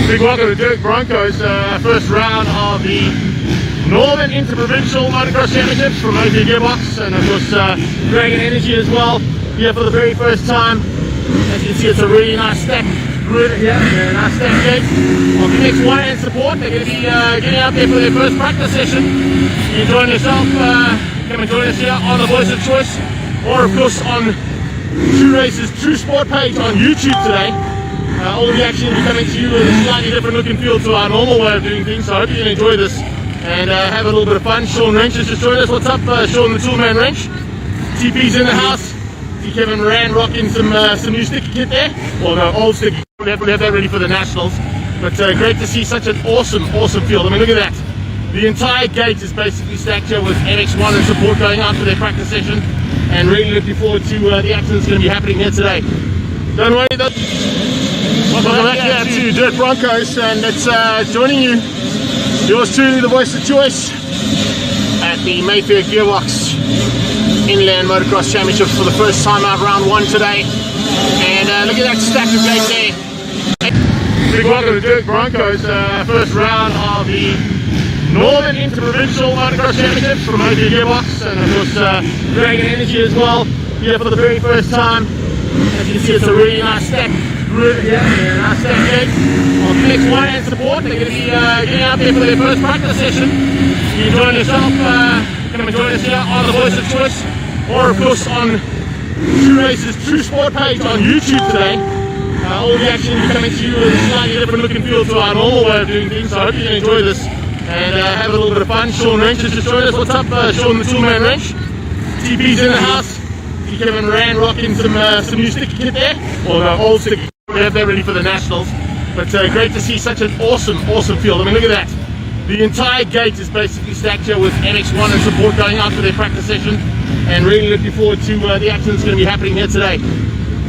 Big welcome to Dirt Broncos, first round of the Northern InterProvincial Motocross Championships from Moto Gearbox, and of course Dragon Energy as well, here for the very first time. As you can see, it's a really nice stacked grid here, a nice stacked gate of NIMXC and support. They're going to be getting out there for their first practice session. You can join yourself, come and join us here on the Voice of Choice, or of course on True Race's True Sport page on YouTube today. All of the action will be coming to you with a slightly different look and feel to our normal way of doing things, so I hope you can enjoy this and have a little bit of fun. Sean Wrench has just joined us. What's up, Sean the Toolman Wrench? TP's in the house. See Kevin Moran rocking some new sticky kit there. Well, no, old sticky. We have that ready for the Nationals. But great to see such an awesome field. I mean, look at that. The entire gate is basically stacked here with NX1 and support going out for their practice session. And really looking forward to the action that's going to be happening here today. Don't worry though. Welcome back here to Dirt Broncos, and it's joining you, yours truly, the Voice of Choice, at the Mayfair Gearbox Inland MotoCross Championships for the first time out, round one today. And look at that stack of gate there. Big welcome to Dirt Broncos, first round of the Northern InterProvincial Motocross Championships from Moto Gearbox, and of course Dragon Energy as well, here for the very first time. As you can see, it's a really nice stacked grid here, a nice stacked gate of NIMXC and support. They're going to be getting out there for their first practice session. You can join yourself, come and join us here on the Voice of Choice, or of course on True Race's True Sport page on YouTube today. All the action will be coming to you with a slightly different look and feel to our normal way of doing things, so I hope you can enjoy this and have a little bit of fun. Sean Wrench has just joined us. What's up, Sean the Toolman Wrench? TP's in the house. See Kevin Moran rocking some new sticky kit there. Well, no, old sticky. We have that ready for the Nationals. But great to see such an awesome field. I mean, look at that. The entire gate is basically stacked here with NX1 and support going out for their practice session. And really looking forward to the action that's going to be happening here today.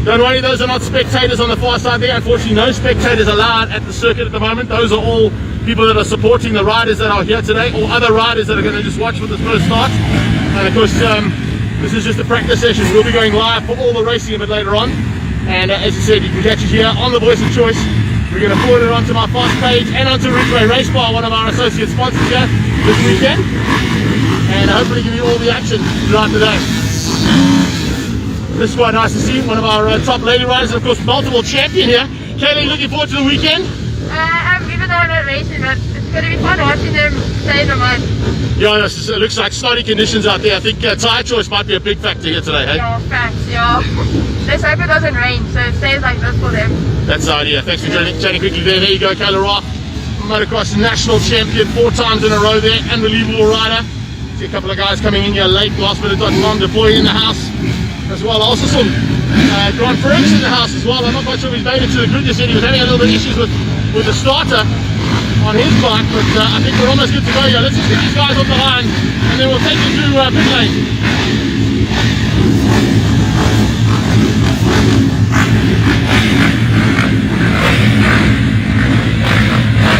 Don't worry, those are not spectators on the far side there. Unfortunately, no spectators allowed at the circuit at the moment. Those are all people that are supporting the riders that are here today, or other riders that are going to just watch for this first start. And of course, this is just a practice session. We'll be going live for all the racing a bit later on. And as I said, you can catch it here on the Voice of Choice. We're going to forward it onto my fast page and onto Ridgeway Race Bar, one of our associate sponsors here this weekend. And hopefully give you all the action throughout the day. This is quite nice to see, one of our top lady riders, and of course multiple champion here. Kaylee, looking forward to the weekend? Even though I'm not racing, but it's going to be fun watching them stay in the mud. Yeah, it looks like snotty conditions out there. I think tyre choice might be a big factor here today, hey? Yeah, facts, yeah. Let's hope it doesn't rain, so it stays like this for them. That's the idea. Thanks for chatting quickly there. There you go, Kayla Roth, motocross national champion 4 times in a row there. Unbelievable rider. See a couple of guys coming in here late, lastminute.com, deploying in the house as well. Also some Grant Ferguson in the house as well. I'm not quite sure if he's made it to the grid. He said he was having a little bit of issues with the starter on his bike, but I think we're almost good to go here. Let's just get these guys off the line and then we'll take you through pit lane.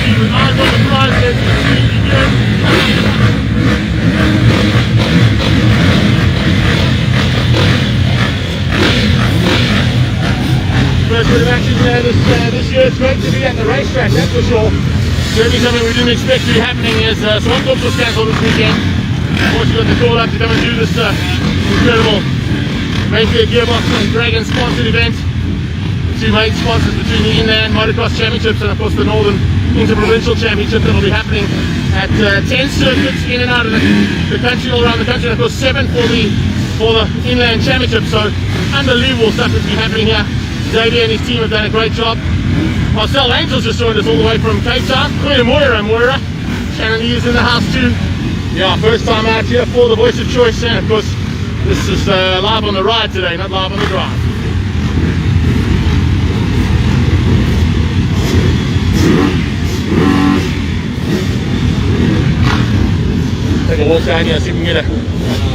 Keep your eyes on the prize there, so you can see good. First bit of action there this year. It's great to be at the racetrack, that's for sure. Certainly something we didn't expect to be happening as Swanthorpe was cancelled this weekend. Unfortunately, got the call up to come and do this incredible Mayfair Gearbox and Dragon sponsored event. The 2 main sponsors between the Inland MotoCross Championships and of course the Northern InterProvincial Championship that will be happening at 10 circuits in and out of the country, all around the country, and of course 7 for the Inland Championship. So unbelievable stuff that's been happening here. Xavier and his team have done a great job. Marcel Angel's just joined us all the way from Cape Town. Moira. Shannon Lee is in the house too. Yeah, first time out here for the Voice of Choice, and of course this is live on the ride today, not live on the drive. Take a walk down here, see if we can get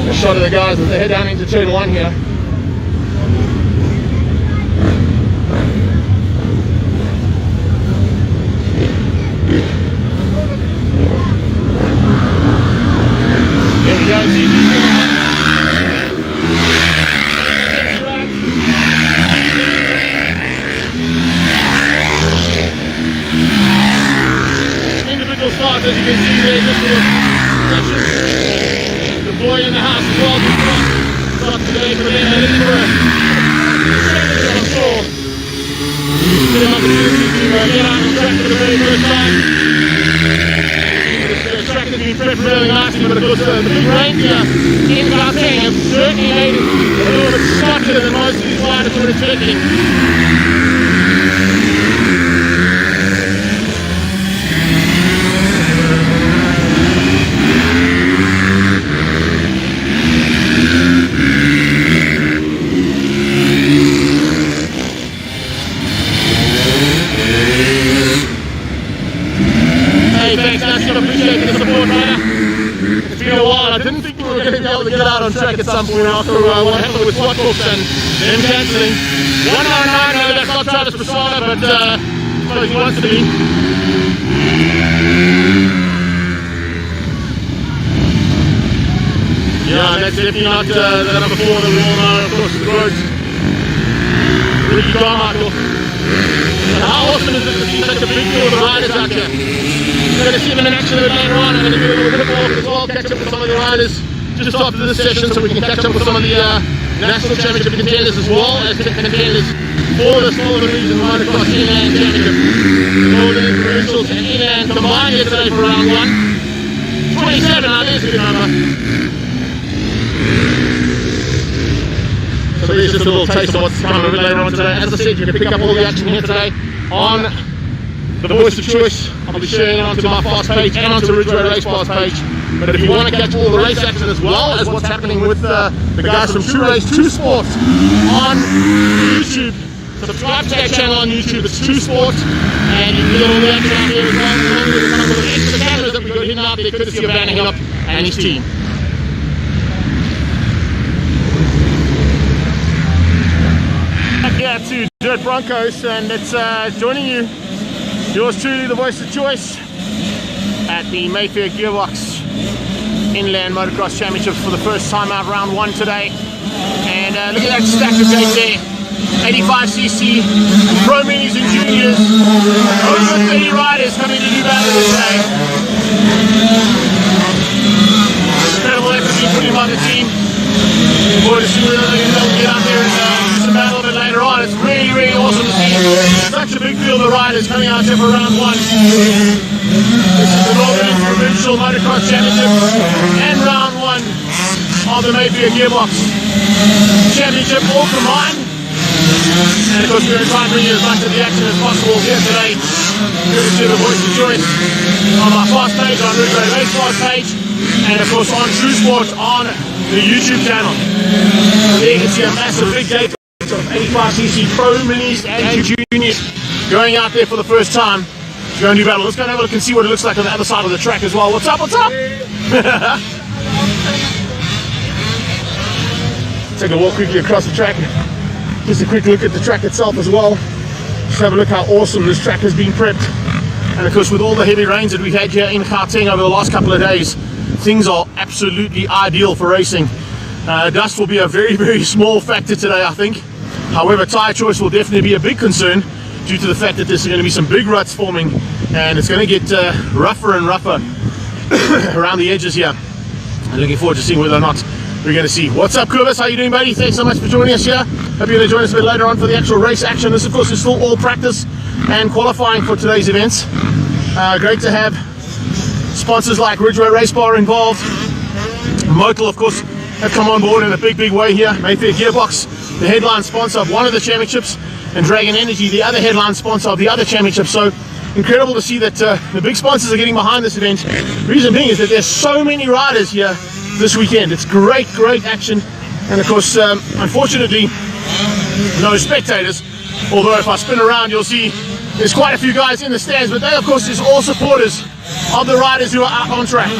a shot of the guys as they head down into turn 1 here. There we go. rain here in Gauteng have certainly made it a little bit softer than most of these riders were expecting. Hey, thanks, guys. I appreciate the support, man. It's been a while. I didn't think we were going to be able to get out on track at some point after what happened with SWAT Corps and them cancelling. 199, no, that's not Travis Persona, but I suppose he wants to be. Yeah, that's definitely not the number 4 that we all know, of course, the roads. Ricky Carmichael. And how awesome is it to see such a big deal of the riders out here? You're going to see them in action a bit later on. I'm going to do a little bit of walk as well, catch up with some of the riders just after this session so we can catch up with some of the national championship contenders as well as contenders for the Small Division Motocross Inland Championship. Northern InterProvincials and Inland combined here today for round 1. 27, now there's a good number. So there's just a little taste of what's coming a bit later on today. As I said, you can pick up all the action here today on the Voice of Choice. I'll be sharing it onto my fast page and onto Ridgeway Race Pass page. But if you want to catch all the race action as well as what's happening with the guys from True Race, True Sports on YouTube, subscribe to that channel on YouTube. It's True Sports, and you can get all the action out there as well. Along with a couple of extra cameras that we've got hidden out there courtesy of Van Hillop and his team. Here to Dirt Broncos, and it's joining you, yours truly, the Voice of Choice, at the Mayfair Gearbox Inland Motocross Championships for the first time out, round 1 today. And look at that stack of dates there, 85cc, Pro Minis and Juniors, over 30 riders coming to do battle today. Incredible effort being put in by the team. Forward to see whether they can get out there and do some battle a bit later on. It's really, really awesome to see such a big field of riders coming out here for round 1. This is the Northern InterProvincial Motocross Championship and round 1 of the Mayfair Gearbox Championship, all combined. And of course we're going to try and bring you as much of the action as possible here today. Courtesy of the Voice of Choice on my fast page, on Ridgeway Race Pass page, and of course on True Sports on the YouTube channel. There you can see a massive big day of 85cc Pro Minis and Juniors going out there for the first time to go and do battle. Let's go and have a look and see what it looks like on the other side of the track as well. What's up, what's up? Take a walk quickly across the track. Just a quick look at the track itself as well. Just have a look how awesome this track has been prepped. And of course with all the heavy rains that we've had here in Gauteng over the last couple of days, things are absolutely ideal for racing. Dust will be a very, very small factor today, I think. However, tyre choice will definitely be a big concern due to the fact that there's going to be some big ruts forming and it's going to get rougher and rougher around the edges here. I'm looking forward to seeing whether or not we're going to see. What's up, Curvis? How you doing, buddy? Thanks so much for joining us here. Hope you're going to join us a bit later on for the actual race action. This, of course, is still all practice and qualifying for today's events. Great to have sponsors like Ridgeway Race Bar involved. Moto, of course, have come on board in a big, big way here. Mayfair Gearbox, the headline sponsor of one of the championships, and Dragon Energy, the other headline sponsor of the other championship. So incredible to see that the big sponsors are getting behind this event. Reason being is that there's so many riders here this weekend. It's great, great action. And of course, unfortunately, no spectators. Although if I spin around, you'll see there's quite a few guys in the stands, but they, of course, is all supporters of the riders who are out on track.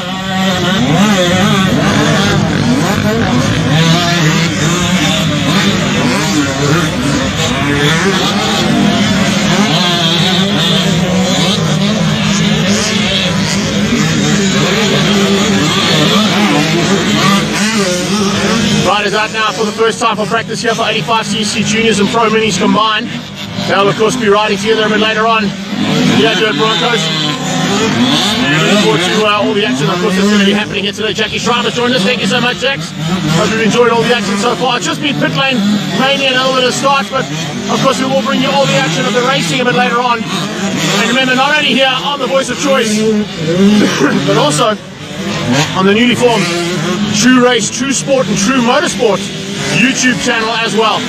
Riders out now for the first time for practice here for 85cc Juniors and Pro Minis combined. They'll of course be riding together a bit later on. Yeah, Dirt Broncos. Looking forward to all the action, of course, that's going to be happening here today. Jackie Schreiber's joined us. Thank you so much, Jax. Hope you've enjoyed all the action so far. It's just been pit lane, mainly an element of start, but of course we will bring you all the action of the racing a bit later on. And remember, not only here on the Voice of Choice, but also on the newly formed True Race, True Sport and True Motorsport YouTube channel as well.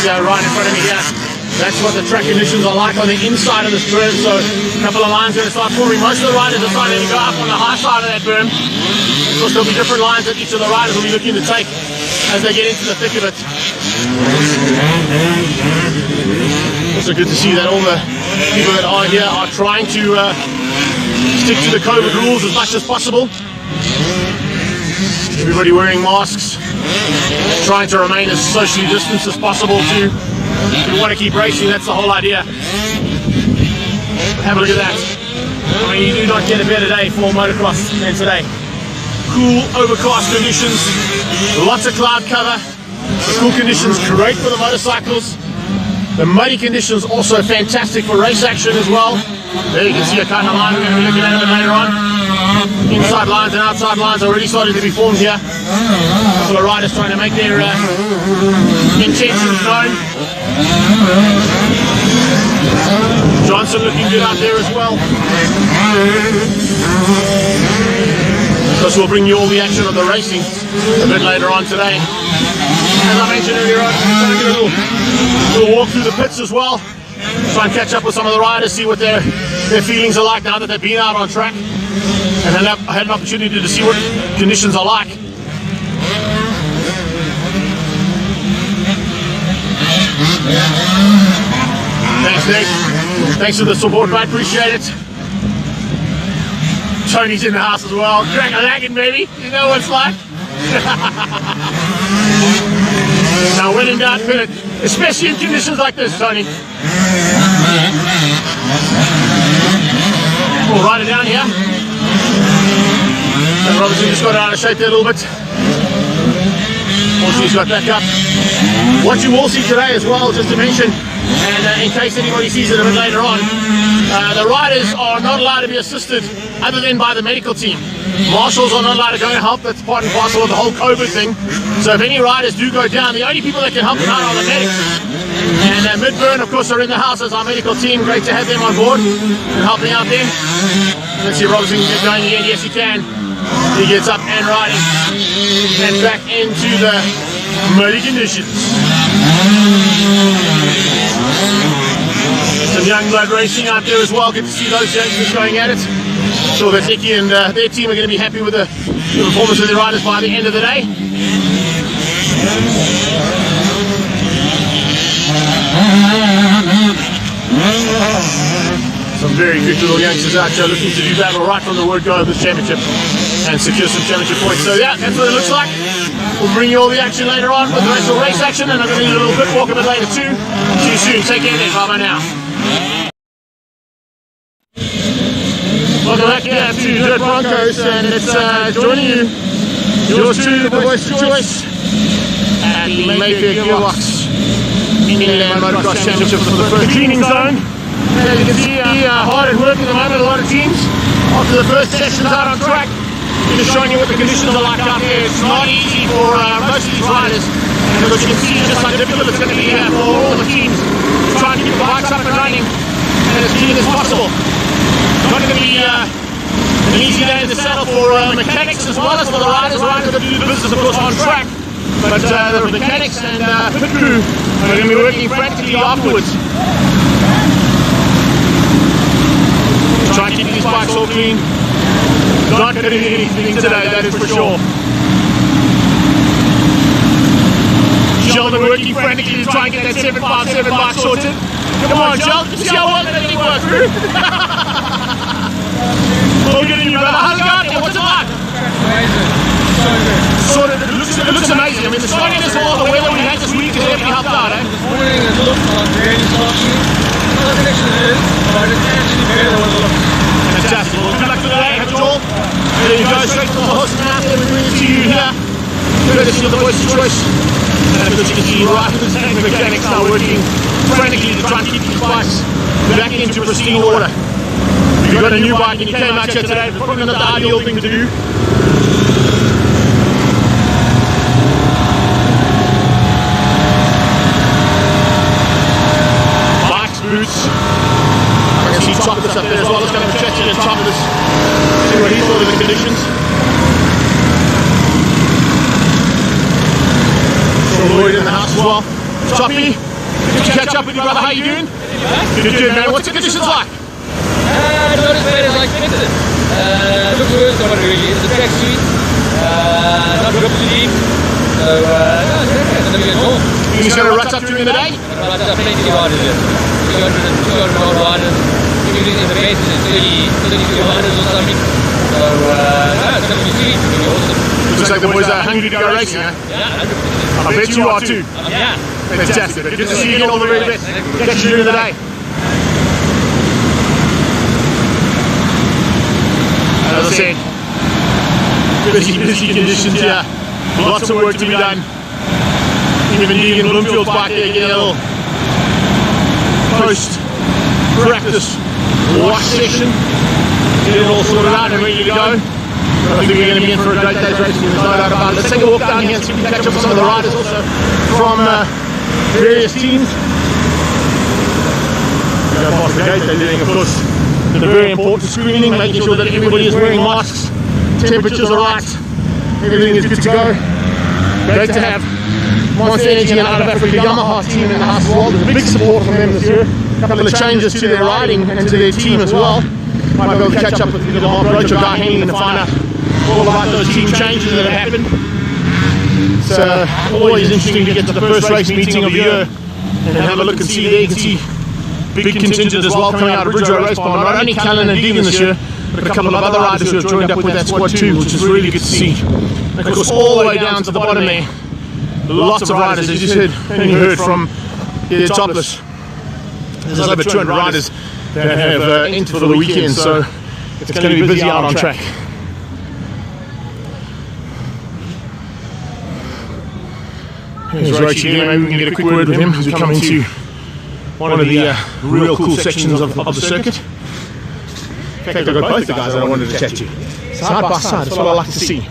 Right in front of me here. That's what the track conditions are like on the inside of this berm. So a couple of lines going to start forming. Most of the riders decided to go up on the high side of that berm. Of course, there'll be different lines that each of the riders will be looking to take as they get into the thick of it. Also good to see that all the people that are here are trying to stick to the COVID rules as much as possible. Everybody wearing masks, trying to remain as socially distanced as possible too. If you want to keep racing, that's the whole idea. Have a look at that. I mean, you do not get a better day for motocross than today. Cool, overcast conditions, lots of cloud cover. The cool conditions great for the motorcycles. The muddy conditions also fantastic for race action as well. There you can see a kind of line we're going to be looking at a bit later on. Inside lines and outside lines are already starting to be formed here. A couple of riders trying to make their intentions known. Johnson looking good out there as well. Of course, we'll bring you all the action of the racing a bit later on today. As I mentioned earlier on, we're trying to get a little walk through the pits as well. Try and catch up with some of the riders, see what their feelings are like now that they've been out on track. And then I had an opportunity to see what conditions are like. Thanks, Nick. Thanks for the support, mate. Appreciate it. Tony's in the house as well. Crack a lagging, baby. You know what it's like. Now, when in doubt, pit it. Especially in conditions like this, Tony. We'll ride it down here. And Robertson just got out of shape there a little bit. Once he's got back up. What you will see today as well, just to mention, and in case anybody sees it a bit later on, the riders are not allowed to be assisted other than by the medical team. Marshals are not allowed to go and help. That's part and parcel of the whole COVID thing. So if any riders do go down, the only people that can help them out are the medics. And Midburn, of course, are in the house as our medical team. Great to have them on board and helping out there. Let's see if Robinson can get going again. Yes, he can. He gets up and riding and back into the muddy conditions. Some young blood racing out there as well. Good to see those youngsters going at it. So that Nicky and their team are going to be happy with the performance of their riders by the end of the day. Some very good little youngsters out there looking to do battle right from the word go of this championship and secure some championship points. So yeah, that's what it looks like. We'll bring you all the action later on with the rest of the race action, and I'm going to do a little bit walk a bit later too. See you soon. Take care then. Bye bye now. Welcome back here to Dirt Broncos, and it's joining you, yours truly, the voice of choice, at the Mayfair Gearbox Inland MotoCross Championship for the first cleaning zone. As you can see, hard at work at the moment, a lot of teams. After the first sessions out on track, just showing you what the conditions are like out there. It's not easy for most of these riders, and as you can see just how difficult it's going to be here for all the teams to try and keep the bikes up and running and as clean as possible. It's not going to be an easy day in the saddle for mechanics as well as for the riders who are going to do the business, of course, on track. But the mechanics and pit crew are going to be working frantically afterwards to try and keep these bikes all clean. Not going to do anything today, that is for sure. Sheldon working frantically to try and get that 757 bike sorted. Come on, Sheldon, see how well that thing works through. Look at you, brother. How's it going? What's it like? Sorted. It looks amazing. I mean, the sunniness of all the weather we had this week has definitely helped out, eh? This morning it looked like very soft. Not the connection it is, but it's actually better when it looks. Fantastic. Well, good luck for the day, Joel. There you go, straight from the horse mouth. We're bringing it to you here. Courtesy of the voice of choice. And as you can see, right, the same mechanics are working frantically to try and keep these bikes back into pristine order. If you've got a new bike and you came out here today, it's probably not the ideal thing to do. Toppy, did you catch up with your brother? How you doing? Good, man. What's the conditions like? Not as bad as I expected. Looks worse than what it really is. The track's sweet. Not drop too deep. So, no, it's going to be a norm. He's going to rut up during the day? Right, there's plenty of riders here. 200 odd riders. Usually in the base is 32 riders or something. So, no, it's going to be sweet. It's going to be awesome. Looks like the boys are hungry to go racing, huh? Yeah, 100%. I bet you are too. Yeah. Fantastic. Good to see you again, all the very best. Catch you during the day. As I said, busy conditions here. Lots of work to be done. Even Deegan Bloomfield's back there getting a little post-practice wash session. Get it all sorted out and ready to go. I think we're going to be in for a great day's racing, there's no doubt about it. Let's take a walk down here and see if we can catch up with some of the riders also from various teams. Go past the gate, they're doing, of course, the very important screening, making sure that everybody is wearing masks, temperatures are right, everything is good to go. Great to have Monster Energy and out of Africa Yamaha team in the house as well. There's big support from them this year. A couple of changes to their riding and to their team as well. Might be able to catch up with either Mark Roach or Guy Henning to find out all about those team changes that have happened. It's always interesting to get to the first race meeting of the year and have a look and see there. You can see big contingent as well coming out of Bridge Road Race Barn. Not only Callan and Deegan this year, but a couple of other riders who have joined up with that squad too, which is really good to see. And of course, all the way down to the bottom there, lots of riders, as you said, and you heard from the topless. There's over 200 riders that have entered for the weekend, so it's going to be busy out on track. Here's Roach again, maybe we can get a quick word with him as we come into one of the real cool sections of the circuit. In fact, I've got both the guys that I wanted to chat to. Side by side, that's what I like to see.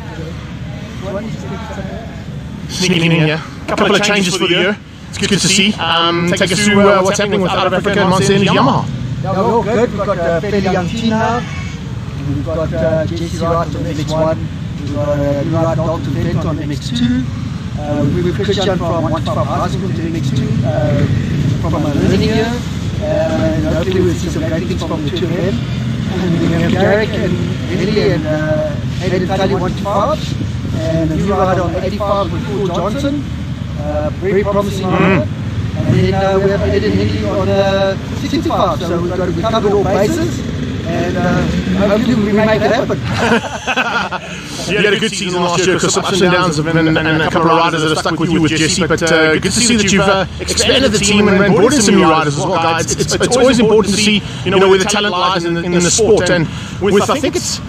Sneaking in here, a couple of changes for the year. It's good to see. Take us through what's happening with Out of Africa and Monster Energy Yamaha. Yeah, we're all good. We've got a fairly young team now. We've got Jesse Wright on MX1. We've got Murat Dalton Bent on MX2. We've Christian from 125 High School to MX2 from a learning year. And hopefully we'll see some great things from the two of them. And we have Garrick and Henley and Hayden Tully 125. And a new rider on 85 with Paul Johnson. Very promising rider. And then we have Ed and Henley on 65, so we've covered all bases, and hopefully we make it happen. You had a good season last year because ups and downs have been, and a couple of riders that have stuck with you with Jesse, but good to see that you've expanded the team and brought in some new riders as well, guys. It's always important to see where the talent lies in the sport, and with I think it's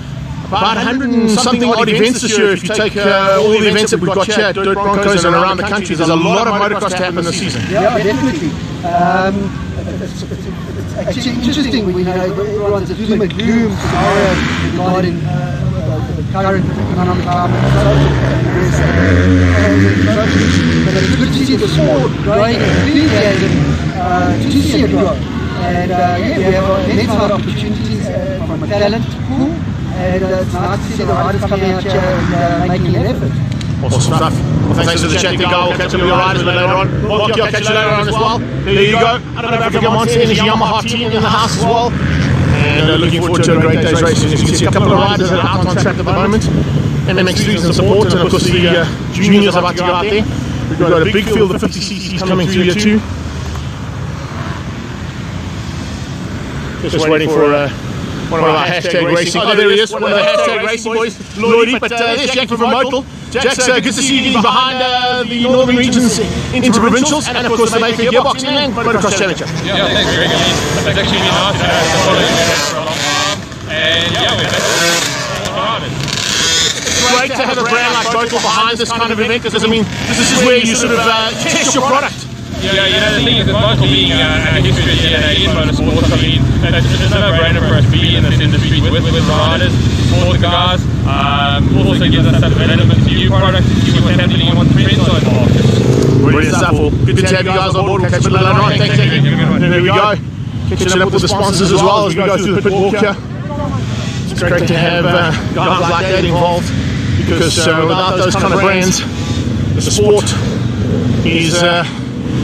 about 100 and something odd events this year. If you take all the events that we've got here at Dirt Broncos and around the country, there's a lot of motocross to happen this season. Yeah, definitely. It's actually interesting when everyone's a doom and gloom scenario regarding the current economic climate and but it's good to see the sport growing and enthusiasm to see it grow. And we have immense opportunities from a talent pool. And it's nice to see the riders coming out here and making an effort. Awesome stuff. Well, thanks for the chat, guy. We'll catch up with your riders later on. I'll catch you later on as well. There you go. Out of Africa, Monster Energy Yamaha team in the house as well. And looking forward to a great day's racing. As you can see, a couple of riders that are out on track at the moment. NIMXC in support, and of course the juniors are about to go out there. We've got a big field of 50cc's coming through here too. Just waiting for one of our hashtag racing. Oh, there he is, one of the hashtag racing boys, Lloydie. But there's Jack from Motel. Jack's good to see you behind the Northern Region's InterProvincials, and of course the Mayfair Gearbox Inland MotoCross Championship. Yeah, thanks, Greg. It's actually been nice to follow you for a long time, and yeah, we're behind it. It's great to have a brand like Motel behind this kind of event, because I mean, this is where you sort of test your product. Yeah, the thing is with Motel being a history in motorsports, I mean, it's a no-brainer for us to be in this industry with riders, support the guys. Also gives us that element to new products, to see what's happening on the trend side of the market. Brilliant stuff. Well, good to have you guys on board. We'll catch you later on. Thanks, Jackie. There we go. Catching up with the sponsors as well as we go through the pit walk here. It's great to have guys like that involved, because without those kind of brands, the sport is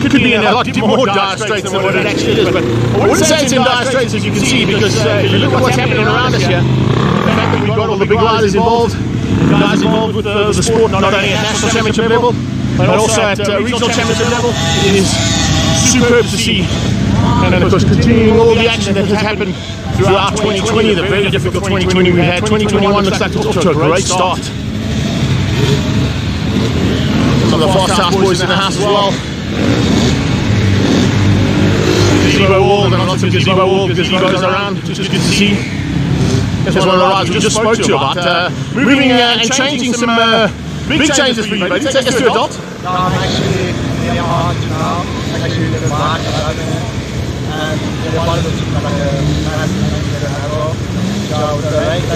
could be in a lot more dire straits than what it actually is. But I wouldn't say it's in dire straits, as you can see, because if you look at what's happening around us here, the fact that we've got all the big riders involved, guys involved with the sport, not only at national championship level, but also at regional championship level, it is superb to see. And of course, continuing all the action that has happened throughout 2020, the very difficult 2020 we had. 2021 looks like it's off to a great start. Some of the Fast House boys in the house as well. Gazebo wall, and lots of gazebo wall, gazebos around, just good to see. That's one of the rides we just spoke to about moving and changing some big changes for you, buddy. Take us to adult. No, I'm actually near hard now. Actually, the mark and the one of the like a massive so the race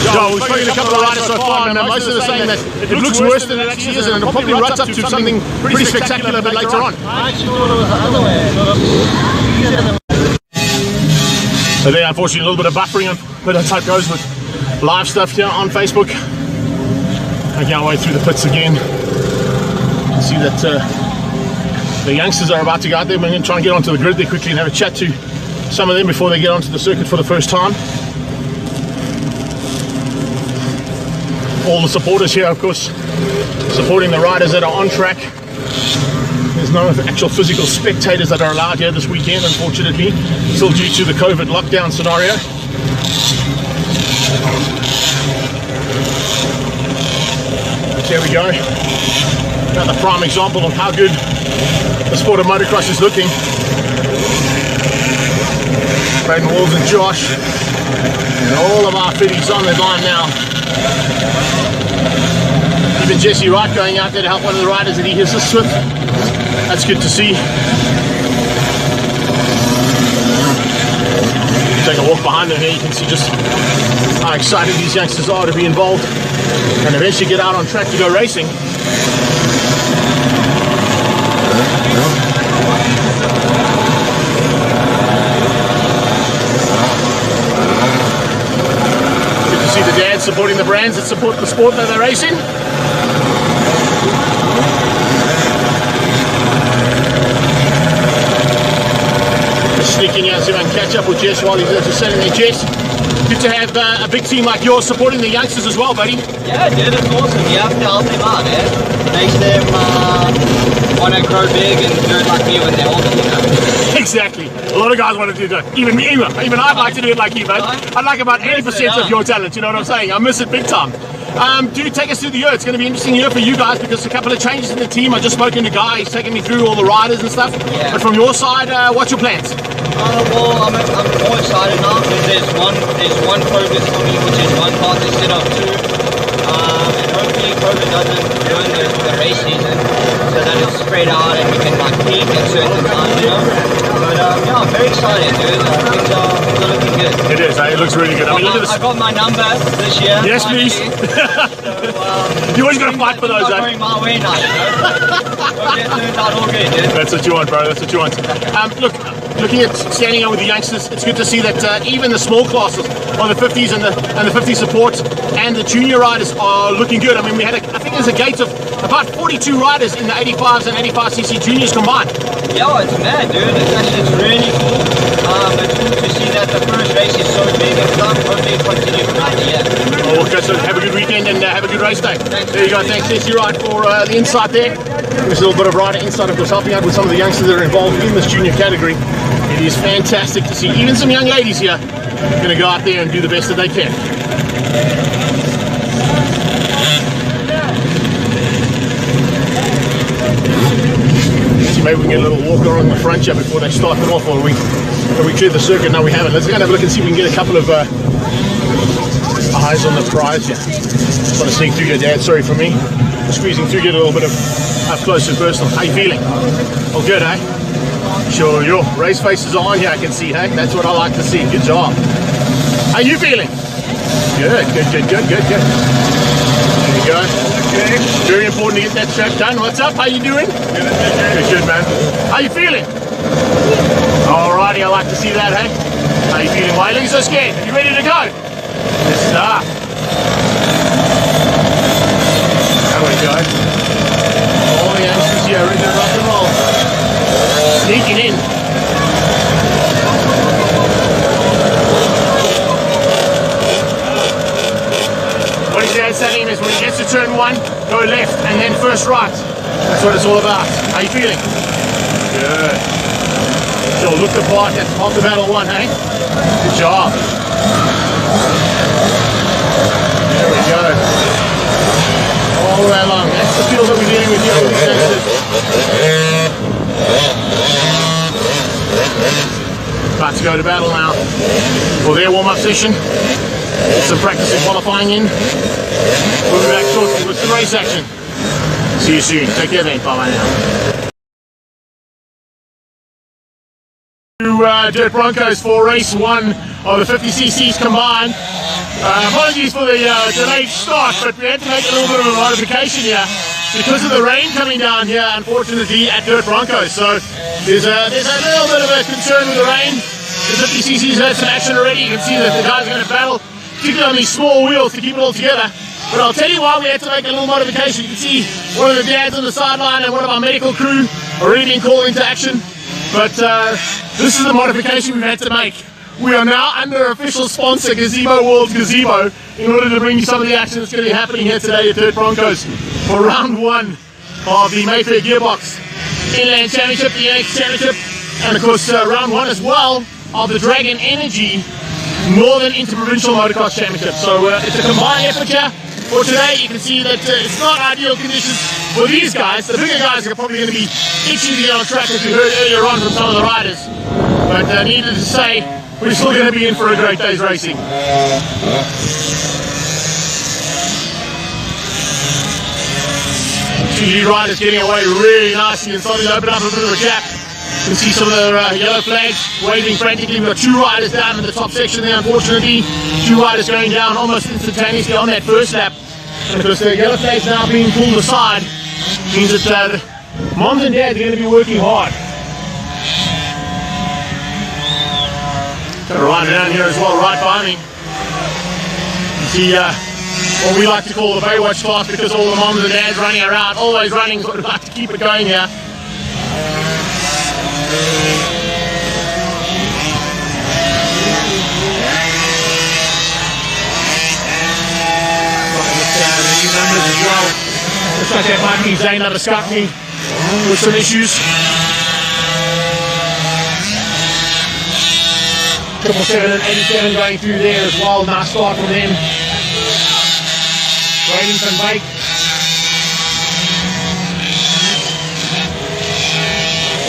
Joe, we've spoken to a couple of riders so far, and most of them are saying that it looks worse than it actually is, and it'll probably ruts up to something pretty spectacular a bit later on. I actually thought it was the other way, sort of easier than. So there, unfortunately, a little bit of buffering, but that's how it goes with live stuff here on Facebook. Making our way through the pits again. You can see that the youngsters are about to go out there. We're going to try and get onto the grid there quickly and have a chat to some of them before they get onto the circuit for the first time. All the supporters here, of course, supporting the riders that are on track. There's no actual physical spectators that are allowed here this weekend, unfortunately, still due to the COVID lockdown scenario. But there we go. Another prime example of how good the sport of motocross is looking. Braden Walls and Josh, and all of our fitties on the line now. Even Jesse Wright going out there to help one of the riders that he assists with. That's good to see. Take a walk behind them here, you can see just how excited these youngsters are to be involved and eventually get out on track to go racing. Good to see the dads supporting the brands that support the sport that they're racing. Sneaking out so I can catch up with Jess while he's just selling their Jess. Good to have a big team like yours supporting the youngsters as well, buddy. Yeah, dude, it's awesome. You have to help them out, eh? Makes them want to grow big and do it like me when they're older, you know? Exactly. A lot of guys want to do that. Even I'd like to do it like you, mate. I'd like about 80% of your talent, you know what I'm saying? I miss it big time. Do take us through the year. It's going to be an interesting year for you guys because a couple of changes in the team. I just spoken to Guy. He's taking me through all the riders and stuff. Yeah. But from your side, what's your plans? Well, I'm more excited now because there's one focus for me, which is one part instead of two. And hopefully COVID doesn't ruin the race season, so that it's spread out and we can like peak at certain times, you know. But yeah, I'm very excited, dude. Things are looking good. It is. It looks really good. I mean, look at this. I got my number this year. Yes, please. So, you always got to fight for those, eh? Going my way now, you know. Hope it turns out all good, dude. That's what you want, bro. That's what you want. Look, looking at standing out with the youngsters, it's good to see that even the small classes on the 50s and the 50 support and the junior riders are looking good. I mean, we had I think there's a gate of about 42 riders in the 85s and 85cc juniors combined. Yeah, it's mad, dude. It's really cool. It's cool to see that the first race is so big and stuff. Hopefully it continues throughout the year. Oh, okay, so have a good weekend and have a good race day. Thanks. There you go. Thanks, Jesse Wright, for the insight there. There's a little bit of rider insight, of course, helping out with some of the youngsters that are involved in this junior category. It is fantastic to see even some young ladies here going to go out there and do the best that they can. See, maybe we can get a little walk around the front here before they start them off, or we clear the circuit. No, we haven't. Let's go and have a look and see if we can get a couple of eyes on the prize here. Just want to sneak through your dad. Sorry for me. Squeezing through, get a little bit of up close and personal. How you feeling? All good, eh? Sure, your race faces are on here, I can see, hey? That's what I like to see. Good job. How you feeling? Good. There you go. Okay. Very important to get that track done. What's up? How you doing? Good, man. How you feeling? Alrighty, I like to see that, hey? How you feeling? Why are you looking so scared? Are you ready to go? Good stuff. we go. All the youngsters here ready to rock and roll. Sneaking in. What he's saying is when he gets to turn 1, go left and then first right. That's what it's all about. How you feeling? Good. So look the part, that's half the battle won, hey? Good job. There we go. All the way along. That's the feel that we're dealing with here with these youngsters. About to go to battle now for their warm-up session. Get some practice and qualifying in. We'll be back shortly with the race action. See you soon. Take care then. Bye-bye now. Dirt Broncos for race 1 of the 50cc's combined. Apologies for the delayed start, but we had to make a little bit of a modification here because of the rain coming down here, unfortunately, at Dirt Broncos. So there's a little bit of a concern with the rain. The 50cc's had some action already. You can see that the guys are going to battle, particularly on these small wheels, to keep it all together. But I'll tell you why we had to make a little modification. You can see one of the dads on the sideline and one of our medical crew already being called into action. But this is the modification we've had to make. We are now under official sponsor Gazebo World Gazebo in order to bring you some of the action that's going to be happening here today at Dirt Broncos for round 1 of the Mayfair Gearbox Inland Championship, the NIMXC Championship, and of course round 1 as well of the Dragon Energy Northern InterProvincial Motocross Championship. So it's a combined effort here for today. You can see that it's not ideal conditions for these guys. The bigger guys are probably going to be itching to get on track, as you heard earlier on from some of the riders. But needless to say, we're still going to be in for a great day's racing. Two lead riders getting away really nicely and starting to open up a bit of a gap. You can see some of the yellow flags waving frantically. We've got 2 riders down in the top section there, unfortunately. 2 riders going down almost instantaneously on that first lap. And of course the yellow flags now being pulled aside means that moms and dads are going to be working hard. Got a rider down here as well, right by me. You see what we like to call the Baywatch class, because all the moms and dads running around, always running, sort of like to keep it going here. Looks like that might be Zane Labascutney with some issues. 777 and 87 going through there as well. Nice start from them. Bradenson Bake.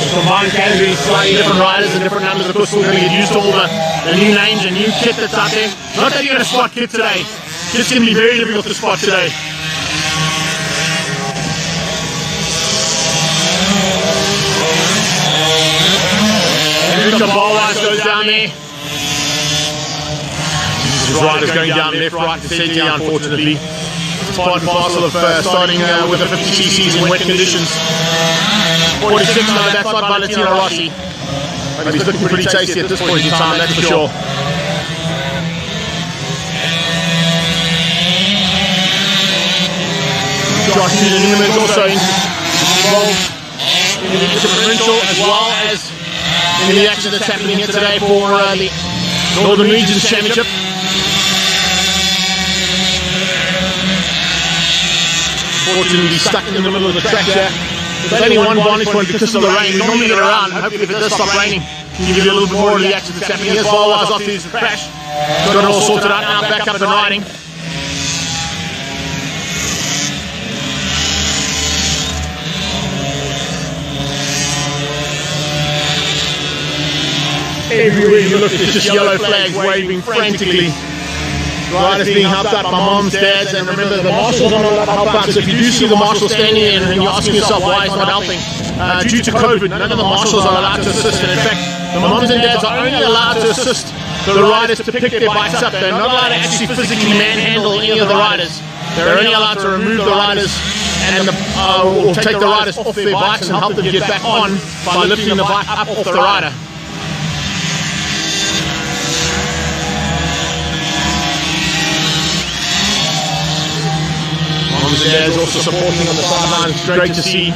The combined category, slightly different riders and different numbers. Of course, we're going to get used to all the new names and new kit that's out there. Not that you're going to spot kit today. Kit's going to be very difficult to spot today. The ball line goes down there. The riders going down left, right, and centre, unfortunately. It's part and parcel of starting with the 50cc's in wet conditions. 46 on the backside by Latino Rossi. But he's looking pretty tasty at this point in time, that's for sure. Josh Newman is also involved in the InterProvincial as well as in the action that's happening here today for the Northern Regions Championship. Fortunately stuck in the middle of the track there. There's only one vantage point because of the rain. We normally get around, and hopefully if it does stop raining, we can give you a little bit more of the action that's happening. Here's Balwaz off to his crash. Got it all sorted out now, back up and riding. Everywhere you look, there's just yellow flags waving frantically. Riders being helped out by moms, dads, and remember the marshals aren't allowed to help out. So if you do see the marshal standing there and you're asking yourself why he's not helping, due to COVID, none of the marshals are allowed to assist. And in fact, the moms and dads are only allowed to assist the riders to pick their bikes up. They're not allowed to actually physically manhandle any of the riders. They're only allowed to remove the riders and or take the riders off their bikes and help them get back on by lifting the bike up off the rider. Mums and dads also supporting on the sidelines. It's great to see.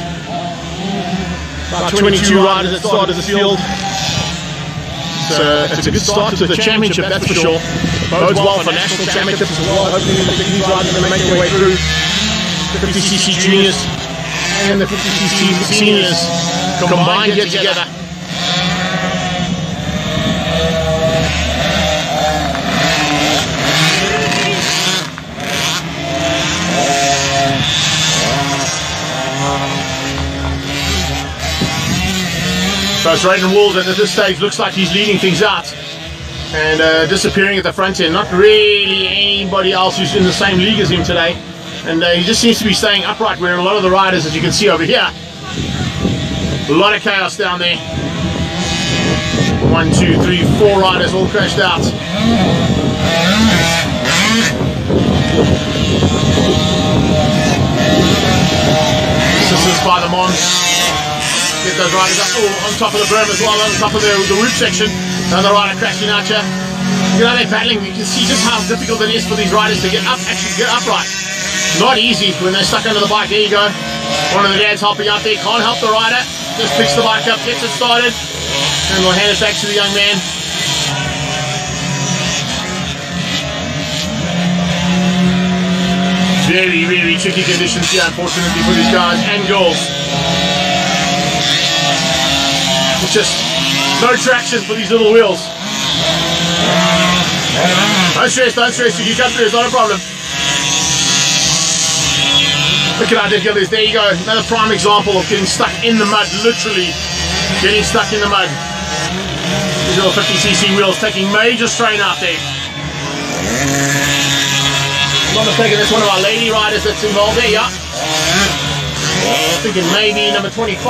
About 22 riders that started the field. It's a good start to the championship, that's for sure. Bodes well for national championships as well. Hopefully these riders are going to make their way through. The 50cc juniors and the 50cc seniors combined here together. So it's Raiden Wolves, and at this stage looks like he's leading things out and disappearing at the front end. Not really anybody else who's in the same league as him today, and he just seems to be staying upright, where a lot of the riders, as you can see over here, a lot of chaos down there. 1, 2, 3, 4 riders all crashed out. Assistance by the moms. Get those riders up on top of the berm as well, on top of the roof section. Another rider crashing out here. You know, they're battling. You can see just how difficult it is for these riders to get up, actually get upright. Not easy when they're stuck under the bike. There you go. One of the dads helping out there. Can't help the rider. Just picks the bike up, gets it started, and we'll hand it back to the young man. Very, very tricky conditions here, unfortunately, for these guys and girls. It's just no traction for these little wheels. Don't stress, you can come through, it's not a problem. Look at how difficult it is. There you go, another prime example of getting stuck in the mud, literally getting stuck in the mud. These little 50cc wheels taking major strain out there. If I'm not mistaken, that's one of our lady riders that's involved there, yeah. Thinking maybe number 25.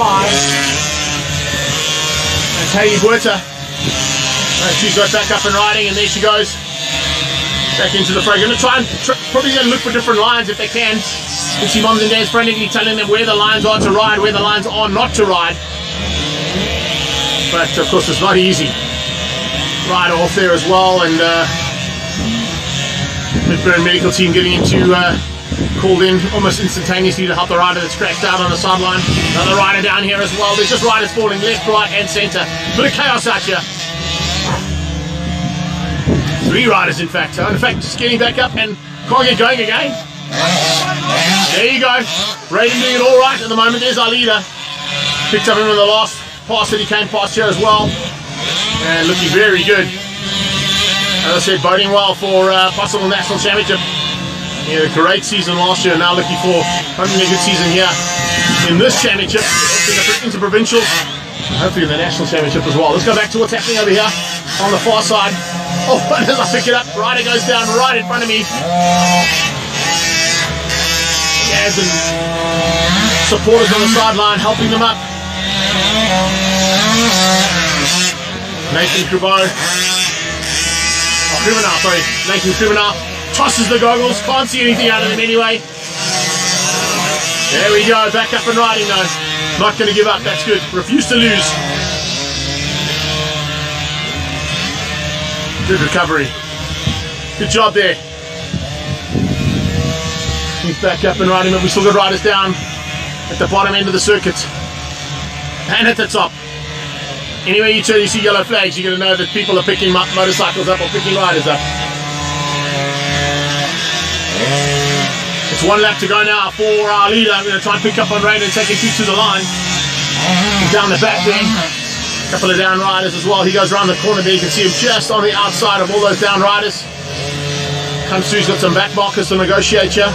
Katie Buerta. She's got back up and riding, and there she goes. Back into the fray. Going to try and probably going to look for different lines if they can. You see moms and dads frantically telling them where the lines are to ride, where the lines are not to ride. But of course it's not easy. Rider off there as well, and Midburn medical team getting into called in almost instantaneously to help the rider that's crashed out on the sideline. Another rider down here as well. There's just riders falling left, right and centre. Bit of chaos out here. 3 riders in fact. In fact, just getting back up and can't get going again. There you go. Raiden doing it all right at the moment. There's our leader. Picked up him in the last pass that he came past here as well. And looking very good. As I said, boding well for possible national championship. He had a great season last year, now looking for hopefully a good season here in this championship, in the InterProvincial, hopefully in the national championship as well. Let's go back to what's happening over here on the far side. Oh, and as I pick it up, rider goes down right in front of me. Gaz and supporters on the sideline helping them up. Nathan Kriminal, Nathan Kriminal. Tosses the goggles, can't see anything out of them anyway. There we go, back up and riding though. Not going to give up, that's good. Refuse to lose. Good recovery. Good job there. He's back up and riding, but we still got riders down at the bottom end of the circuit. And at the top. Anywhere you turn, you see yellow flags, you're going to know that people are picking motorcycles up or picking riders up. It's 1 lap to go now for our leader. I'm going to try and pick up on Raiden and take him to the line. Down the back there. A couple of down riders as well. He goes around the corner there. You can see him just on the outside of all those down riders. Comes through, he's got some back markers to negotiate here.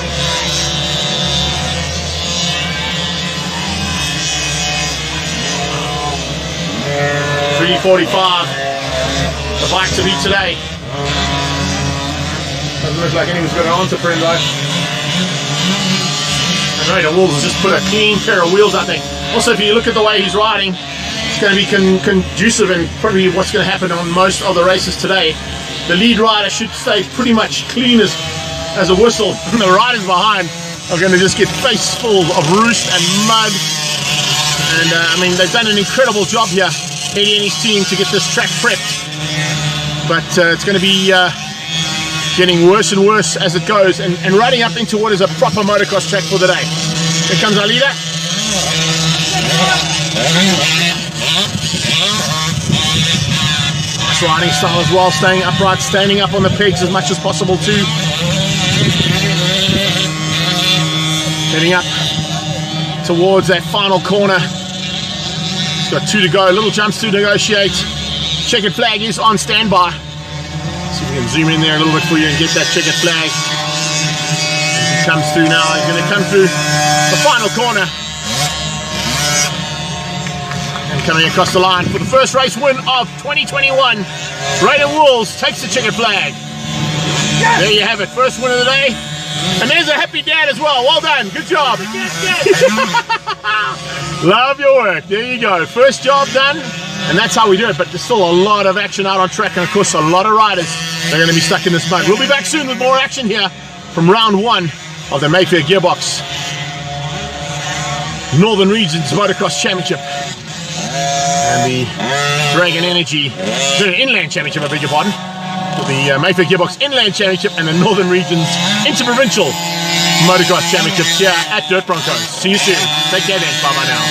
.345. The bike to beat today. Doesn't look like anyone's got an answer for him though. And Raiden Wolves has just put a clean pair of wheels, I think. Also, if you look at the way he's riding, it's going to be conducive and probably what's going to happen on most of the races today. The lead rider should stay pretty much clean as a whistle. And the riders behind are going to just get face full of roost and mud. And I mean, they've done an incredible job here, Eddie and his team, to get this track prepped. But it's going to be getting worse and worse as it goes, and running up into what is a proper motocross track for the day. Here comes our leader. Nice riding style as well, staying upright, standing up on the pegs as much as possible too. Heading up towards that final corner. He's got 2 to go, little jumps to negotiate. Checkered flag is on standby. See if we can zoom in there a little bit for you and get that checkered flag. He comes through now. He's going to come through the final corner. And coming across the line for the first race win of 2021. Rayden Wools takes the checkered flag. Yes. There you have it, first win of the day. And there's a happy dad as well. Well done, good job. Love your work. There you go, first job done. And that's how we do it, but there's still a lot of action out on track, and of course a lot of riders that are going to be stuck in this mud. We'll be back soon with more action here from round 1 of the Mayfair Gearbox Northern Regions Motocross Championship and the Dragon Energy, the Inland Championship, I beg your pardon, for the Mayfair Gearbox Inland Championship and the Northern Regions InterProvincial Motocross Championships here at Dirt Bronco. See you soon. Take care then. Bye bye now.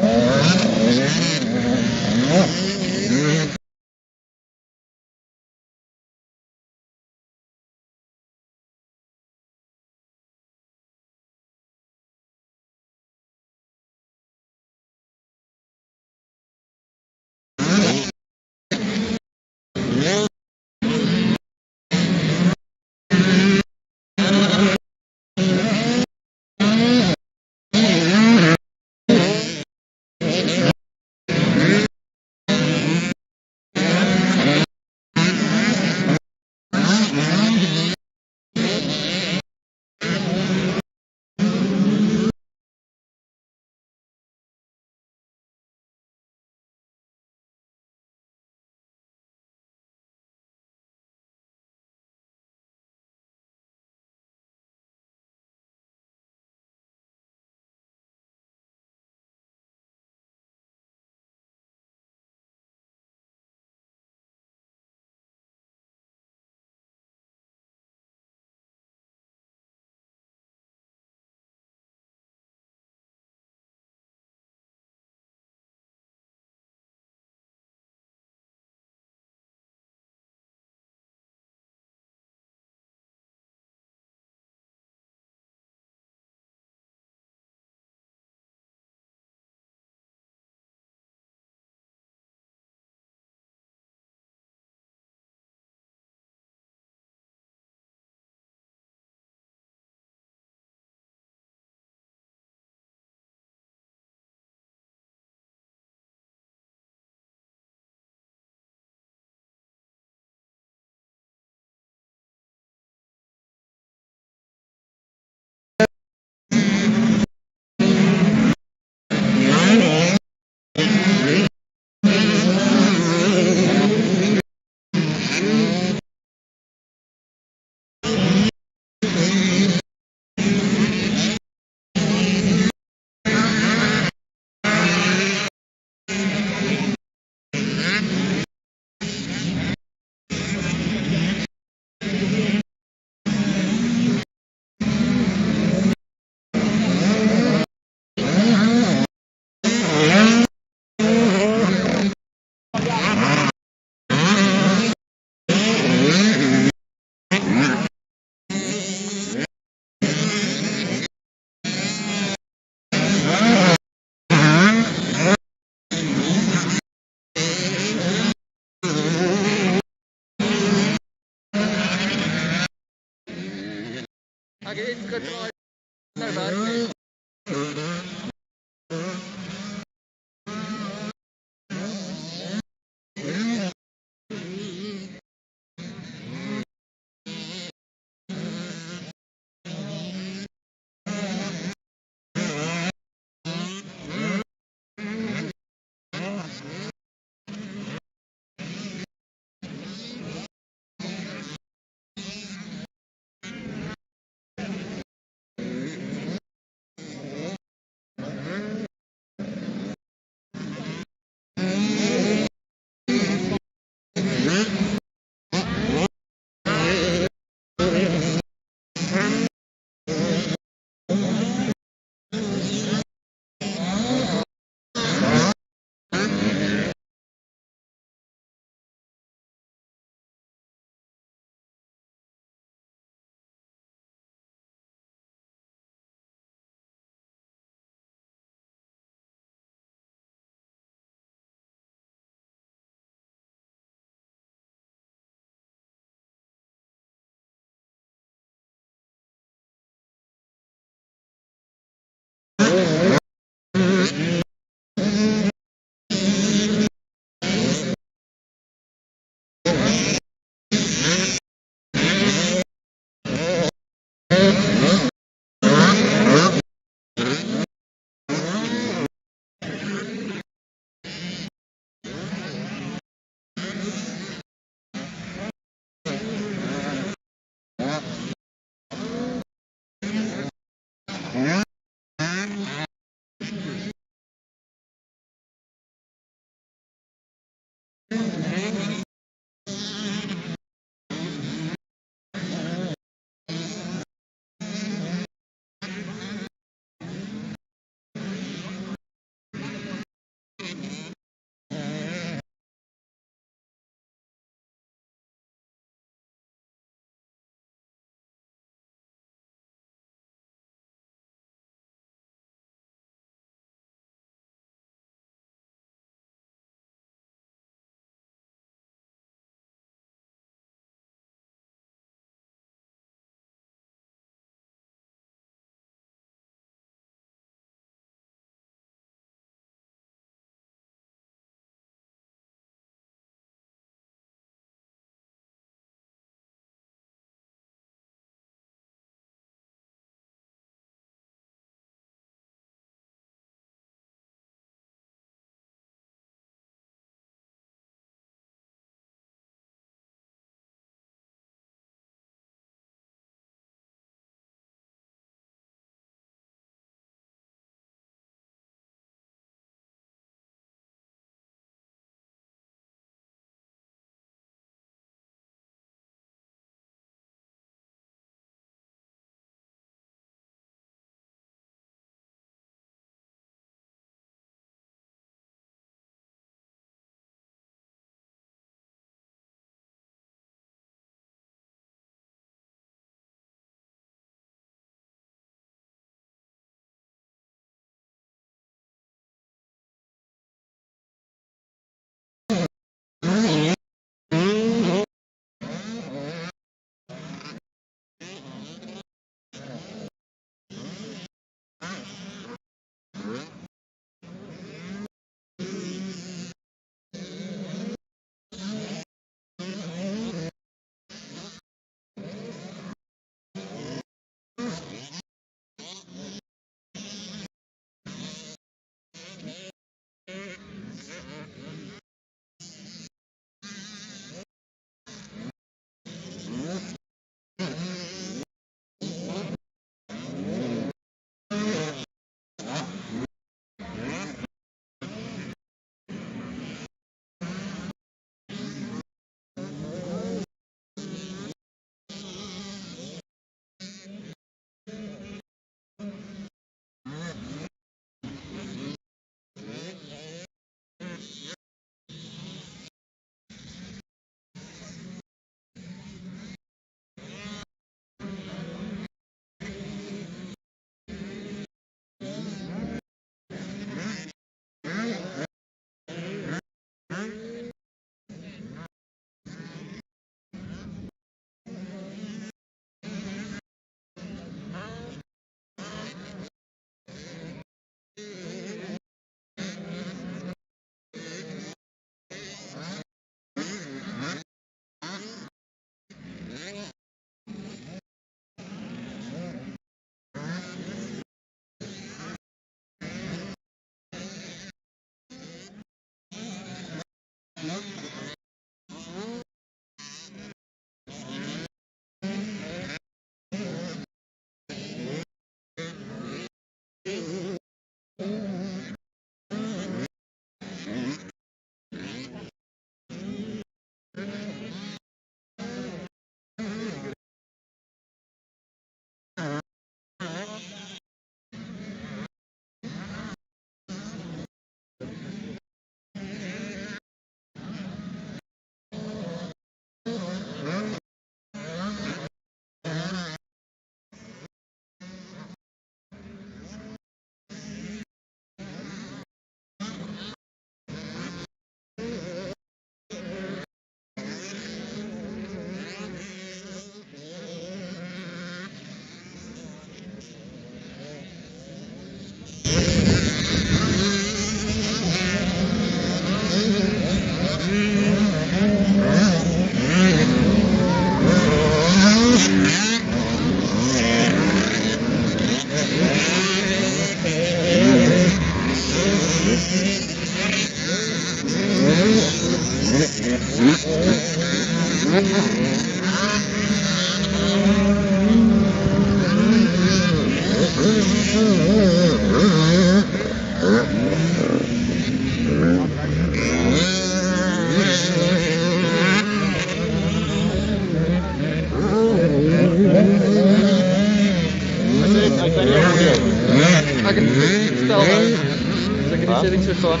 switch on.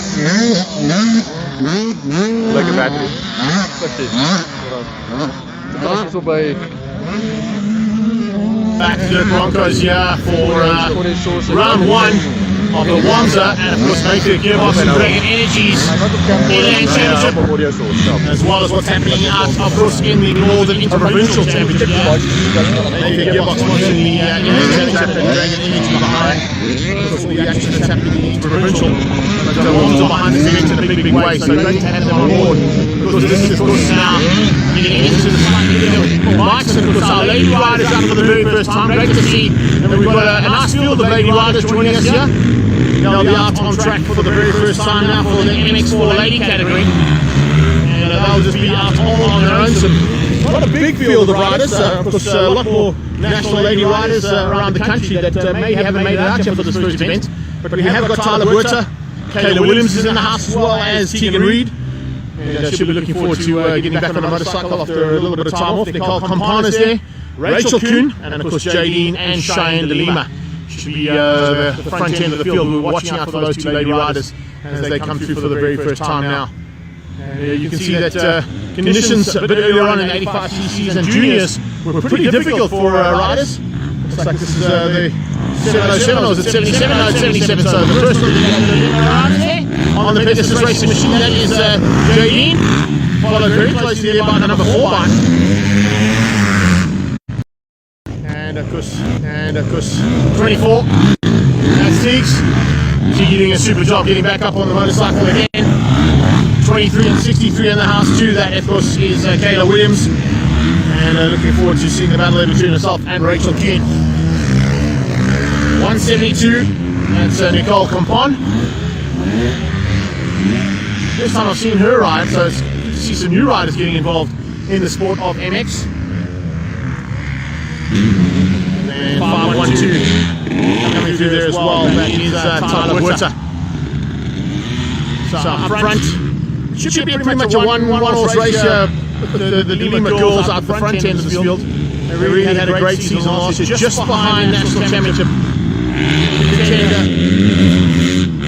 Settings. Lekker battery. Dat is voorbij. Back to the Broncos here for round one of the Wanza, and of course Moto Gearbox and Dragon Energies Inland Championship, as well as what's happening out, of course, in the Northern InterProvincial Championship. Moto Gearbox watching the Inland Championship and Dragon Energy behind. Of course, all the action that's happening in the InterProvincial. But the Wanza behind the scenes in a big way, so great to have them on board. Because this is, of course, now getting into the slightly bigger bikes, and of course our lady riders up for the very first time. Great to see that we've got a nice field of lady riders joining us here. They'll be out on track for the very first time now for the NIMXC lady category, and they'll just be out all on their own. Not a big field of riders, of course a lot more national lady riders around the country that may haven't made it out yet for this first event, but we have got Tyler Buerta, Kayla Williams is in the house, as well as Tegan Reid, and she'll be looking forward to getting back on a motorcycle after a little bit of time off. Nicole Compana's there, Rachel Kuhn, and of course Jadine and Cheyenne de Lima should be the front end of the field. We're watching out for those two lady riders as they come through for the very first time now. And you can see that conditions a bit earlier on in 85cc's and juniors were pretty difficult for riders. Looks like this is the 707, or is it 77? No, it's 77. So the first on the Pegasus racing machine, that is Jadine, followed very closely there by the number 4 bike. And of course, 24. That's Teagues. She's doing a super job getting back up on the motorcycle again. 23 and 63 in the house too. That of course is Kayla Williams. And looking forward to seeing the battle between herself and Rachel Kuhn. 172. That's Nicole Compon. First time I've seen her ride, so it's good to see some new riders getting involved in the sport of MX. And 512 coming through there as well. That is Tyler Buerta. So up front, should be pretty much a one-horse race here. The Lima girls out the front end of this field. They really had a great season last year, just behind National Championship contender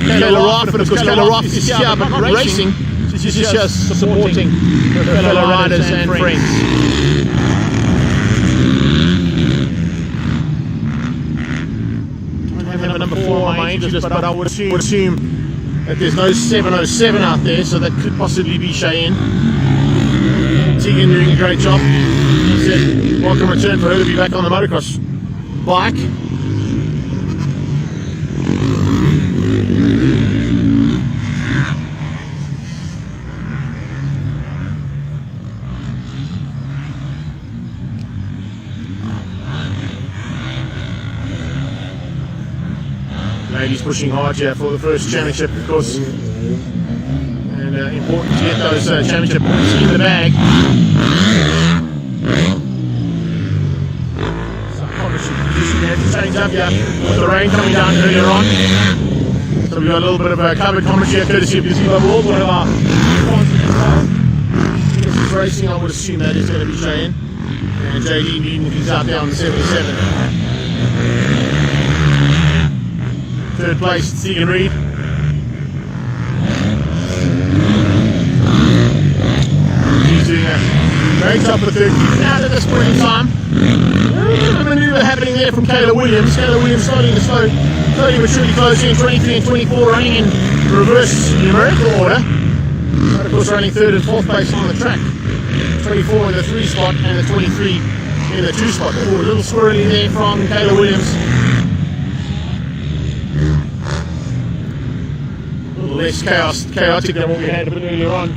Kayla Roth, and of course Kayla Roth is here but not racing. She's just supporting her fellow riders and friends. Have a number 4 on my interest, but I would assume that there's no 707 out there, so that could possibly be Cheyenne. Tegan doing a great job. It's a welcome return for her to be back on the motocross bike. Ladies pushing hard here for the first championship, of course, and important to get those championship points in the bag. So probably should have to change up here with the rain coming down earlier on. So we've got a little bit of a covered commentary here, courtesy of Disney World, one of our sponsors as well. This is racing, I would assume that is going to be Cheyenne, and JD leading things out there on the 77. Third place, Tegan Reid. She's doing a great job for third. Out at this point in time. A little bit of manoeuvre happening there from Kayla Williams. Kayla Williams starting to slowly but surely closing in 23 and 24, running in reverse numerical order. But of course running third and fourth place on the track. 24 in the 3 spot and the 23 in the 2 spot. Ooh, a little swirly there from Kayla Williams. Less chaotic than what we had a bit earlier on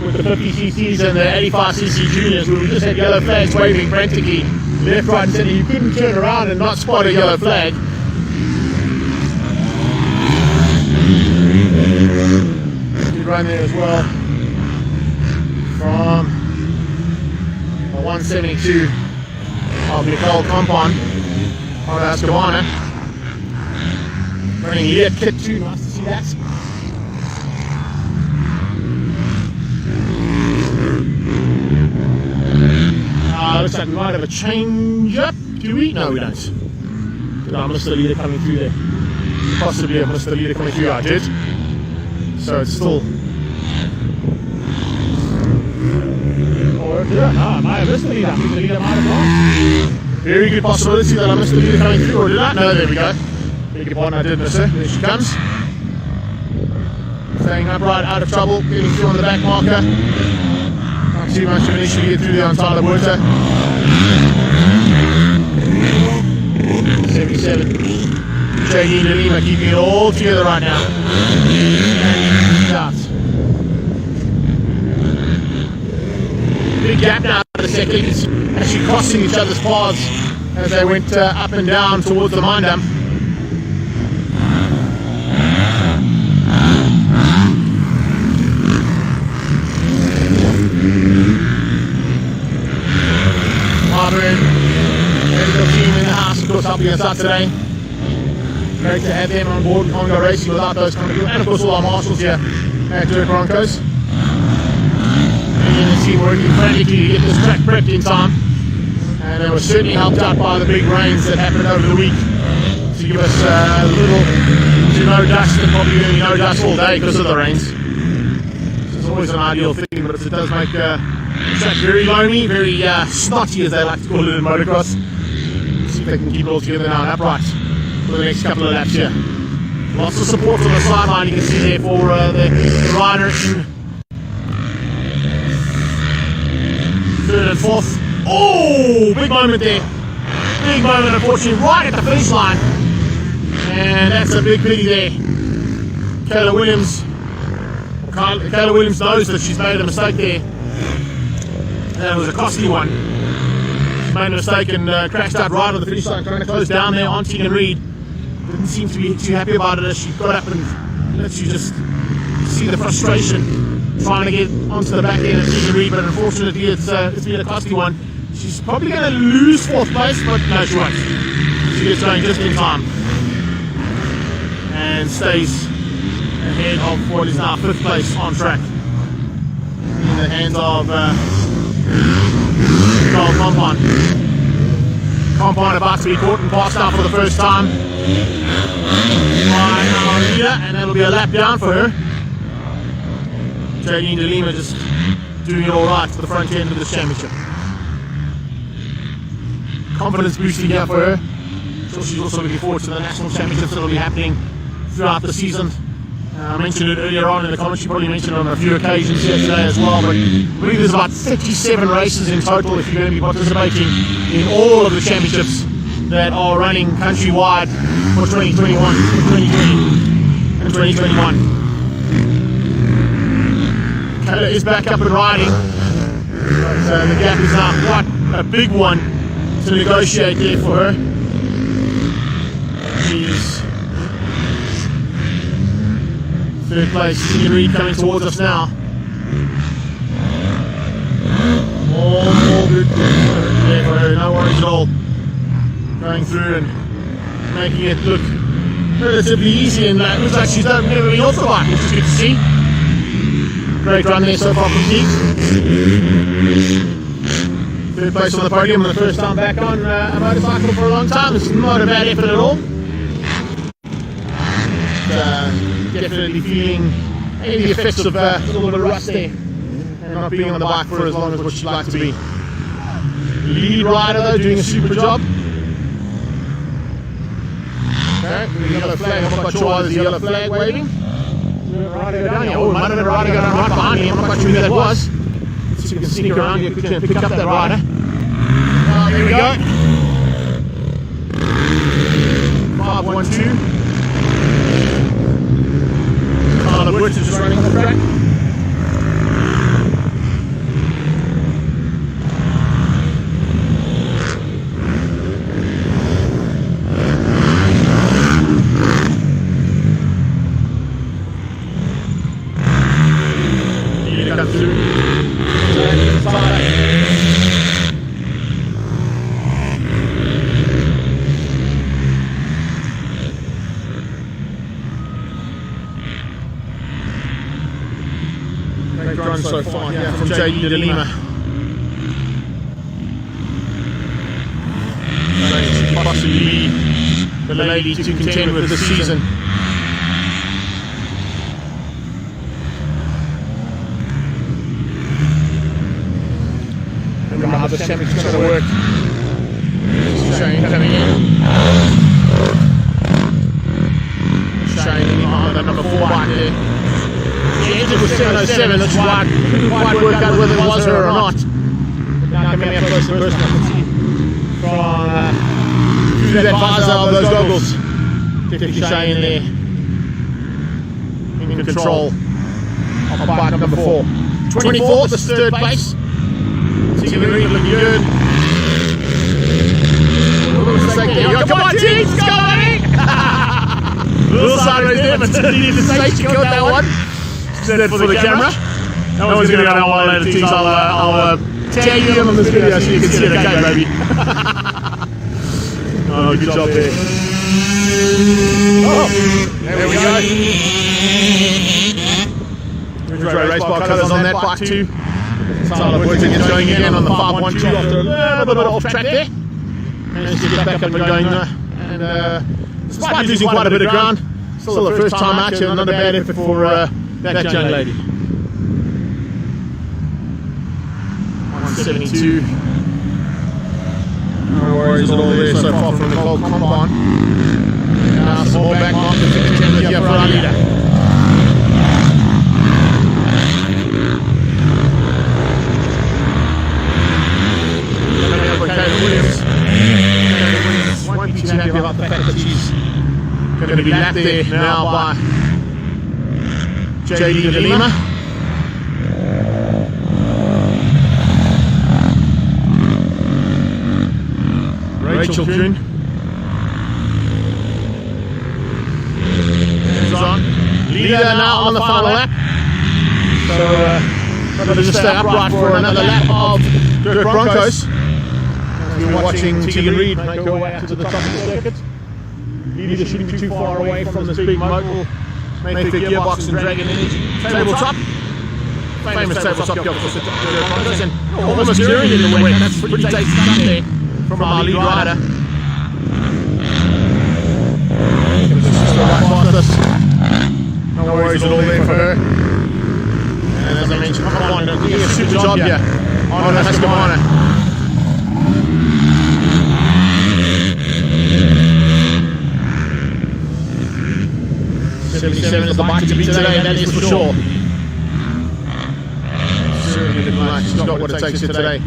with the 50cc's and the 85cc juniors, where we just had yellow flags waving frantically left, right and centre. You couldn't turn around and not spot a yellow flag. Good run there as well from the 172 of Nicole Compon on Ascabana. Running Leah Kit too, nice to see that. Looks like we might have a change up, do we? No, we don't. Did I miss the leader coming through there? Possibly I missed the leader coming through. I did. So it's still. Yeah, no, I might have missed the leader. I think the leader might have gone. Very good possibility that I missed the leader coming through, or did I? No, there we go. Beg your pardon, I did miss her. There she comes. Staying upright, out of trouble, getting through on the back marker. Not too much of an issue to get through there on Tyler Buerta. 77. JD and Lima keeping it all together right now. Out. Big gap now in the second. It's actually crossing each other's paths as they went up and down towards the mine dump. Marvin, medical team in the house, of course, helping us out today. Great to have them on board. Can't go racing without those kind of people. And of course all our marshals here at Dirt Broncos. And the team working frantically to get this track prepped in time. And they were certainly helped out by the big rains that happened over the week to give us a little to no dust, and probably going to be no dust all day because of the rains. So it's always an ideal thing, but it does make the track very loamy, very snotty as they like to call it in motocross. Let's see if they can keep it all together now and upright for the next couple of laps here. Lots of support on the sideline you can see there for the rider in third and fourth. Oh, big moment there. Big moment, unfortunately, right at the finish line. And that's a big pity there. Kayla Williams knows that she's made a mistake there. That was a costly one. She made a mistake and crashed out right on the finish line, trying to close down there on Tegan Reid. Didn't seem to be too happy about it as she got up and lets you just see the frustration trying to get onto the back end of Tegan Reid, but unfortunately it's been a costly one. She's probably going to lose fourth place, but no, she won't. She gets going just in time and stays ahead of what is now fifth place on track in the hands of Carl Compine. Compine about to be caught and passed out for the first time by our leader, and that'll be a lap down for her. JD De Lima just doing it all right for the front end of this championship. Confidence boosting here for her. So she's also looking forward to the national championships that will be happening throughout the season. I mentioned it earlier on in the comments, you probably mentioned it on a few occasions here today as well, but I believe there's about 37 races in total if you're going to be participating in all of the championships that are running countrywide for 2021, 2020 and 2021. Kayla is back up and riding, but the gap is now quite a big one to negotiate there for her. She's third place. Tegan Reid coming towards us now. All good there for her, no worries at all. Going through and making it look relatively easy, and it looks like she's never been off the bike, which is good to see. Great run there so far from Keith. Third place on the podium and the first time back on a motorcycle for a long time. It's not a bad effort at all. Definitely feeling maybe the effects of a little bit of rust there and not being on the bike for as long as what she'd like to be. Lead rider though, doing a super job. Okay, the yellow flag, I'm not quite sure why there's a yellow flag waving. Rider go down here. Oh, might have been a rider going right behind me, I'm not quite sure who that was. Let's see if we can sneak around here quickly and pick up that rider. There we go. 512. The Woods is just running on the track. Here comes through. Run so far here from JD De Lima. Possibly the lady to contend with this season. Remember how this championship's going to work. Shane coming in. Shane behind that number 4 bike there. She entered with 707, that's why I couldn't quite work out whether it was her or not. But now coming up close and personal, I can see from through that visor of those goggles. Definitely Shane there in control of bike number 4. 24th, this is third place. Tegan Reid looking good. Come on, teams, go buddy! Little sideways there, but needed to say she got that one. Set for the camera. That one's going to go down one later, teams. I'll tag you on this video so you can see it, okay, baby? Oh, good job there. Oh, there we go. Race bar colours on that bike too. Tyler Whitting is going again on the 512 after a little bit off track there. Managed to get back up and going there. And despite losing quite a bit of ground, still the first time out here, not a bad effort for that young lady. 172. No worries at all there so far from the cold compound. Now some more back mark and 50 here for our leader. Williams won't be too happy about the fact that she's going to be lapped there now by JD de Lima. Rachel Kuhn is on. Leader now on the final lap. So got to just stay upright for another lap of Dirt Broncos. We're watching Tegan Reid make her way out to the top of the circuit. Leader shouldn't be too far away from this big motor Mayfair gearbox and Dragon Energy tabletop. Famous tabletop gearbox and almost steering in the wet. That's pretty tasty stuff there from our lead rider. No worries at all there for her. And as I mentioned, come on, doing a super job here on Escamana. 77 is the bike to beat today, and that is for sure. Certainly looking like she's got what it takes here today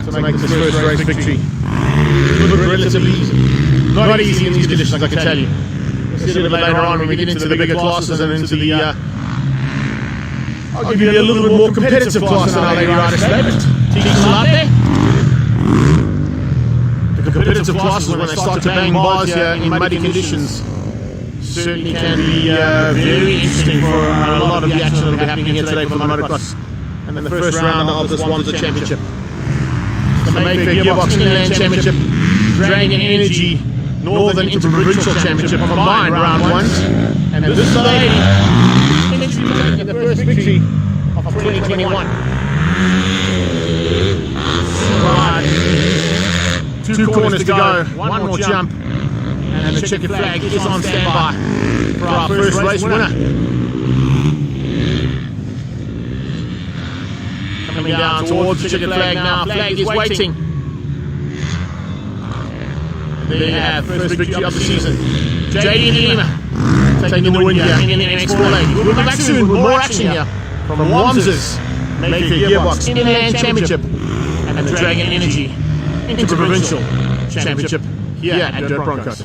to make this first race victory. Relatively easy. Not easy in these conditions, I can tell you. We'll see a little bit later on when we get into the bigger classes and into the I'll give you a little bit more competitive class than our lady riders today, but Tegan's still out there. The competitive classes, when they start to bang bars here in muddy conditions, certainly can be very interesting for a lot of the action that will be happening here today for the motocross. And then the first round of this Wanza Championship. The Mayfair Gearbox Inland Championship, Dragon Energy Northern InterProvincial Championship combined round 1s. And this lady taking the first victory of 2021. Right. 2 corners to go, one more jump. And the checkered flag is on standby for our first race winner. Coming down towards the checkered flag now. Flag is waiting. There you have first victory of the season. JD de Lima taking the win here in the NIMXC. We'll be back soon with more action here from Wanza's Mayfair Gearbox Inland Championship and the Dragon Energy InterProvincial Championship here at Dirt Broncos.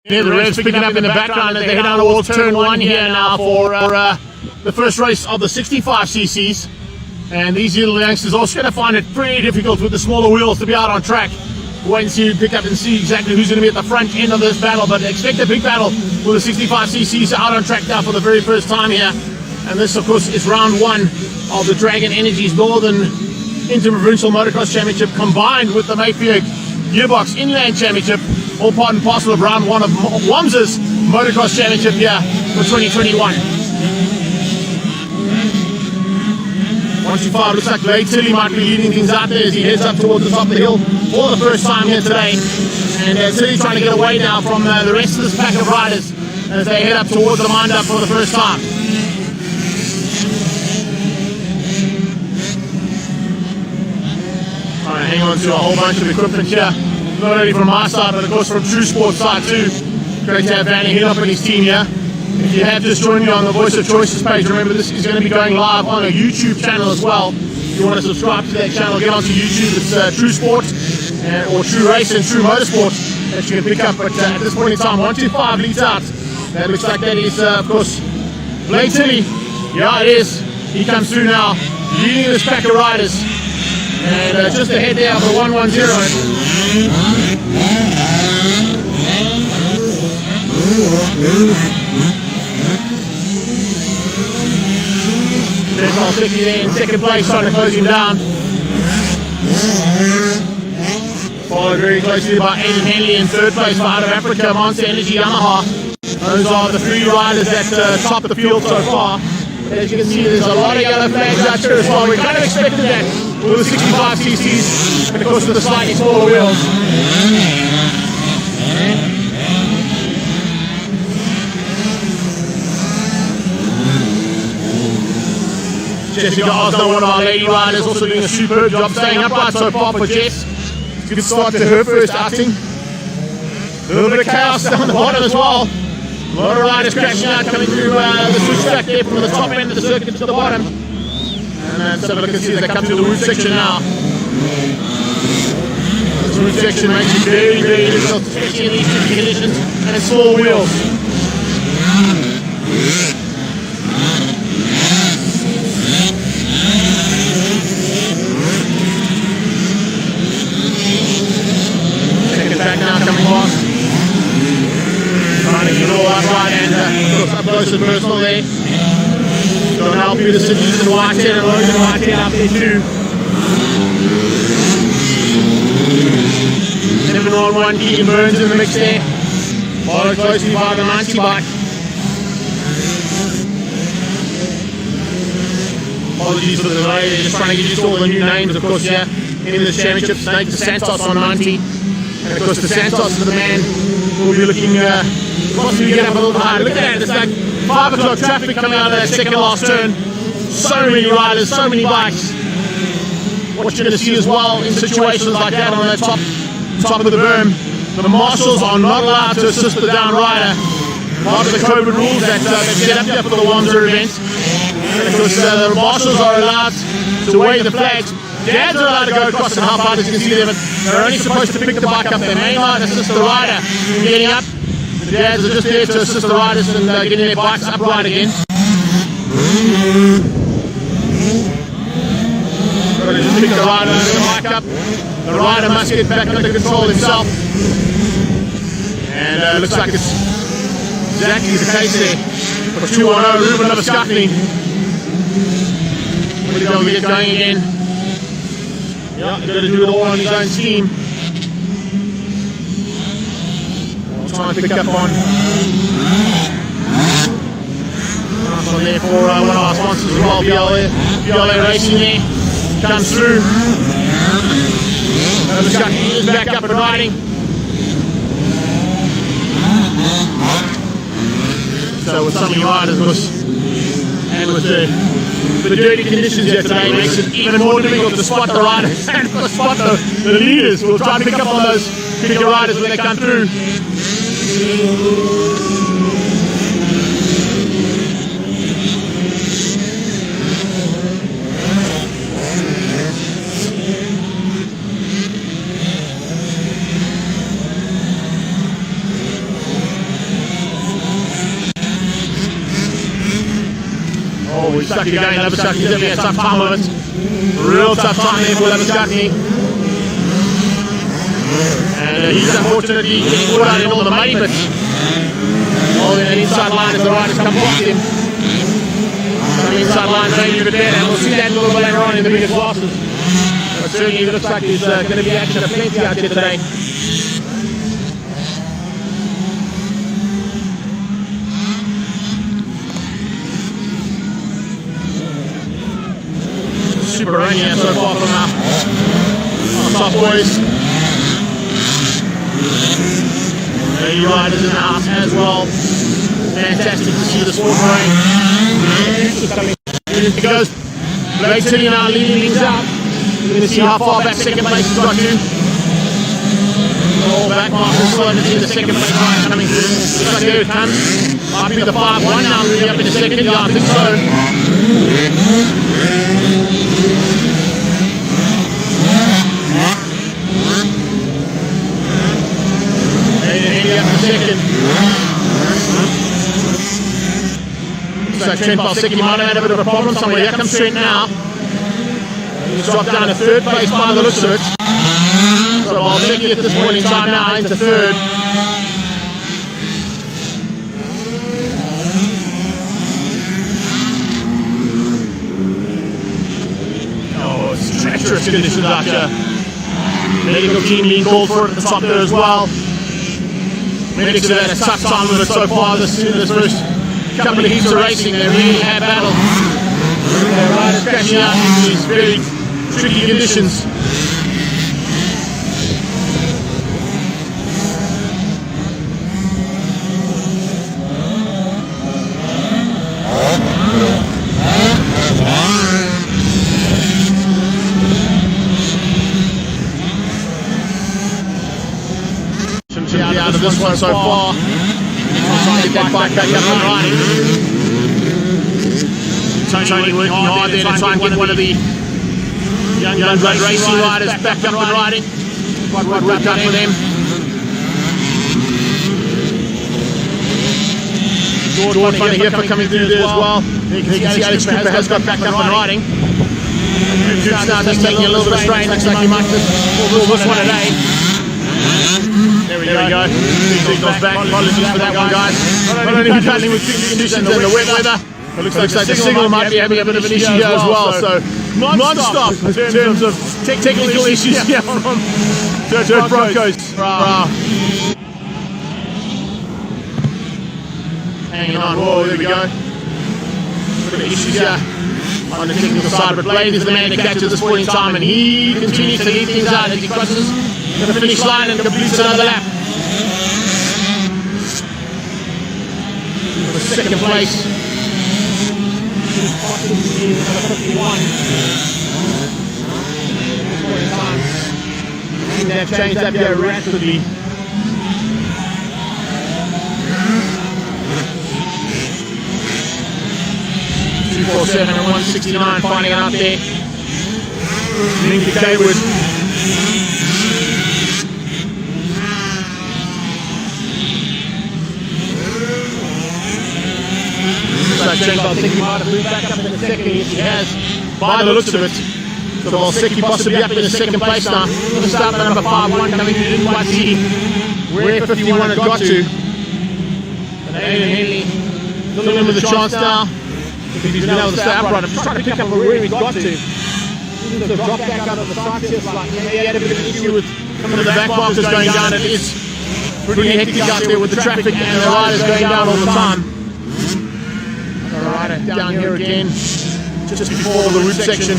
Yeah, the revs picking up in the background as they head down towards turn 1 here now for the first race of the 65cc's. And these little youngsters also going to find it pretty difficult with the smaller wheels to be out on track. Wait and see, pick up and see exactly who's going to be at the front end of this battle, but expect a big battle with the 65cc's out on track now for the very first time here. And this, of course, is round 1 of the Dragon Energy's Northern InterProvincial Motocross Championship combined with the Mayfield Gearbox Inland Championship, all part and parcel of round 1 of WAMS's Motocross Championship here for 2021. 125 looks like Blade Tilly might be leading things out there as he heads up towards the top of the hill for the first time here today. And Tilly's trying to get away now from the rest of this pack of riders as they head up towards the wind-up for the first time. Alright, hang on to a whole bunch of equipment here, not only from my side but of course from True Sports side too. Great to have Vanny Hill up in his team here. If you have just joined me on the Voice of Choices page, remember this is going to be going live on a YouTube channel as well. If you want to subscribe to that channel, get onto YouTube. It's True Sports or True Race and True Motorsport that you can pick up. But at this point in time, 125 leads out. That looks like that is, of course, Blake Tilly, yeah it is, he comes through now, leading this pack of riders. And just ahead there for 110. There's all 50 there in second place, trying to close him down. Followed very closely by Aidan Henley in third place for out of Africa, Monster Energy Yamaha. Those are the 3 riders that top the field so far. As you can see, there's a lot of yellow flags out here as well. We kind of expected that with the 65cc's because of the slightly smaller wheels. Jessica Osno, one of our lady riders, also doing a superb job staying upright so far for Jess. It's a good start to her first outing. A little bit of chaos down the bottom as well. A lot of riders crashing out, coming through the switch track there from the top end of the circuit to the bottom. And let's have a look and see as they come through the root section now. This root section makes it very, very difficult, especially in these tricky conditions and in small wheels. Second track now coming past. Trying to get all that right and up close and personal there. Don't help you, the cities and Whitehead and Logan Whitehead up there too. 711 Keegan Burns in the mix there. Followed closely by the 90 bike. Apologies for the delay, they're just trying to get used to all the new names, of course, yeah. In this championship, Snake to Santos on 90. And of course, the Santos is the man who will be looking, possibly get up a little higher. Look at that, it's like 5 o'clock traffic coming out of that second last turn. So many riders, so many bikes. What you're going to see as well in situations like that on that top of the berm, the marshals are not allowed to assist the down rider. Part of the COVID rules that they've set up there for the Wanzer event. And of course, the marshals are allowed to wave the flags. Dads are allowed to go across and help out, as you can see there, but they're only supposed to pick the bike up. They may not assist the rider in getting up. The dads are just there to assist the riders and getting their bikes upright again. Got to just pick the rider and the bike up. The rider must get back under control himself. And it looks like it's exactly the case there for 210 Ruben Novoscafni. We're going to get going again. Yeah, he's got to do it all on his own steam. I'll try and pick up on there for one of our sponsors as well, BLA Racing there. Comes through. He's back up and riding. So with some of the riders, of course, and with the dirty conditions here today, it makes it even more difficult to spot the riders and to spot the leaders. We'll try to pick up on those bigger riders when they come through. We're stuck again, Novoscafni's having a tough time of it. Real tough time there for Novoscafni. And he's unfortunately getting caught out in all the muddy bits. Holding an inside line as the riders come past him. Some inside lines maybe a bit better, and we'll see that a little bit later on in the bigger classes. But certainly it looks like there's going to be action plenty out there today. Super rainy so far from our top boys. Lady riders in the house as well. Fantastic to see the sport rain. Here it goes. Blake Tilly now leading things out. We're going to see how far back second place has got to. All back markers slowing to see the second place line coming through. Looks like here it comes. Might be the 5-1 now, moving up in the second. Yeah, I think so. Second. Looks like Trent Balsecki might have had a bit of a problem somewhere. Here comes Trent now. He's dropped down to third place by the looks of it. So Balsecki at this point in time now into third. Oh, it's treacherous conditions out here. Medical team being called for it at the top there as well. Medics have had a tough time with it so far this first couple of heats of racing. They really have battled. Their riders crashing out in these very tricky conditions. Out of this one so far. Trying to get that bike back up and riding. Tony working hard there to try and get one of the young racing riders back up and riding. Quite worked out for them. George Funny here for coming through there as well. You can see Alex Cooper has got back up and riding. Cooper's now just taking a little bit of strain. Looks like he might just pull this one today. There we go. Signals back. Apologies for that one, guys. Not only are we battling with conditions and the wet weather, it looks like the signal might be having a bit of an issue here as well. So non-stop in terms of technical issues here from Dirt Broncos. Hanging on. Whoa, there we go. Bit of issues here on the technical side, but Blade is the man to catch at this point in time, and he continues to lead things out as he crosses the finish line and completes another lap. For second place. They've changed up here rapidly. .247 and 169 finding it out there. Minky Kaywood. Like Trent Balsecki might have moved back up in the second. Yes, he has. By the looks of it. So Balsecki possibly up in the second place now. Going to start with number 5-1 coming through. Didn't quite see where 51 had got to. But Aidan Henley filling in with a chance now. If he's been able to stay upright. I'm just trying to pick up where he's got to. Seems to drop back out of the side here slightly. He had a bit of an issue with some of the back markers going down. It is pretty hectic out there with the traffic and the riders going down all the time. Rider down here again, just before the root section.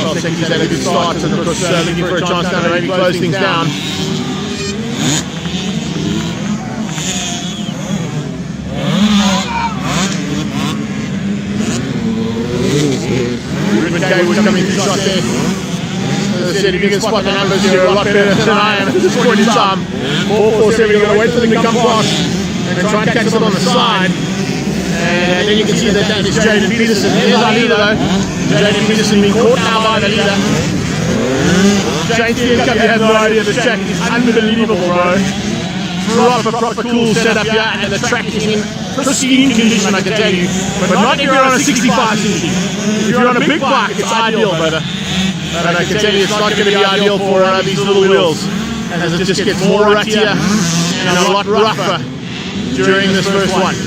Balsecki's had a good start and of course looking for a chance now to maybe close things down. McKay was coming through shot there. As I said, if you can spot the numbers, you're a lot better than I am at this point in time. 447, you're going to wait for them to come across and try and catch them on the side. And then you can see that that is Jaden Peterson. There's our leader though. Jaden Peterson being caught now by the leader. James Steele, you have no idea, the track is unbelievable, bro. Proper cool setup here, and the track is in pristine condition, I can tell you. But not if you're on a 65cc. If you're on a big bike, it's ideal, brother. But I can tell you, it's not going to be ideal for these little wheels, as it just gets more ruttier and a lot rougher during this first one.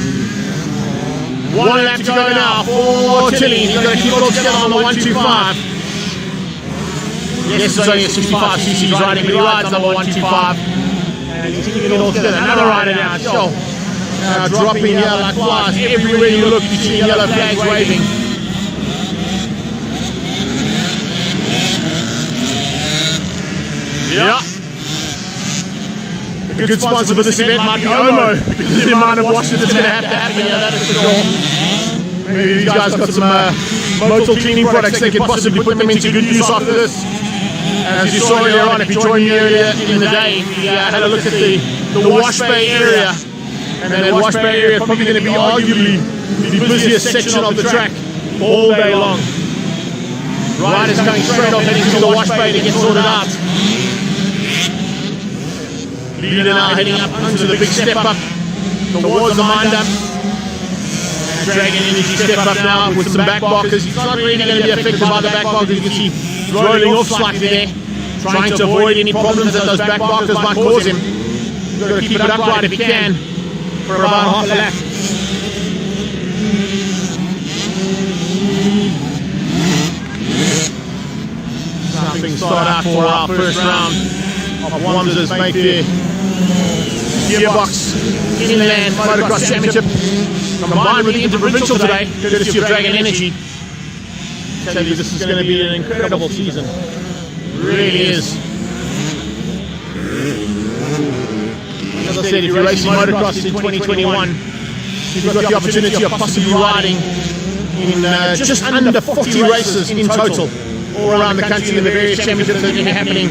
One lap to go now for Tilly. He's going to keep it all together on the 125. Yes, it's only a 65cc he's riding, but he rides number 125. And he's keeping it all together. Another rider now, now dropping here like flies. Everywhere you look, you see yellow flags waving. Yeah. A good sponsor for this event might be Omo, because of the amount of washing that's going to have to happen here, that is for sure. Maybe these guys got some moto cleaning products they could possibly put them into good use after this. As you saw earlier on, if you joined me earlier in the day, we had a look at the wash bay area. And that wash bay area is probably going to be arguably the busiest section of the track all day long. Riders going straight off heading to the wash bay to get sorted out. Leader now heading up onto the big step up towards the minder. Dragon Energy step up now with some back blockers. He's not really going to be affected by the back blockers. You can see he's rolling off slightly there, trying to avoid any problems that those back blockers might cause him. You've got to keep it upright if you can for about half a lap. Something start out for our first round of Wamsa's Mayfair Gearbox Inland MotoCross Championship, combined with the InterProvincial today, courtesy of Dragon Energy. I tell you, this is going to be an incredible season. It really is. As I said, if you're racing motocross in 2021, you've got the opportunity of possibly riding in just under 40 races in total, all around the country in the various championships that are happening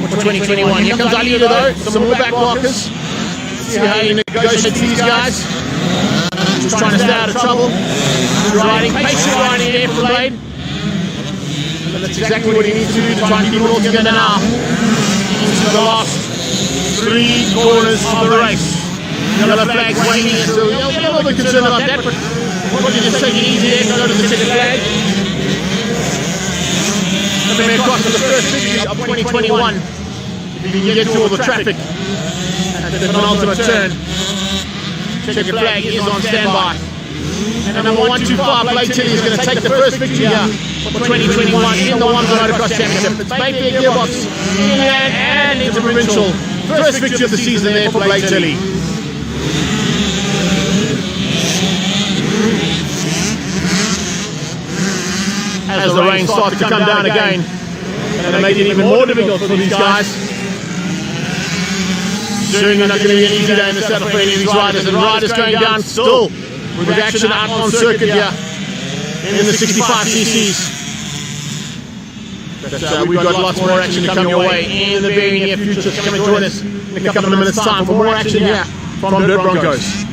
for 2021. Here comes Ali though, some more back blockers. See how he negotiates these guys. Just trying to stay out of trouble. Riding, patient riding there for Blade. And that's exactly what he needs to do to try and keep it all together now. Into the last 3 corners of the race. Yellow flag's waving, so we're a little bit concerned about that, but probably just take it easy there and go to the second flag. Coming across to the first victory of 2021. If you can get through all the traffic at the penultimate turn, checkered flag is on standby. And number 125, Blade Tilly, is going to take the first victory here for 2021 in the Wamsa Motocross Championship. It's Mayfair Gearbox, Inland and InterProvincial. First victory of the season there for Blade Tilly. As the rain starts to come down again, and make it even more difficult for these guys. Certainly not going to be an easy day in the saddle for any of these riders, and riders going down still with action out on circuit here in the 65cc's. But we've got lots more action to come your way in the very near future. So come and join us in a couple of minutes time for more action here from Dirt Broncos.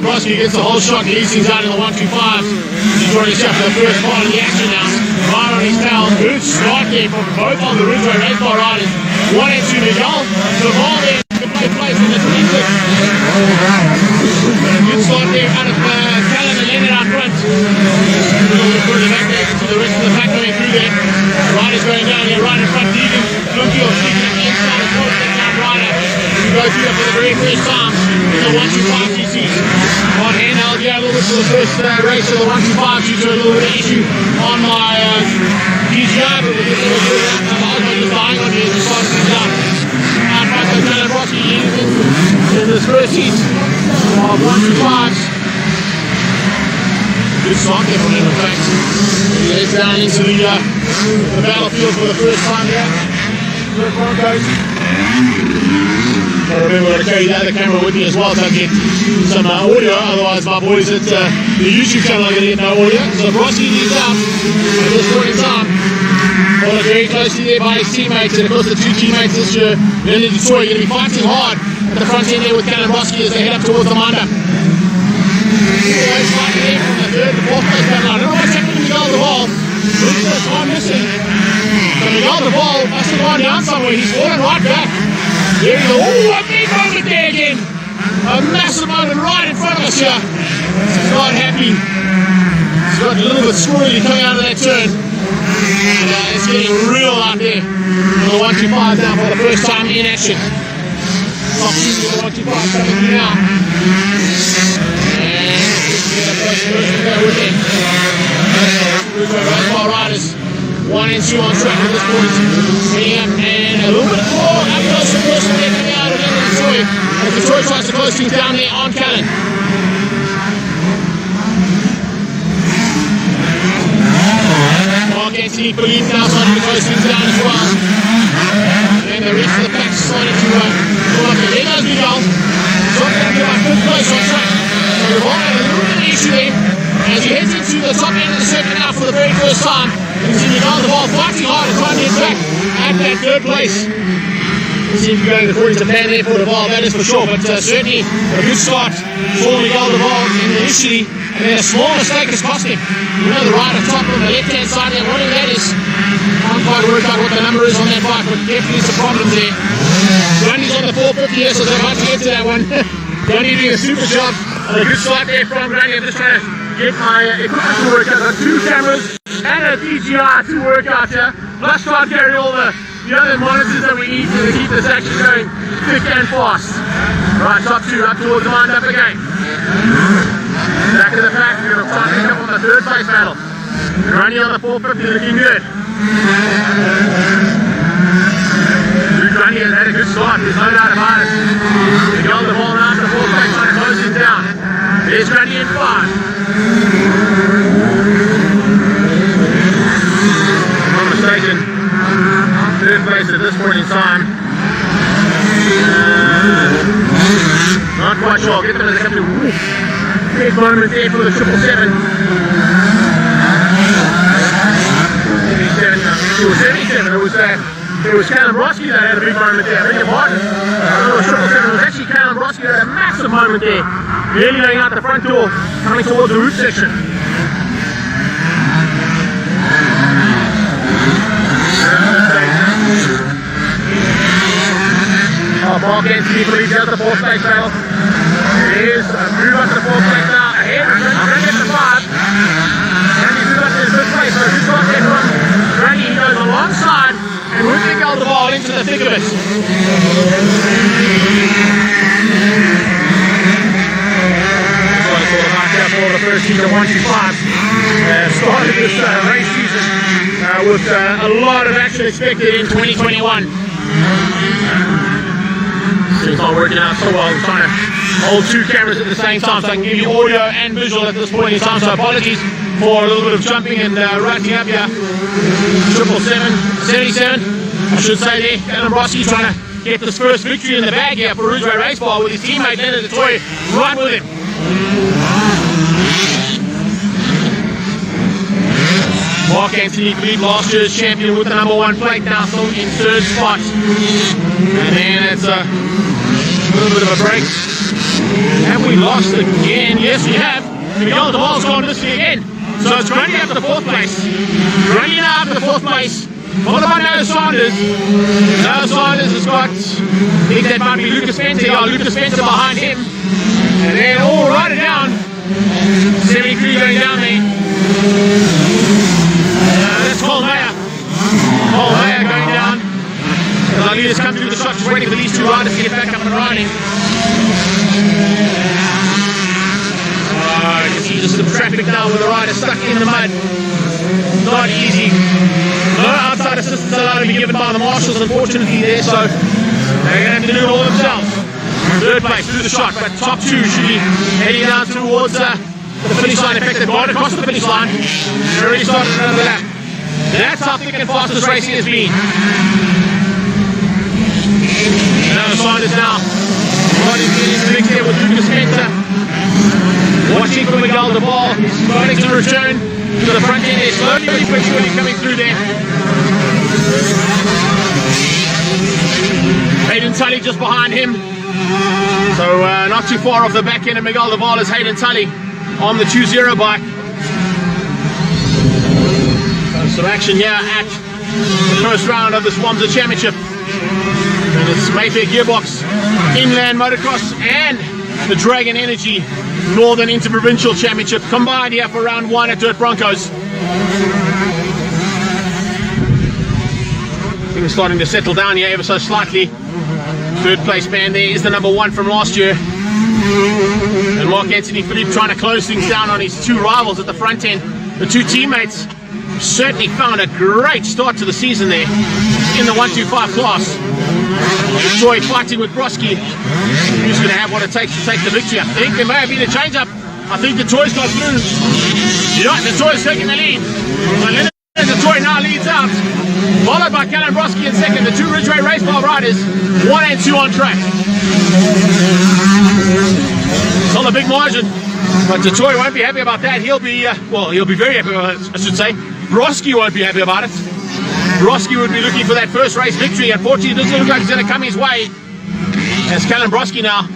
Broski gets the whole shot, leads things out in the 125s. He's joining himself for the first part of the action now. Right on his tail. Good start there from both on the Ridgeway race car riders. 1 and 2 Miguel. The ball there can play place in the 26. Good start there out of Callum and Leonard out front. A little bit further back there to the rest of the pack coming through there. Riders going down here right in front. Deegan looking or sneaking at the inside as well. Rider who goes through there for the very first time in the 125 GCs. On handheld, yeah, a little bit for the first race of the 125 due to a little bit of issue on my DJI, but we'll get a little bit of just dying on here to start things out. Out front goes Dylan Broski in this first heat of 125s. Good start there from him, in fact. He heads down into the battlefield for the first time here. Dirt Broncos. I remember to carry the other camera with me as well so I get some audio, otherwise my boys at the YouTube channel are going to get no audio. So Broski is out at this point in time. Followed very closely there by his teammates, and of course the two teammates this year, Leonard and Troy, are going to be fighting hard at the front end there with Callum Broski as they head up towards the Manda. Always fighting there from the third to fourth place battle. I don't know what's happening to Miguel the Ball. Looks like time missing. So Miguel the Ball must have gone down somewhere. He's fallen right back. There we go. Oh, a big moment there again. A massive moment right in front of us here. He's not happy. He's got a little bit squirrely coming out of that turn. And it's getting real out there. The 125 now for the first time in action. Top two of the 125 coming through now. And get a first person to go with him. Race car riders. 1 and 2 on track at this point. Heading up and a little bit more up close to the person there coming out of Detroit. As Detroit tries to close things down there on Callan. Mark Anthony Philippe now starting to close things down as well. And the rest of the pack starting to come up there. There goes Miguel. So going to get about 5th place on track. So the ball had a little bit of an issue there. As he heads into the top end of the circuit now for the very first time. You can see Miguel the Ball fighting hard to try and get back at that 3rd place. Seems to be going according to plan there for the Ball, that is for sure. But certainly a good start for Miguel the Ball initially. And then a small mistake has cost him. You know, the rider top on the left-hand side there, whatever that is. Can't quite work out what the number is on that bike, but definitely some problems there. Grundy's on the 450 here, so they're about to get to that one. Grundy doing a super job. A good start there from Grundy. I'm just trying to get my equipment to work out. I've got 2 cameras and a DJI to work out here. Plus try to carry all the other monitors that we need to keep this action going thick and fast. Right, top 2 up towards the wind up again. Back of the pack, we're going to try and pick up on the 3rd place battle. Grundy on the 450 looking good. Grundy has had a good start, there's no doubt about it. Miguel the Ball now to the 4th place trying to close him down. There's Grundy in 5. If I'm not mistaken, 3rd place at this point in time. Not quite sure, I'll get them as they come to big moment there for the 777. 77, it was Callum Broski that had a big moment there. I beg your pardon. The 777 was actually Callum Broski that had a massive moment there. Nearly going out the front door, coming towards the roof section. Mark Anthony believes out the fourth place battle. There's move up to the fourth place now. Ahead, Randy at the 5. Randy moves up to the fifth place. So who's got that one? Randy, he goes alongside and with the goal the ball into the thick of it. For the first team of 125 started this race season with a lot of action expected in 2021. It's not working out so well. I'm trying to hold two cameras at the same time so I can give you audio and visual at this point in time, so apologies for a little bit of jumping and writing up here. 77, I should say there. Callum Broski trying to get this first victory in the bag here for Ridgeway Raceball with his teammate Leonard Toy right with him. Mark Anthony Glebe, last year's champion with the number 1 plate, now still in 3rd spot. And then it's a little bit of a break. Have we lost again? Yes, we have. Miguel DeVal's gone missing again. So it's Grundy up to the 4th place. Grundy now up to the 4th place. Followed by Noah Sanders. Noah Sanders has got, I think that might be Lucas Spencer. Yeah, Lucas Spencer behind him. And then all right down. 73 going down there. That's Cole Mayer. Cole Mayer going down. The leaders come through the shot, just waiting for these two riders to get back up and riding. You can see just some traffic now with the riders stuck in the mud. Not easy. No outside assistance allowed to be given by the marshals, unfortunately, there, so they're going to have to do it all themselves. 3rd place through the shot, but top 2 should be heading down towards the finish line. In fact, they've gone across the finish line. They've already started another lap. That's how thick and fast this racing has been. Now Sanders now riding in the mix here with Lucas Spencer. Watching for Miguel DeVal. He's starting to return to the front end there. Slowly but surely coming through there. Hayden Tully just behind him. So not too far off the back end of Miguel DeVal is Hayden Tully on the 2-0 bike. Some action here at the first round of the Swamser Championship. And it's Mayfair Gearbox, Inland MotoCross and the Dragon Energy Northern InterProvincial Championship combined here for round 1 at Dirt Broncos. Things starting to settle down here ever so slightly. 3rd place man there is the number 1 from last year. And Mark Anthony Philippe trying to close things down on his 2 rivals at the front end. The 2 teammates certainly found a great start to the season there in the 125 class. Joy fighting with Broski. Who's going to have what it takes to take the victory? I think there may have been a change up. I think the Toy's got through. Yeah, the Toy's taking the lead. The Toy now leads out, followed by Callum Broski in 2nd. The 2 Ridgeway Raceball riders, 1 and 2 on track. It's not a big margin, but the Toy won't be happy about that. He'll be, he'll be very happy about it, I should say. Broski won't be happy about it. Broski would be looking for that first race victory. Unfortunately, it doesn't look like it's going to come his way, as Callum Broski now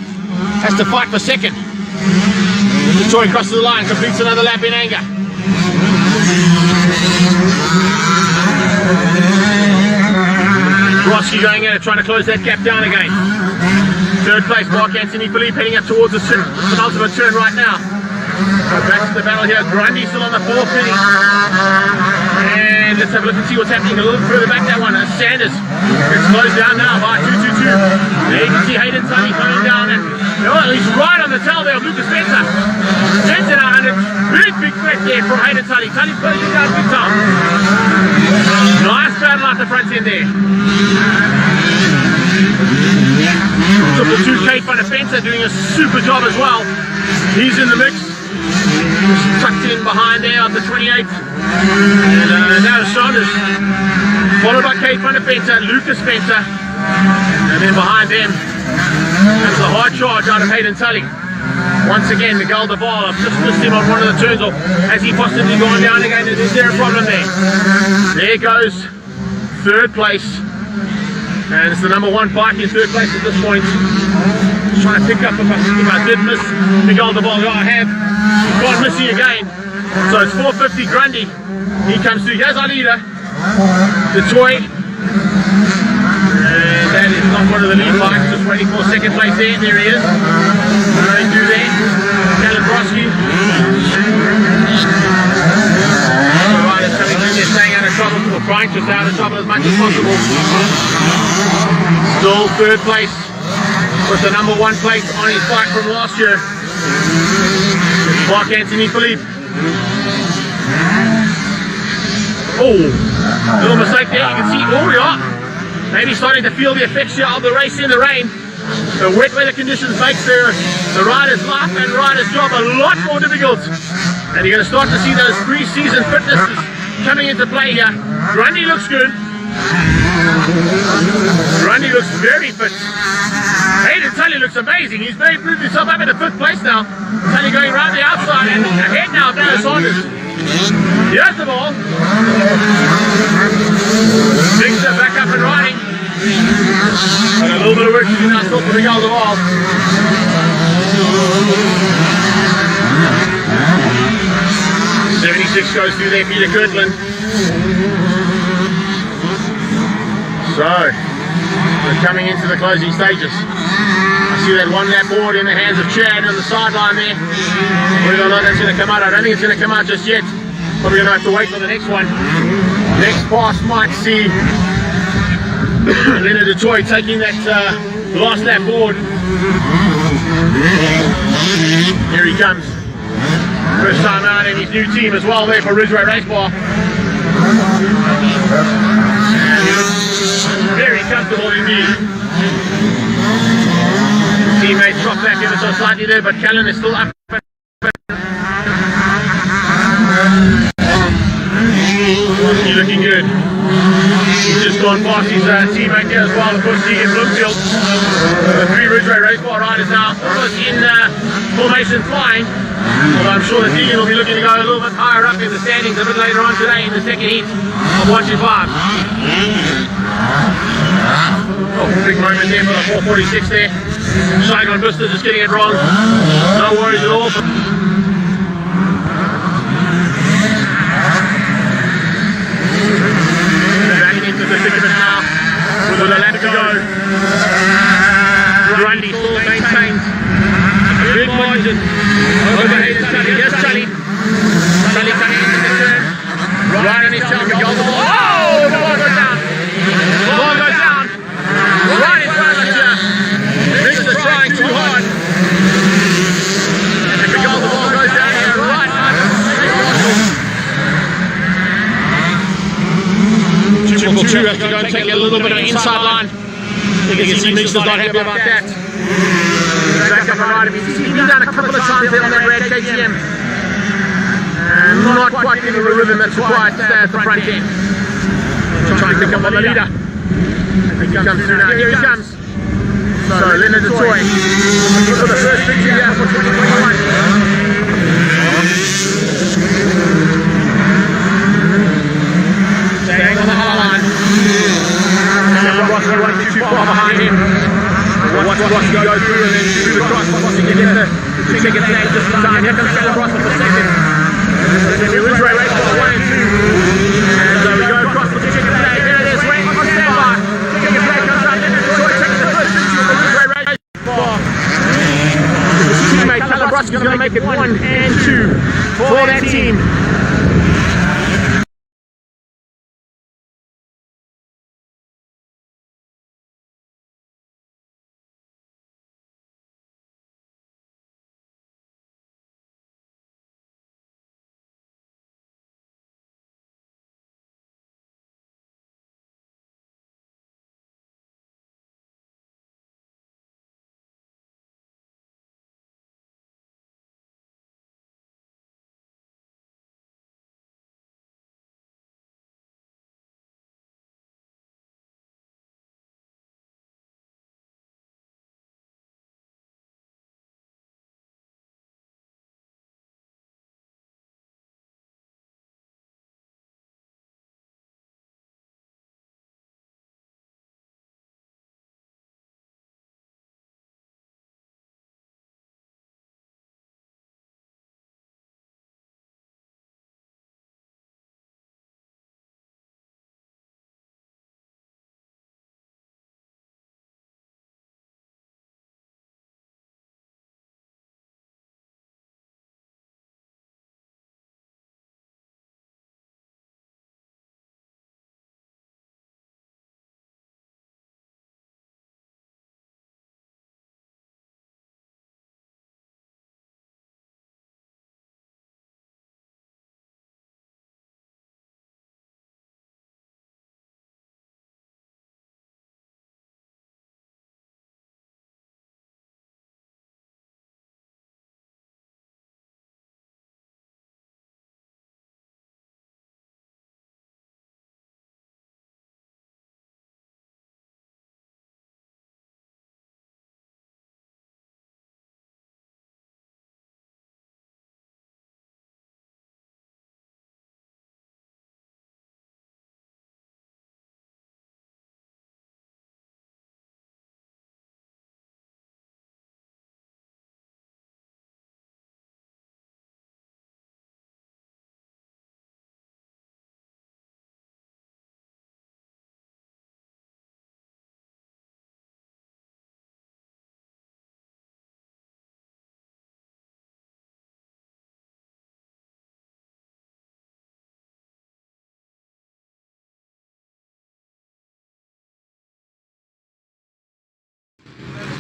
has to fight for 2nd. The Toy crosses the line, completes another lap in anger. Broski going in and trying to close that gap down again. 3rd place, Mark Anthony Philippe heading up towards the penultimate turn right now. Back to the battle here. Grundy still on the 4th inning. And let's have a look and see what's happening a little further back. That one, Sanders gets closed down now by 222. There you can see Hayden Tully coming down, and he's right on the tail there of Lucas Spencer. Spencer now under big threat there from Hayden Tully. Tully's closing down big time. Nice battle at the front end there. Triple 2 Kate Van Spencer doing a super job as well. He's in the mix. Tucked in behind there on the 28th. And now Sanders, followed by Kate Van Spencer, Lucas Spencer, and then behind them that's a hard charge out of Hayden Tully. Once again, Miguel DeVal, I've just missed him on one of the turns, or has he possibly gone down again? Is there a problem there? There goes 3rd place, and it's the number 1 bike in 3rd place at this point. Just trying to pick up if I did miss Miguel DeVal. I have gone missing again. So it's 450 Grundy. He comes through. Here's our leader, the Toy. And that is not one of the lead bikes. waiting for second place there. There he is. Going through there. Kalibroski. The riders coming in there, staying out of trouble, or trying to stay out of trouble as much as possible. Still third place with the number 1 plate on his bike from last year. Mark Anthony Philippe. Oh, little mistake there. You can see, oh yeah, maybe starting to feel the effects here of the race in the rain. The wet weather conditions makes the rider's life and rider's job a lot more difficult. And you're going to start to see those pre-season fitnesses coming into play here. Grundy looks good. Grundy looks very fit. Hayden Tully looks amazing. He's very proved himself up in the 5th place now. Tully going around the outside and ahead now of Dallas Saunders. Here's the ball. Victor back up and riding. And a little bit of work to do now still for Miguel Duval. '76 goes through there, Peter Kirtland. So, we're coming into the closing stages. I see that 1 lap board in the hands of Chad on the sideline there. Whether or not that's going to come out, I don't think it's going to come out just yet. Probably going to have to wait for the next one. Next pass might see Leonard Detroit taking that last lap board. Here he comes. First time out in his new team as well there for Ridgeway Race Bar. Very comfortable indeed. Teammates drop back ever so slightly there, but Callan is still up. He's looking good. He's just gone past his teammate here as well, of course, Deegan Bloomfield. The 3 Ridgeway Race Bar riders now almost in formation flying. Although I'm sure that Deegan will be looking to go a little bit higher up in the standings a bit later on today in the second heat of 125. Oh, big moment there for the 446 there. Saigon Buster just getting it wrong. No worries at all. Into the thick of it now, with a lap to go. Grundy still maintains a good margin over Hayden Tully. Here's Tully. Tully coming into the turn. Right on his tail. Oh, the ball goes down. The ball goes down. Right in front of us here. Victor trying too hard. And the ball goes down here right under. Triple 2 has to go and take a little bit of inside line. You can see Mix is not happy about that. Back up and right of him. He's been down a couple of times there on that red KTM. And not quite getting the rhythm that's required to stay at the front end. Trying to pick up on the leader. As he comes through now. Here he comes. So Leonard Detroit looking for the first victory here for 2021. Staying on the high line. Ross running too far behind him. Watch Ross go through and then through the cross. Ross to get the second stage this time. Here comes Ross for the second. The Ridgeway Race Bar 1 and 2. And we go across the chicken flag. There it is, waiting on standby. Chicken flag comes out. Leonard Detroit taking the first victory of the Ridgeway Race Bar. His teammate Kalabroski is going to make it 1 and 2 for that team.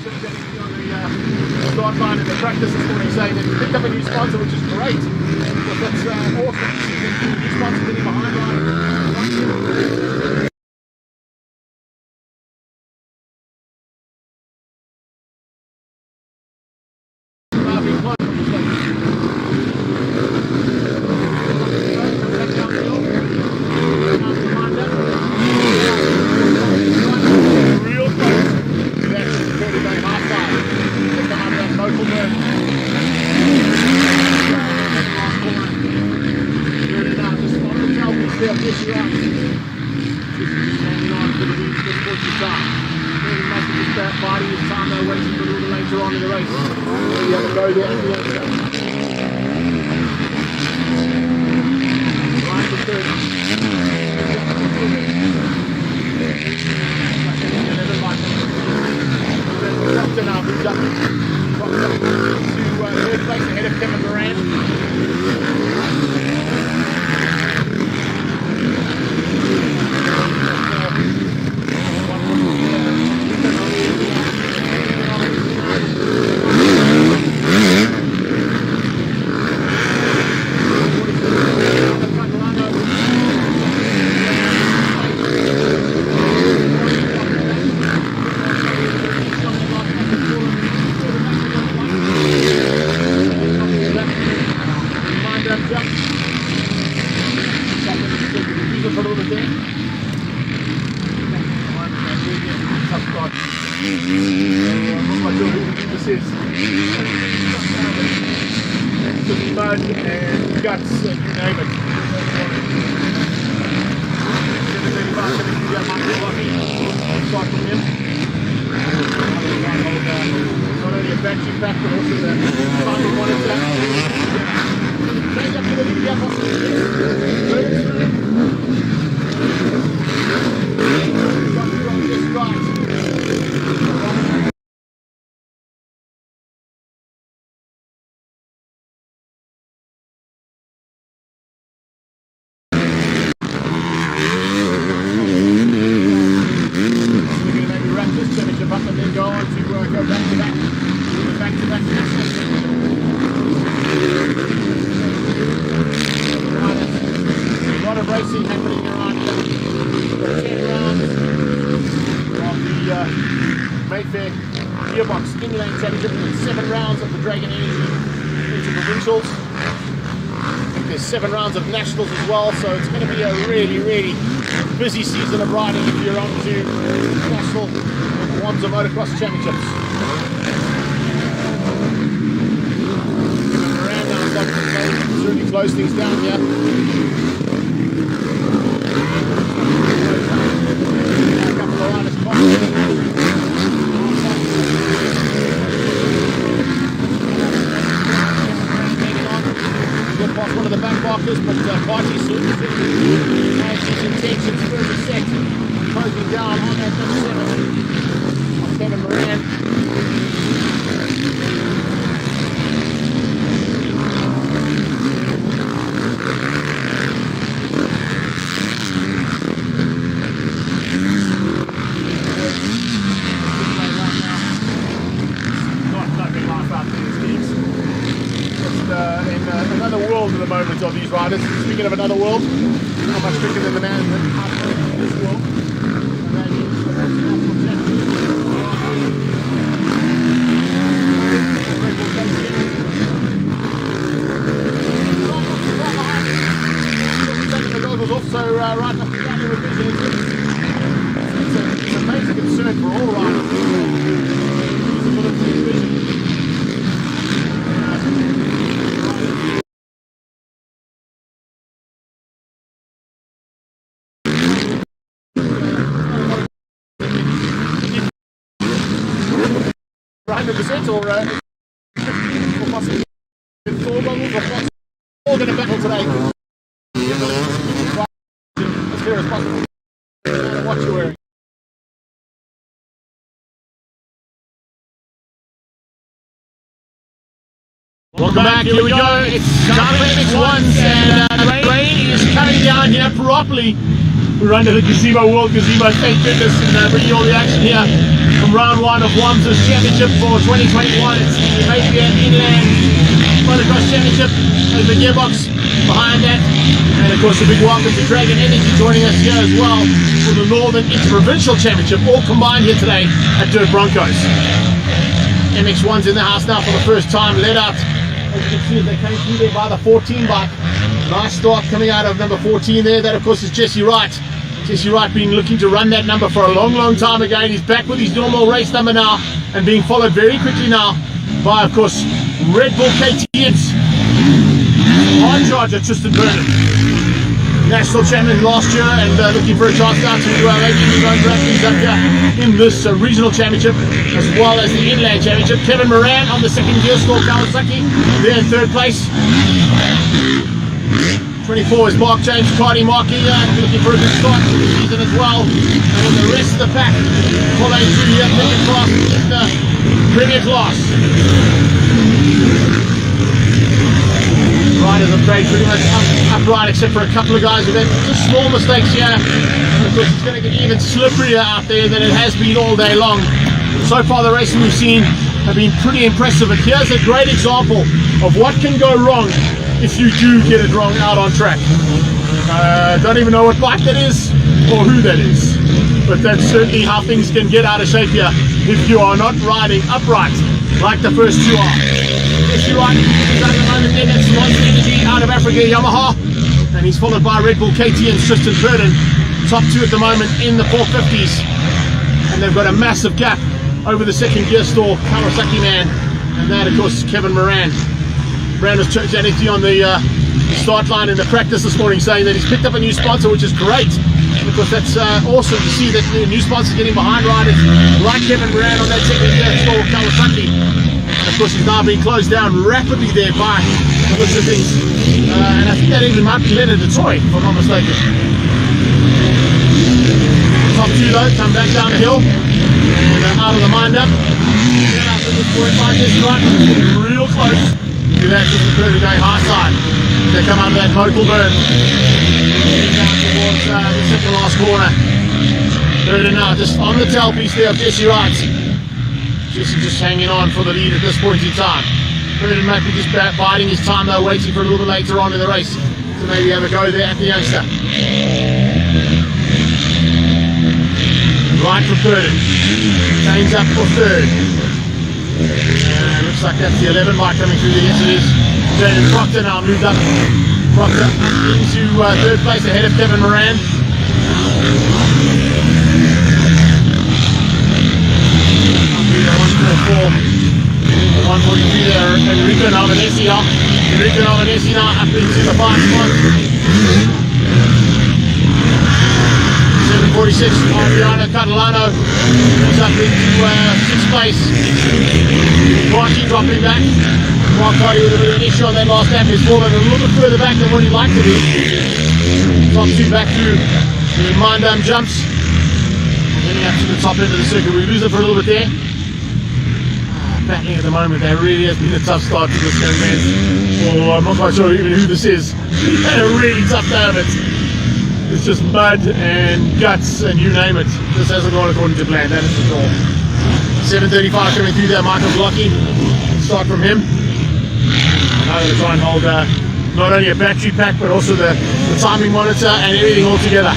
start line in the practice this morning saying that he picked up a new sponsor, which is great. But that's awesome. New sponsor getting behind line. Body is time they're waiting for a little later on in the race. So you have to go there and do it. Right for third. Proctor now moves up. Proctor to third place ahead of Kevin Moran. Mud and guts and you name it. Not only a battery pack but also the carbon monitor. Change up to the media racing happening around 10 rounds of the Mayfair Gearbox Inland Championship and 7 rounds of the Dragon Energy InterProvincials. I think there's 7 rounds of Nationals as well, so it's going to be a really busy season of riding if you're on to National Wanza Motocross Championships. Around now, so really close things down here. One of the back markers, but Carty soon has his intentions further set, closing down on that number 7 of Kevin Moran. Another world at the moment of these riders. Speaking of another world, how much quicker than the man in this world. And that is the goggles also right up the alley with vision. It's a major concern for all riders. Visibility and vision. Or possibly 4 goggles or possibly all going to battle today. As clear as possible. No matter what you're wearing. Welcome back, here we go. It's Dirt Bronco Raceway and the rain is coming down here properly. We run to the Gazebo World Gazebo, thank goodness, and bring you all the action here from round 1 of WAMS's Championship for 2021. It's the Mayfair Inland MotoCross Championship. There's the gearbox behind that, and of course a big welcome to Dragon Energy joining us here as well for the Northern InterProvincial Championship, all combined here today at Dirt Broncos. MX1's in the house now for the first time, led out, as you can see, they came through there by the 14 bike. Nice start coming out of number 14 there. That of course is Jesse Wright. Jesse Wright been looking to run that number for a long time again. He's back with his normal race number now and being followed very quickly now by of course Red Bull KTM's hard charger Tristan Vernon. National champion last year and looking for a chance now to maybe run things up here in this regional championship as well as the Inland Championship. Kevin Moran on the second gear store, Kawasaki there in third place. 24 is Mark James, Cardi Markey, looking for a good start to the season as well. And the rest of the pack following through here, second class in the Premier Class. Riders have played pretty much upright except for a couple of guys who've had just small mistakes here. And of course it's going to get even slipperier out there than it has been all day long. So far the racing we've seen have been pretty impressive, and here's a great example of what can go wrong if you do get it wrong out on track. Don't even know what bike that is or who that is, but that's certainly how things can get out of shape here if you are not riding upright like the first two are. Jesse Wright is at the moment in, that's Monster Energy out of Africa, Yamaha, and he's followed by Red Bull KTM, Tristan Vernon, top two at the moment in the 450s, and they've got a massive gap over the second gear store, Kawasaki man, and that of course is Kevin Moran. Brandon was chatting on the start line in the practice this morning saying that he's picked up a new sponsor, which is great because that's awesome to see that the new sponsor getting behind riders like Kevin Moran on that second gear store, Kawasaki. And of course he's now being closed down rapidly there by the looks of things, and I think that even might be Leonard Detroit if I'm not mistaken. Top two though come back down the hill and out of the wind up. Then after this point by this run, real close to that just going high side. They come out of that local burn down towards the second last corner. Burden now just on the tailpiece there of Jesse Wright. Jesse just hanging on for the lead at this point in time. Burden might be just biding his time though, waiting for a little bit later on in the race to maybe have a go there at the youngster. Right for Burden. Chains up for third. Looks like that's the 11 bike coming through there. Yes, it is. Jaden Proctor now moved up. Proctor into third place ahead of Kevin Moran. 143 there. Enrico Nalbanesi now. Enrico Nalbanesi now up into the 5 spot. 746 Adriano Catalano moves up into 6th place. Marky dropping back. Mark Cardi with a bit of an issue on that last lap. He's fallen a little bit further back than what he'd like to do. Top two back through the Mindam jumps. Getting up to the top end of the circuit. We lose it for a little bit there. Battling at the moment. There really has been a tough start to this young man. Oh, I'm not quite sure even who this is. He's had a really tough day of it. It's just mud and guts and you name it. This hasn't gone according to plan, that is for sure. 7:35 coming through there, Michael Blocky. Start from him. Now going to try and hold not only a battery pack but also the timing monitor and everything all together.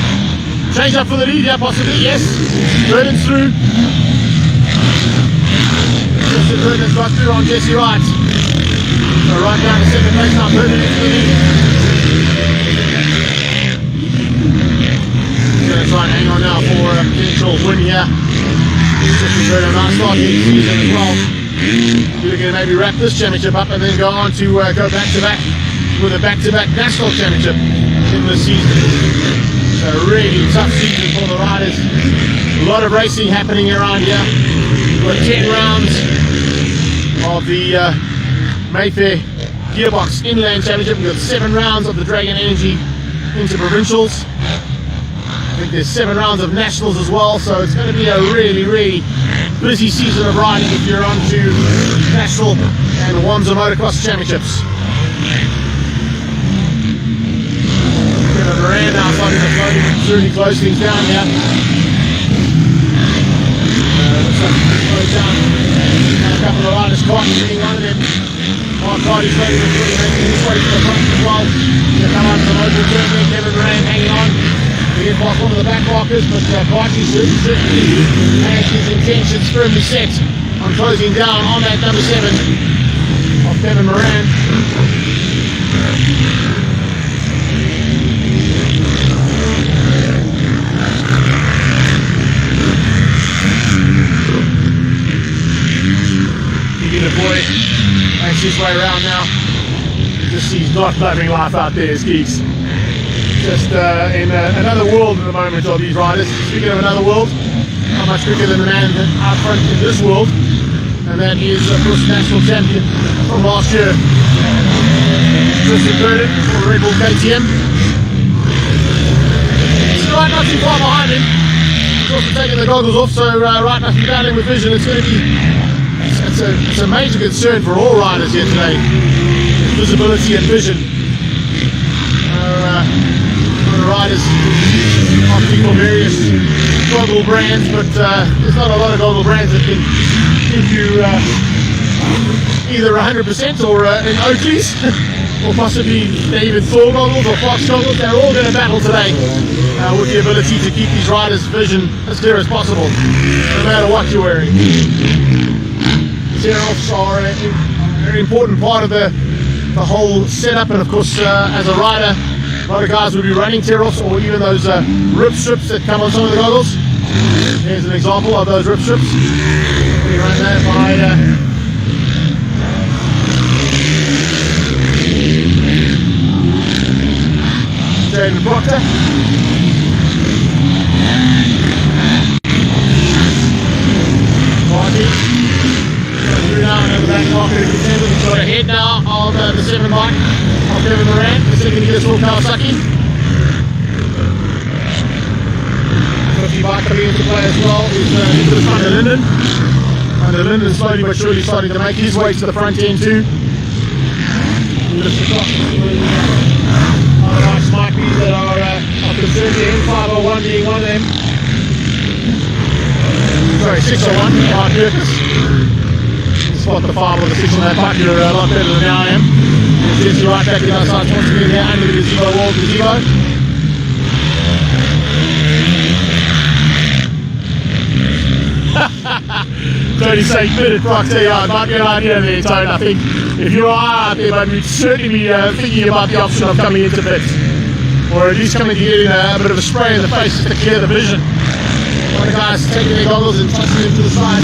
Change up for the lead here, possibly, yes. Burden's through. Justin Burden's got through on Jesse Wright. So right down to second place now, Burden into the lead. He's going to try and hang on now for a potential win here. Justin Burden, nice start to the season as well. We're going to maybe wrap this championship up and then go on to go back-to-back with a back-to-back national championship in this season. So a really tough season for the riders. A lot of racing happening around here. We've got 10 rounds of the Mayfair Gearbox Inland Championship. We've got 7 rounds of the Dragon Energy InterProvincials. I think there's 7 rounds of nationals as well, so it's going to be a really busy season of riding if you're on to national and WAMSA Motocross Championships. Moran now starting to slowly close things down here. Looks like it's closed down. And a couple of riders caught, being one of them. Mark Carty's slowly making his way to the front as well. Here come out to the local turn there, Kevin Moran hanging on. We get past one of the back markers, but Carty certainly has his intentions firmly set on closing down on that number 7 of Kevin Moran. The boy makes his way around now. He's not loving life out there, as geeks. Just in another world at the moment of these riders. Speaking of another world, how much quicker than the man out front in this world, and that is of course national champion from last year, Tristan Burden for Red Bull KTM. He's right not too far behind him. He's also taking the goggles off, so right must be battling with vision. It's going to be it's a major concern for all riders here today, visibility and vision. For the riders opting for various goggle brands, but there's not a lot of goggle brands that can give you either 100% or in Oakleys, or possibly even Thor goggles or Fox goggles. They're all going to battle today with the ability to keep these riders' vision as clear as possible, no matter what you're wearing. Tear-offs are a very important part of the whole setup, and of course as a rider, a lot of guys will be running tear-offs or even those rip strips that come on some of the goggles. Here's an example of those rip strips. We run that by Jaden Proctor. We've got ahead now of the 7 bike of Kevin Moran. The second gear is Will Kawasaki. 50 bike coming into play as well is Nicholas van der Linden. Van der Linden slowly but surely starting to make his way to the front end too. Lift across other bikes might be that are concerned here. 501 being one of them. Sorry, 601, Mark Lucas. Spot the 5 or the 6 on that bike, you're a lot better than I am. Gets you right back to the other side, wants to be there under the gazebo wall, gazebo. Tony saying fitted Proctor, yeah, it might be an idea there, Tone. I think if you are out there, but we'd certainly be thinking about the option of coming into pits. Or at least coming to get in a bit of a spray in the face just to clear the vision. One of the guys taking their goggles and tossing them to the side.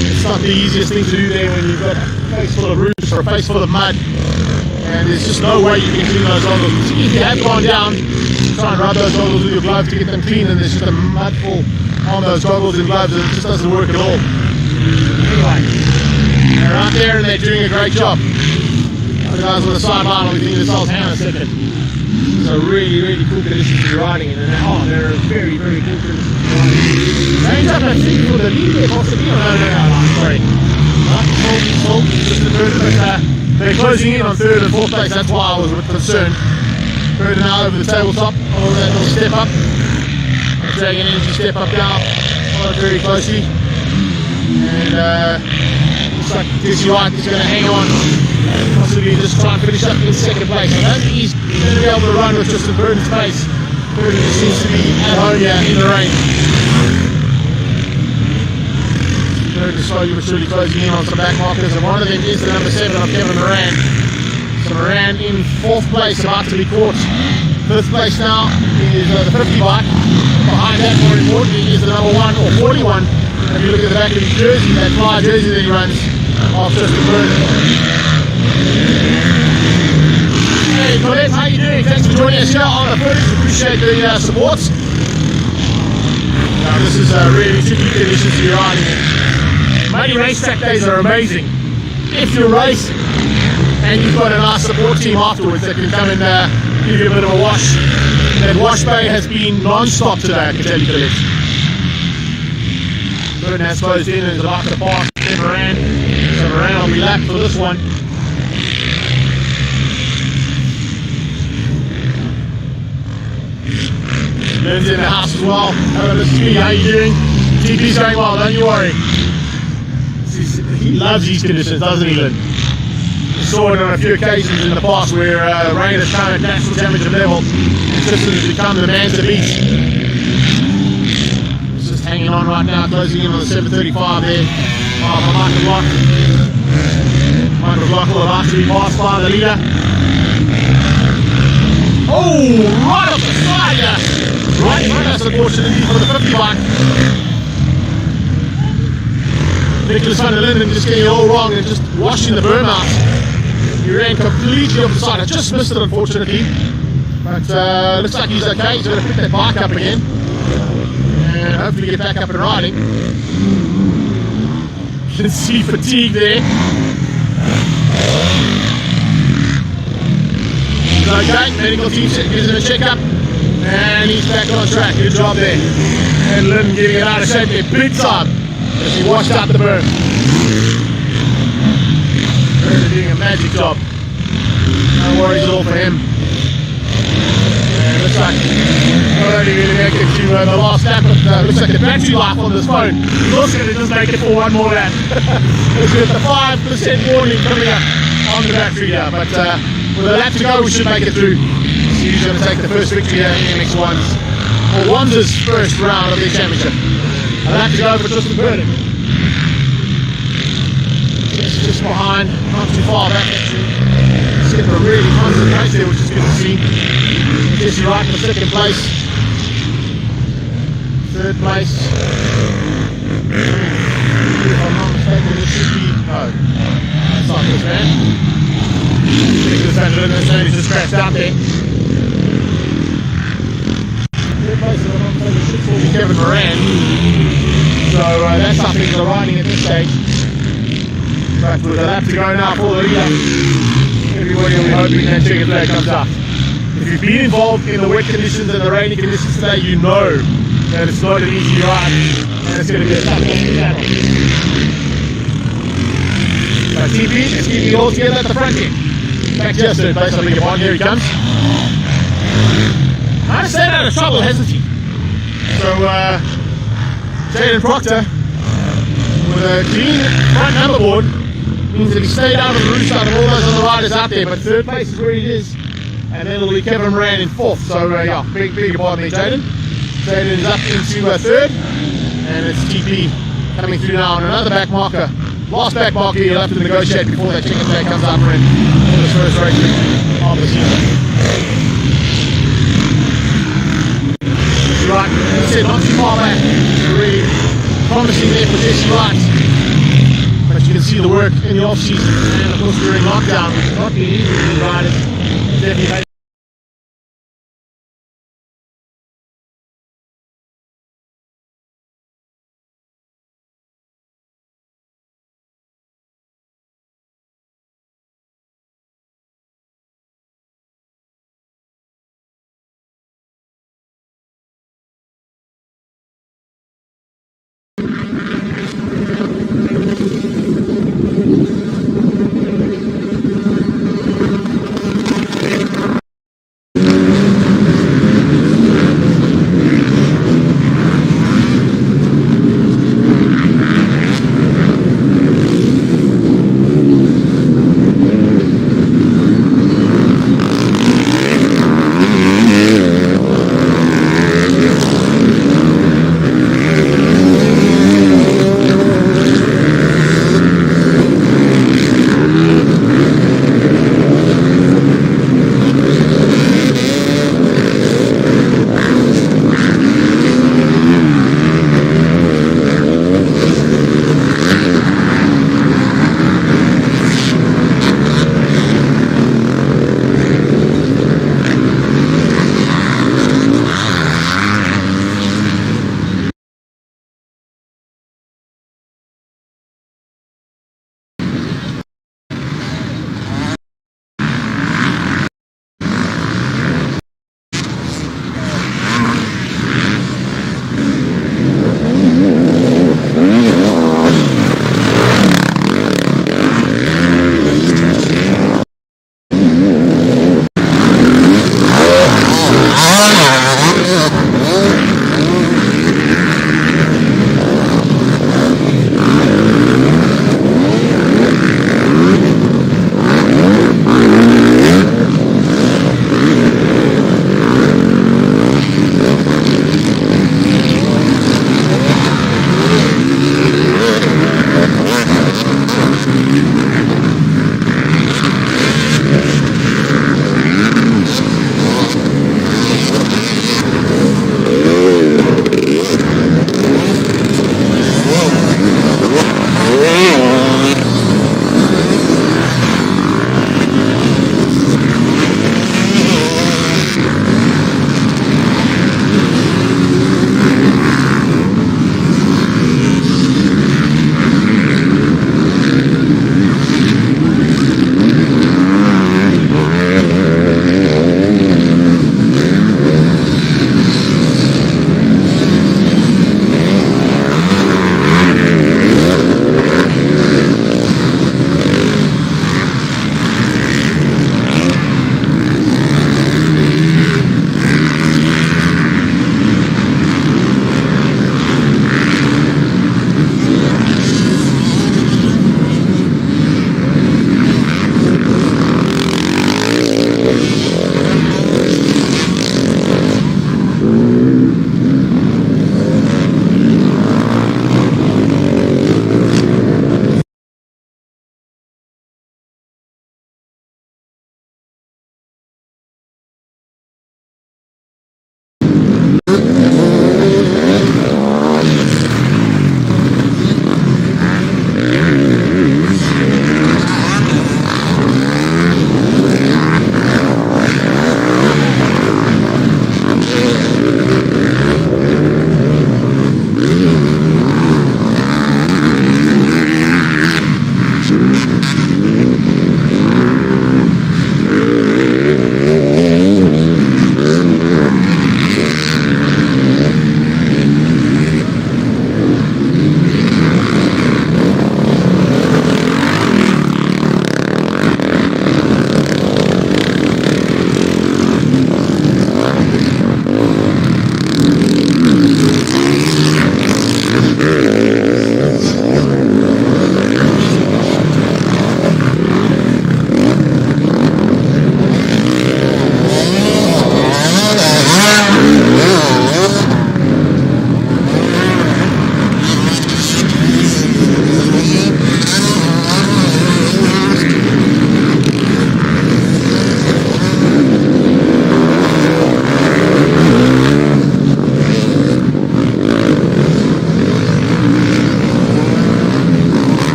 It's not the easiest thing to do there when you've got a face full of roots or a face full of mud, and there's just no way you can clean those goggles. If you have gone down, try and rub those goggles with your glove to get them clean, and there's just a mud full on those goggles and gloves, and it just doesn't work at all. Anyway, they're out there and they're doing a great job. The guys on the sideline will be thinking to themselves, hang on a second. It's a really cool condition to be riding in, and they're very cool conditions to be riding in. Range up that seat for the lead there, possibly. No, sorry. Not just the third, but they're closing in on 3rd and 4th place. That's why I was concerned. Burden now over the tabletop, over that little step up. Dragon Energy step up now, followed very closely. And looks like Dizzy Wright is going to hang on. Possibly just try and finish up in 2nd place. I don't think he's going to be able to run with just a Burden's pace. Burden just seems to be at home here in the rain. Burden slowly but surely closing in on some back markers, and one of them is the number 7 of Kevin Moran. So Moran in 4th place, about to be caught. 5th place now is the 50 bike. Behind that, more importantly, is the number 1 or 41. If you look at the back of his jersey, that fly jersey that he runs off Tristan Burden. Hey Colette, how you doing? Thanks for joining us here on the footage. Appreciate the support. Now, this is really tricky conditions to be riding in. Many racetrack days are amazing. If you race and you've got a nice support team afterwards that can come and give you a bit of a wash. That wash bay has been non-stop today, I can tell you Colette. Burden has closed in and is about to pass Moran. So Moran will be lapped for this one. Lynn's in the house as well. Hello, Mr. T, how you doing? TP's going well, don't you worry. He loves these conditions, doesn't he, Lynn? Saw it on a few occasions in the past where rain has come at national championship level. Consistent has become the man to beat. It's just hanging on right now, closing in on the 7:35 there. For Michael Block. Michael Block will about to be passed by the leader. Oh, right off the side there. Right in front of us, unfortunately, for the 50 bike. Nicholas van der Linden just getting it all wrong and just washing the berm out. He ran completely off the side. I just missed it, unfortunately. But looks like he's okay. He's going to pick that bike up again. And hopefully get back up and riding. You can see fatigue there. He's okay. Medical team gives him a checkup. And he's back on track. Good job there. And Lynn getting it out of shape there big time as he washed out the berm. They're doing a magic job. No worries at all for him. And looks like not only going to make it to the last lap, but looks like the battery life on this phone is also going to just make it for one more lap. It's got the 5% warning coming up on the battery here, but with a lap to go we should make it through. So he's going to take the first victory here in NIMXC's, or Wanza's first round of the championship. A lap to go for Tristan Paddock. Just behind, not too far back actually. He's getting a really constant pace there, which is good to see. Jesse Wright in the second place. Third place. If I'm not mistaken, this should be. No, that's not this man. Nicholas van der Linden, he's just crashed out there. Third place, if I'm not mistaken, should fall to Kevin Moran. So that's something they're riding at this stage. But with a lap to go now for the leader, everybody will be hoping that checkered flag comes up. If you've been involved in the wet conditions and the rainy conditions today, you know that it's not an easy ride and it's going to be a tough battle. But TP is keeping it all together at the front end. Back to third place, I think upon. Here he comes. I stayed out of trouble, hasn't he? So, Jaden Proctor with a clean front number board means that he stayed out of the roost out of all those other riders out there, but third place is where he is, and then it'll be Kevin Moran in fourth. So yeah, big pardon me, Jaden. Jaden is up into third, and it's TP coming through now on another back marker. Last back marker you'll have to negotiate before that chicken flag comes up for him for this first race of the season. Jesse Wright, as I said, not too far back. Really promising there for Jesse Wright. But you can see the work in the off season, and of course during lockdown, which has not been easy for these riders. Definitely made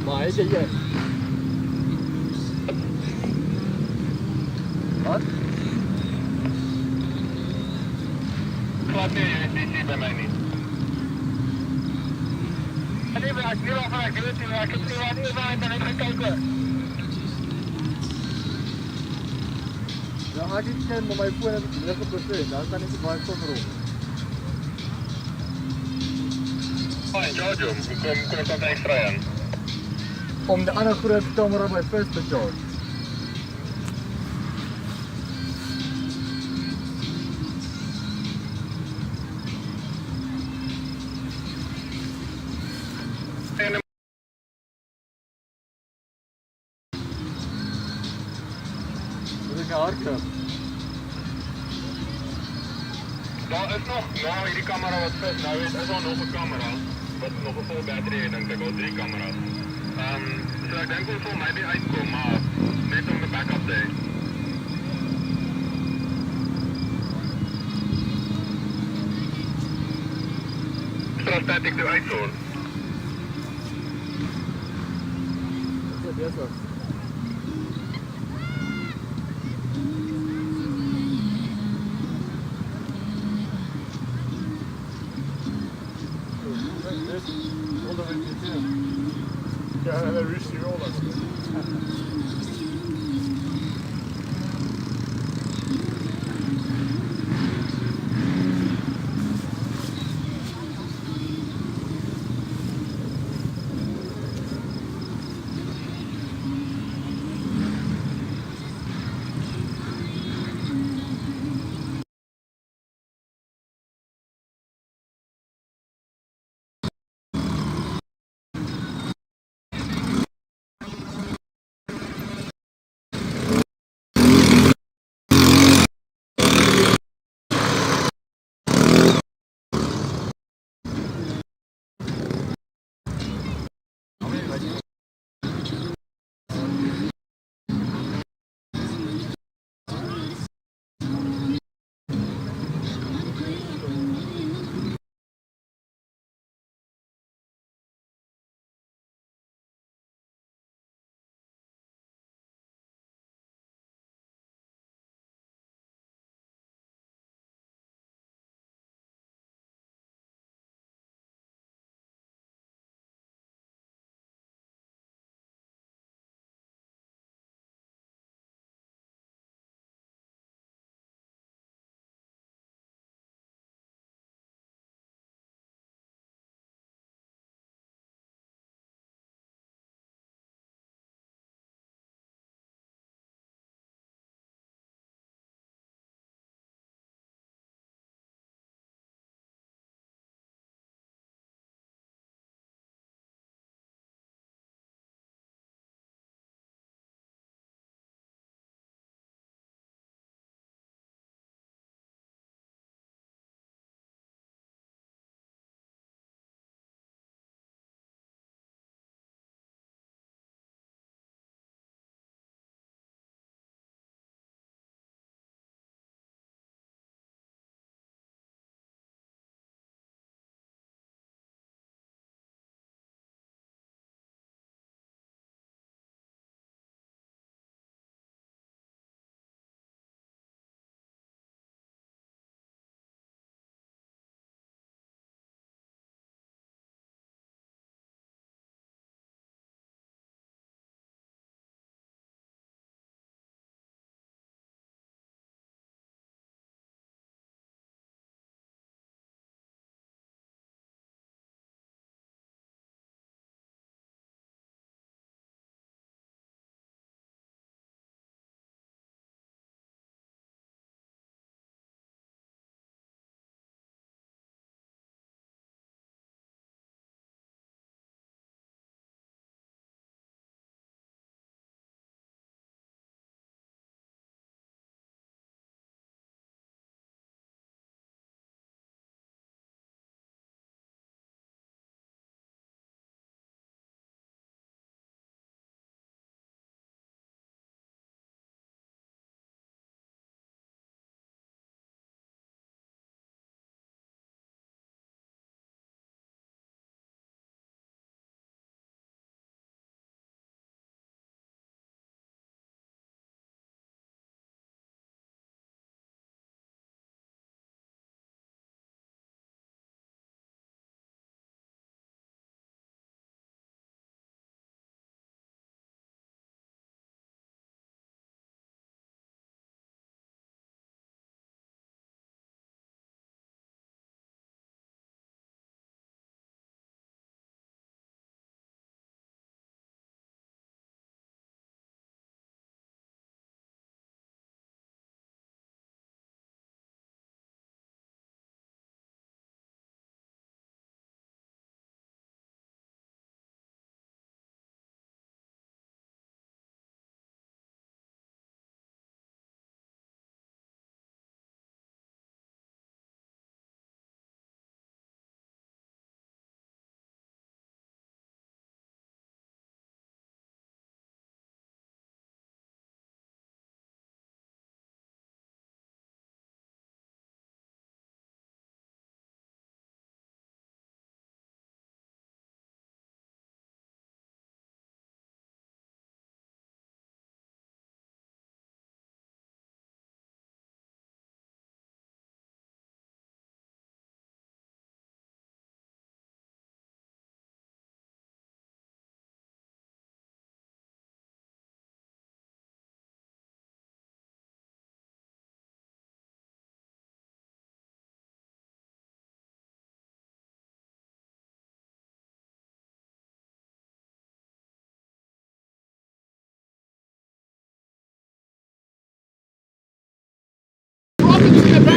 Maar hij zegt yes. Wat? Glad meer USDC bij mij niet. Nee, maar ik wil al vaak doen, maar ik heb nu aan eerder ben ik gaan kijken. Ja, ek het geen maar my foon het 9%, dan kan ek dit baie sonder op. Fine, George, kom ek dan extra aan. Om die ander groot camera by first te charge. Moet ek hardloop? Daar is nog, nou hierdie kamera wat fit, nou is daar nog 'n kamera wat nog 'n vol battery het, dink ek al 3 kameras. So ek dink ons sal maybe uitkom, maar net om 'n backup te hê. Static toe uitsorg. Dis besig. Ja, dat is die rol.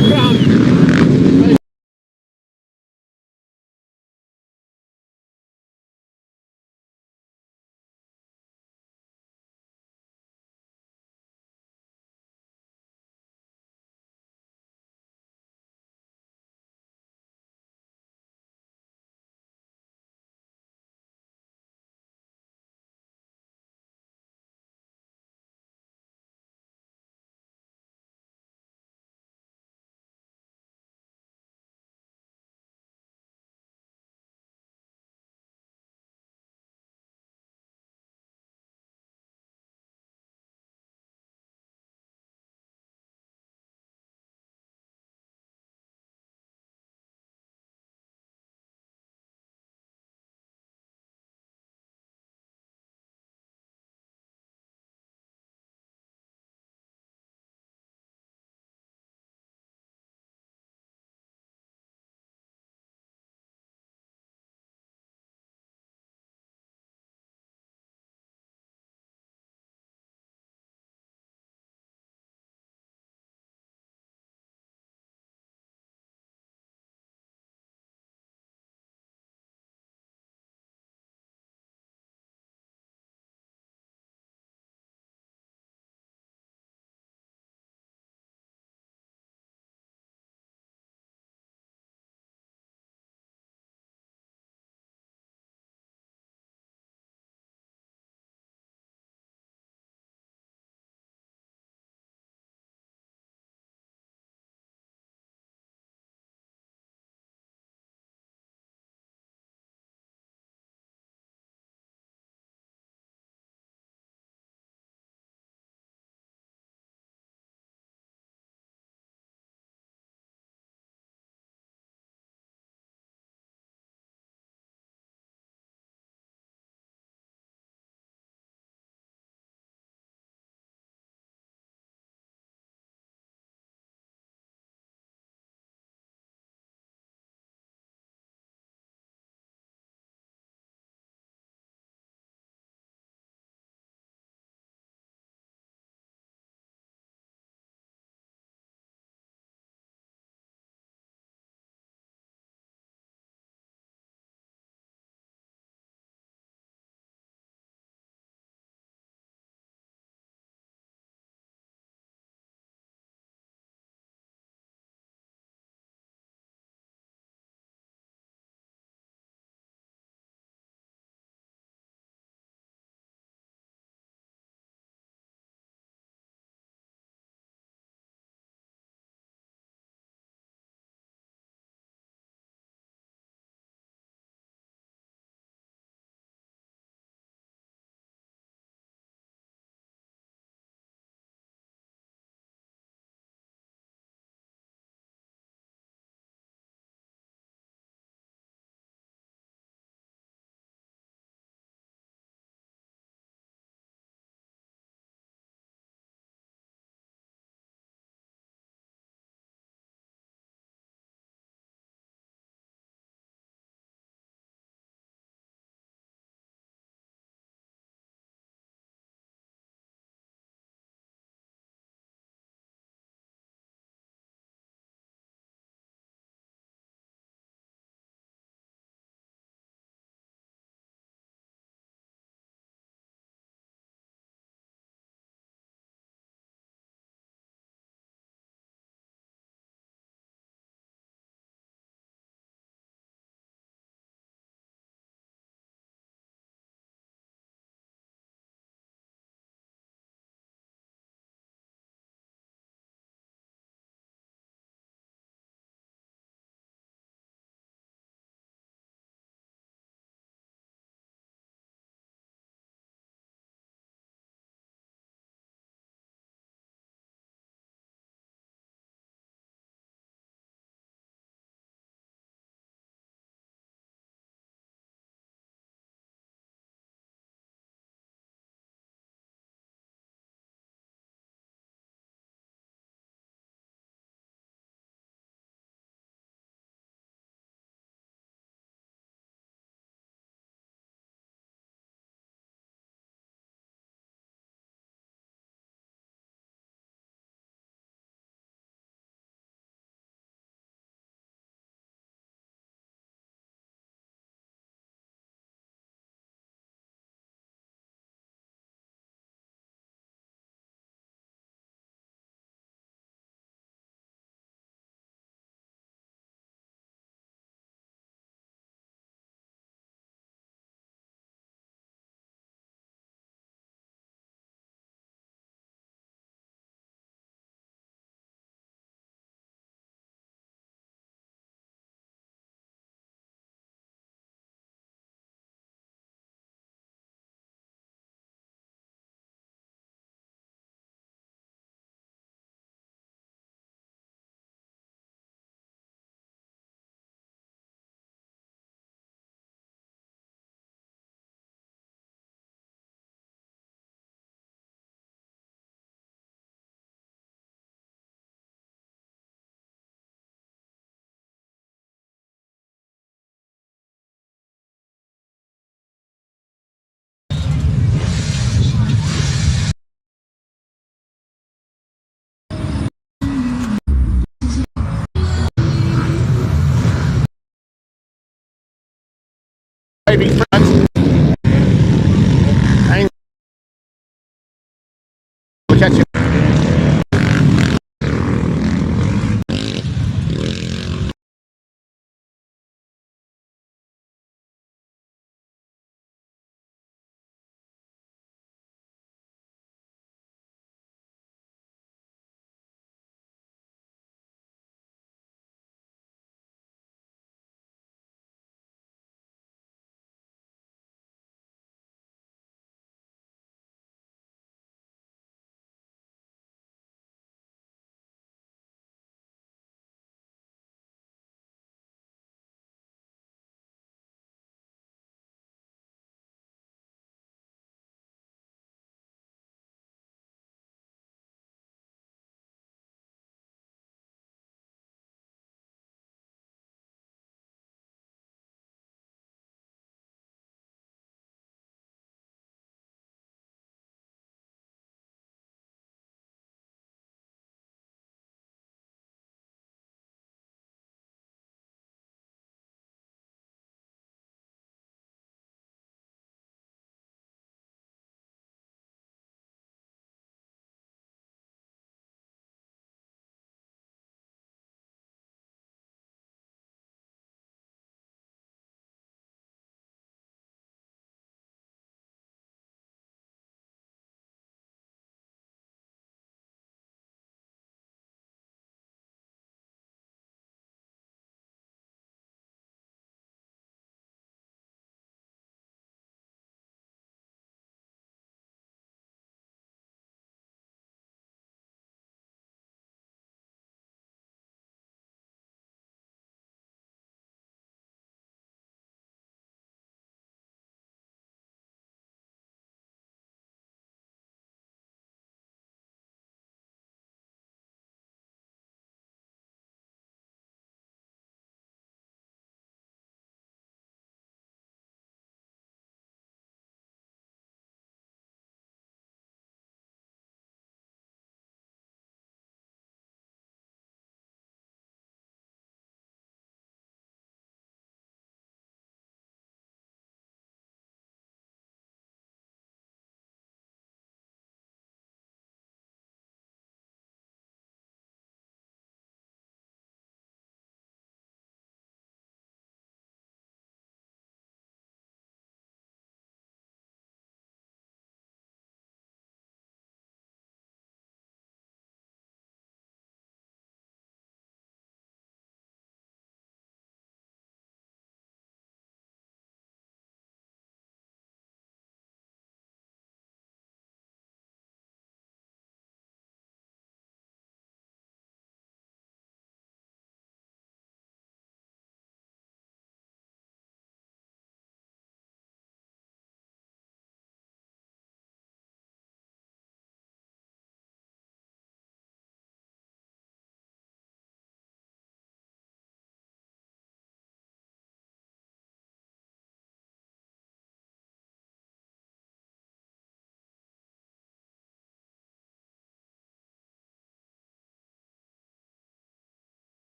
background.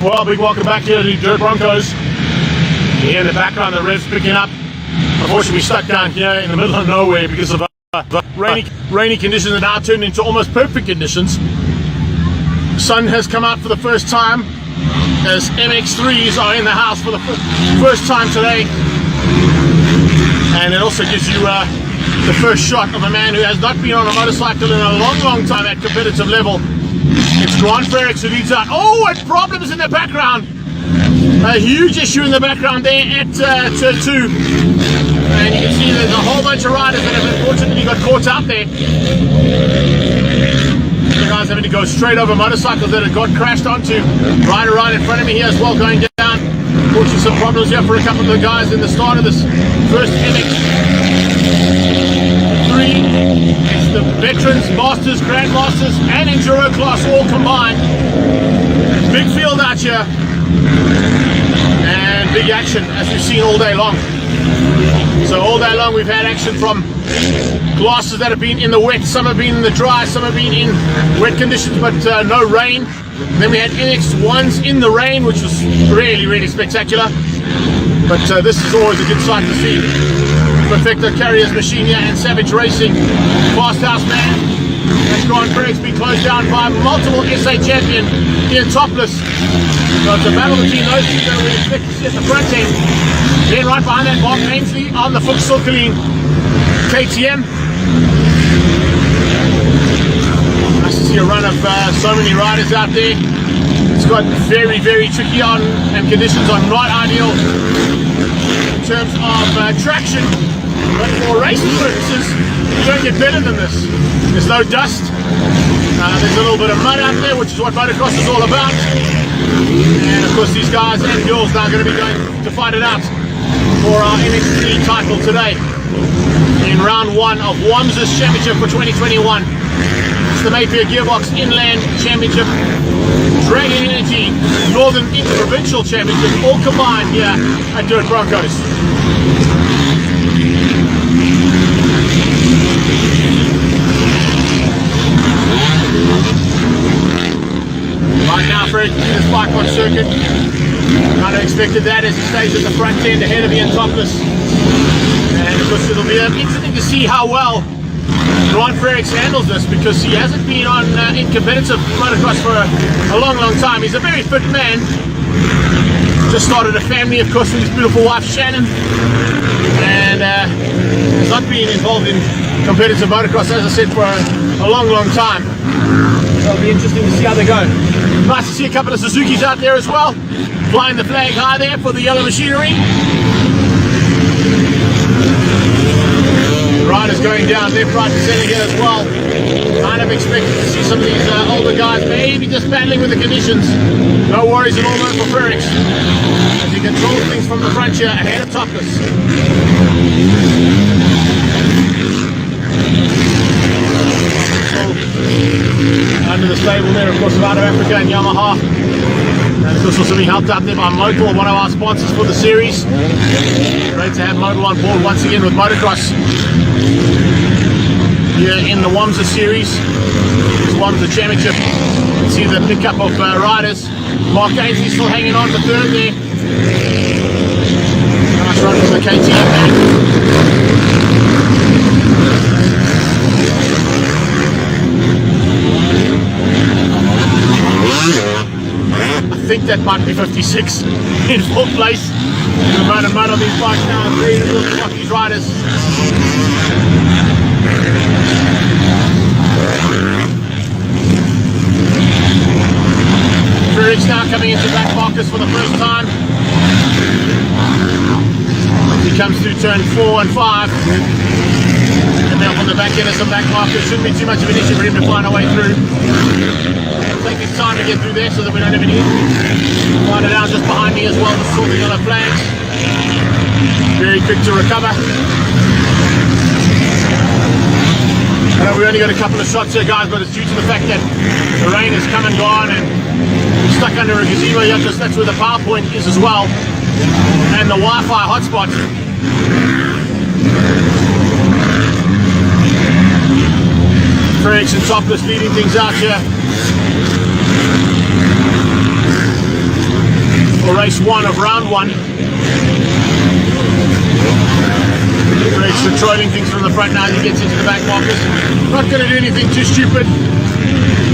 Well, big welcome back here to the Dirt Broncos. You hear in the background the revs picking up. Unfortunately, we're stuck down here in the middle of nowhere because of the rainy conditions are now turned into almost perfect conditions. The sun has come out for the first time as MX3s are in the house for the first time today. And it also gives you the first shot of a man who has not been on a motorcycle in a long time at competitive level. It's Grant Frericks who leads out. Oh, and problems in the background. A huge issue in the background there at turn 2. And you can see there's a whole bunch of riders that have unfortunately got caught out there. The guys having to go straight over motorcycles that had got crashed onto. Rider right in front of me here as well going down. Unfortunately some problems here for a couple of the guys in the start of this first MX3. It's the veterans, masters, grandmasters and enduro class all combined. Big field out here. And big action as we've seen all day long. So all day long we've had action from classes that have been in the wet, some have been in the dry, some have been in wet conditions but no rain. Then we had NX1s in the rain, which was really spectacular. But this is always a good sight to see. Perfecto Carrier's machine here and Savage Racing, Fast House Man. That's Grant Frericks being closed down by multiple SA champion Ian Topless. So it's a battle between those two that we expect to see at the front end. Then right behind that, Mark Ainsley on the Fuchs-Silkeling KTM. Nice to see a run of so many riders out there. It's got very tricky on and conditions are not ideal in terms of traction. But for racing purposes, you don't get better than this. There's no dust. There's a little bit of mud out there, which is what motocross is all about. And of course these guys and girls now going to be going to fight it out for our NXT title today in round 1 of WAMS's Championship for 2021. It's the Mayfair Gearbox Inland Championship, Dragon Energy Northern InterProvincial Championship, all combined here at Dirt Broncos. Right now, Fred, this bike on circuit. Kind of expected that as he stays at the front end ahead of Ian Topless. And of course, it'll be interesting to see how well Grant Frericks handles this because he hasn't been on in competitive motocross for a long time. He's a very fit man. Just started a family, of course, with his beautiful wife Shannon. And has not been involved in competitive motocross, as I said, for a long time. So it'll be interesting to see how they go. Nice to see a couple of Suzukis out there as well, flying the flag high there for the yellow machinery. Riders going down left, right and centre here as well. Kind of expected to see some of these older guys maybe just battling with the conditions. No worries at all for Frericks as he controls things from the front here ahead of Topless. Under the stable there, of course, out of Africa and Yamaha. And of course also being helped out there by Moto, one of our sponsors for the series. Great to have Moto on board once again with motocross here in the WAMSA series. This WAMSA Championship. You can see the pickup of riders. Mark Ainsley still hanging on for third there. Nice run from the KTM there. I think that might be 56 in fourth place. The amount of mud on these bikes now is really difficult to stop these riders. Frericks now coming into back markers for the first time. He comes through turn 4 and 5. And now on the back end of some back markers. Shouldn't be too much of an issue for him to find a way through. Take his time to get through there so that we don't have any. Rider down just behind me as well, just sorting on our flags. Very quick to recover. I know we only got a couple of shots here, guys, but it's due to the fact that the rain has come and gone and we're stuck under a gazebo here, because that's where the power point is as well, and the Wi-Fi hotspot. Frericks and Topless leading things out here. race 1 of round 1. Greg's controlling things from the front now as he gets into the back markers. Not going to do anything too stupid.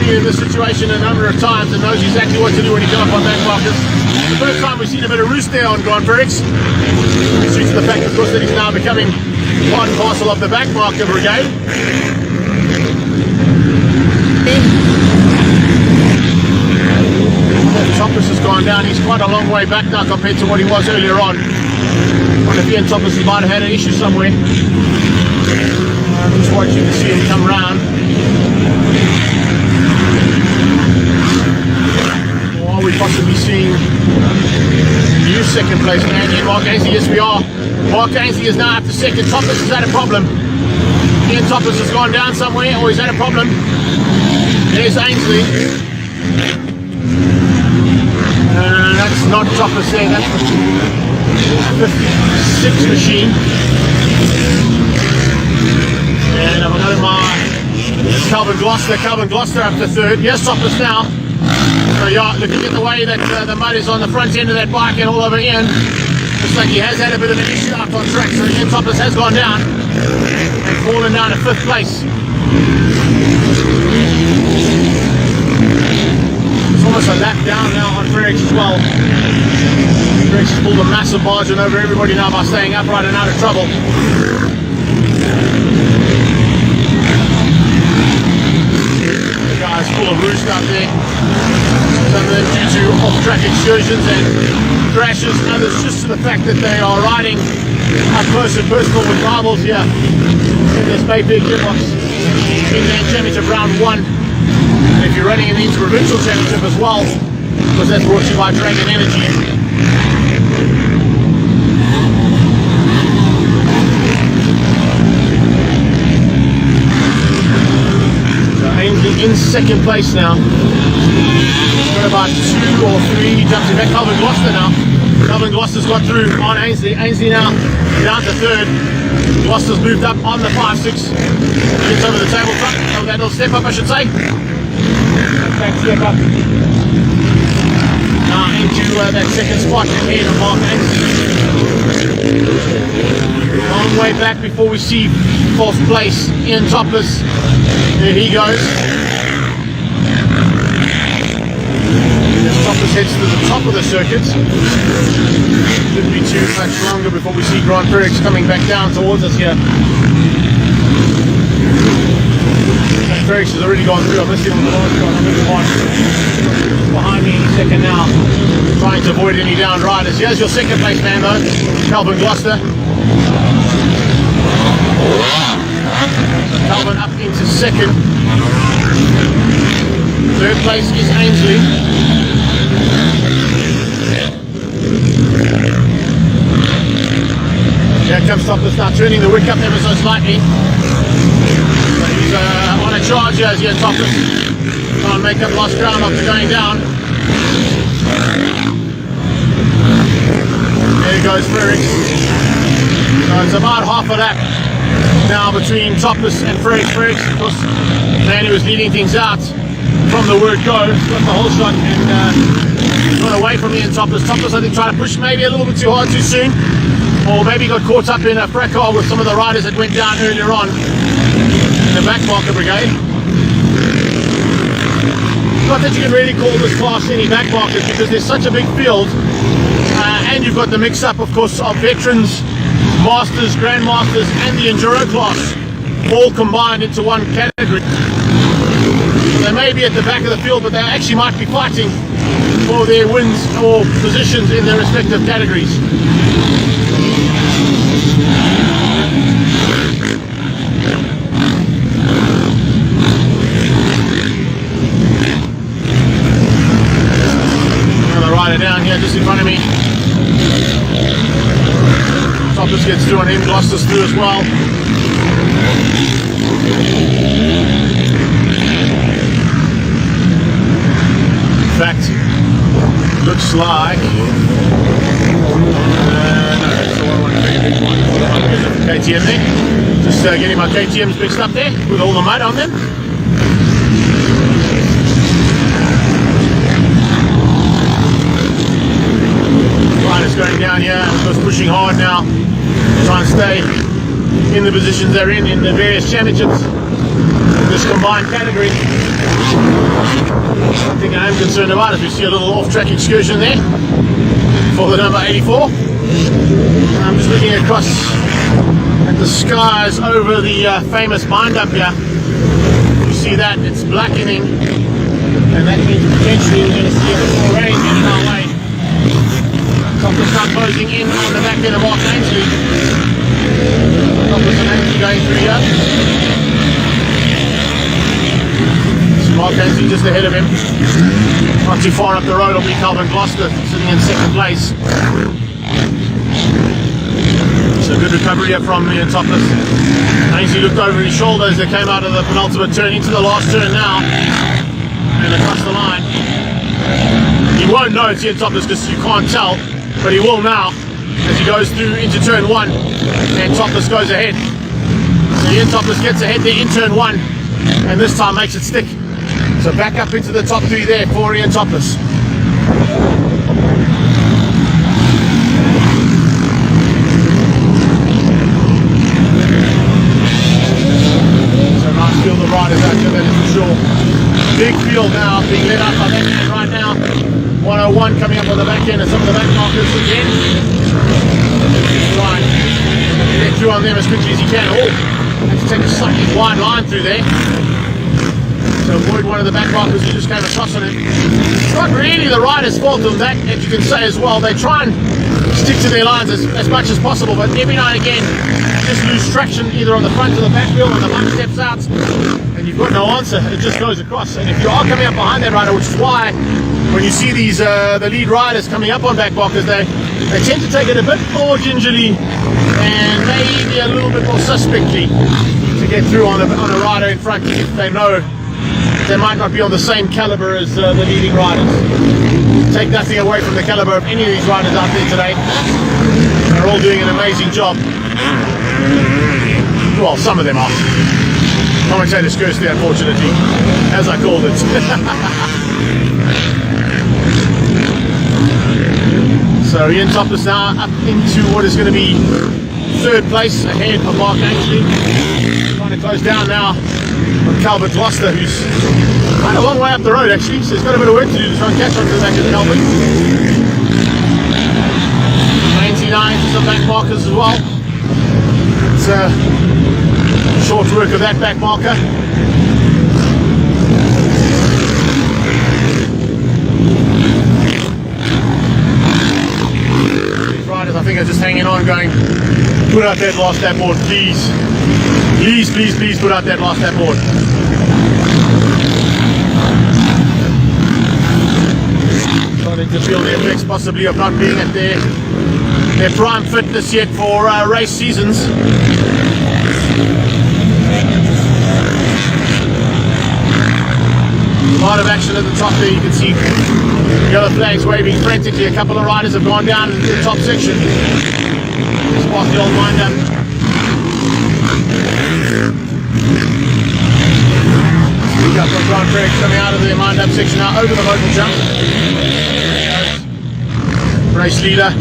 Been in this situation a number of times and knows exactly what to do when he comes up on back markers. The first time we've seen a bit of roost there on Grand Prix, due to the fact, of course, that he's now becoming part and parcel of the back marker brigade. Topless has gone down. He's quite a long way back now compared to what he was earlier on. I wonder if he and Topless might have had an issue somewhere. I'm just watching to see him come round. Or are we possibly seeing new second place man in Mark Ainsley? Yes, we are. Mark Ainsley is now up to second. Topless has had a problem. Ian Topless has gone down somewhere, or he's had a problem. There's Ainsley. That's not Topless there, that's the 56 machine. And I've got my Calvin Gloucester up to third. Yes, Topless now. So yeah, looking at the way that the mud is on the front end of that bike and all over Ian, looks like he has had a bit of an issue out on track. So Ian Topless has gone down and fallen down to 5th place. Almost a lap down now on Fredericks as well. Fredericks has pulled a massive margin over everybody now by staying upright and out of trouble. The guy's full of roost out there. Some of them due to off-track excursions and crashes, others just to the fact that they are riding up close and personal with rivals here in this Mayfair Gearbox Inland Championship round 1. And if you're running an InterProvincial championship as well, because that's brought to you by Dragon Energy. So Ainsley in second place now. Got about 2 or 3, he jumps in back. Calvin Gloucester now. Calvin Gloucester's got through on Ainsley. Ainsley now down to third. Gloucester's moved up on the 5-6. Gets over the tabletop. Oh, that little step up, I should say. Back step up. Now into that second spot ahead of Mark Ainsley. Long way back before we see 4th place in Topless. There he goes. Topless heads to the top of the circuit. Shouldn't be too much longer before we see Grand Prix coming back down towards us here. Fredericks has already gone through. I'm listening on the last one. I'm moving on. Behind me any second now. Trying to avoid any down riders. Here's your second place man though, Calvin Gloucester. Calvin up into second. Third place is Ainsley. Here comes Topless now, turning the wick up ever so slightly. He's on a charge as here, Topless. Trying to make up lost ground after going down. There goes Fredericks. So it's about half a lap now between Topless and Fredericks. Fredericks, of course, the man who was leading things out from the word go, got the whole shot and got away from Ian Topless. Topless, I think, trying to push maybe a little bit too hard too soon, or maybe got caught up in a fracas with some of the riders that went down earlier on in the back marker brigade. Not that you can really call this class any back markers because there's such a big field, and you've got the mix-up, of course, of veterans, masters, grandmasters, and the enduro class all combined into one category. They may be at the back of the field, but they actually might be fighting for their wins or positions in their respective categories. Another rider down here just in front of me. Topless gets through on him, Gloucester's through as well. In fact, looks like KTM there. Just getting my KTMs mixed up there with all the mud on them. riders going down here, and of course pushing hard now to try and stay in the positions they're in the various championships in this combined category. One thing I am concerned about is we see a little off-track excursion there for the number 84. I'm just looking across at the skies over the famous bind-up here. You see that, it's blackening, and that means potentially we're going to see a bit more rain heading our way. Topless now closing in on the back end of Mark Ainsley. Topless and Ainsley going through here. So Mark Ainsley just ahead of him. Not too far up the road will be Calvin Gloucester sitting in second place. So good recovery here from Ian Topless. Ainsley looked over his shoulder as they came out of the penultimate turn into the last turn now. And across the line. He won't know it's Ian Topless because you can't tell, but he will now as he goes through into turn 1 and Topless goes ahead. So Ian Topless gets ahead there in turn 1 and this time makes it stick. So back up into the top 3 there for Ian Topless. Field of riders out here, that is for sure. Big field now being led up by that man right now. 101 coming up on the back end and some of the back markers again. Right. Get through on them as quickly as he can. Oh, have to take a slightly wide line through there to avoid one of the back markers who just came across on him. It's not really the rider's fault of that, as you can say as well. They try and stick to their lines as much as possible, but every now and again just lose traction either on the front or the back wheel when the bump steps out and you've got no answer. It just goes across, and if you are coming up behind that rider, which is why when you see these the lead riders coming up on back markers, they tend to take it a bit more gingerly and maybe a little bit more suspectly to get through on a rider in front if they know they might not be on the same caliber as the leading riders. Take nothing away from the caliber of any of these riders out there today. They're all doing an amazing job. Well, some of them are. Commentator's curse there, unfortunately, as I called it. So Ian Topless now up into what is going to be third place ahead of Mark Ainsley. Trying to close down now on Calvin Gloucester, who's quite a long way up the road actually, so he's got a bit of work to do to try and catch up to the back of Calvin. 99 for some back markers as well. It's short work of that back marker. These riders I think are just hanging on going, put out that last lap board, please. Please, please, please put out that last lap board. Starting to feel the effects possibly of not being at their prime fitness yet for race seasons. A lot of action at the top there, you can see yellow flags waving frantically. A couple of riders have gone down into the top section. Spot the old wind up. We've got Grant Fredericks coming out of the wind up section now over the local jump. Race leader.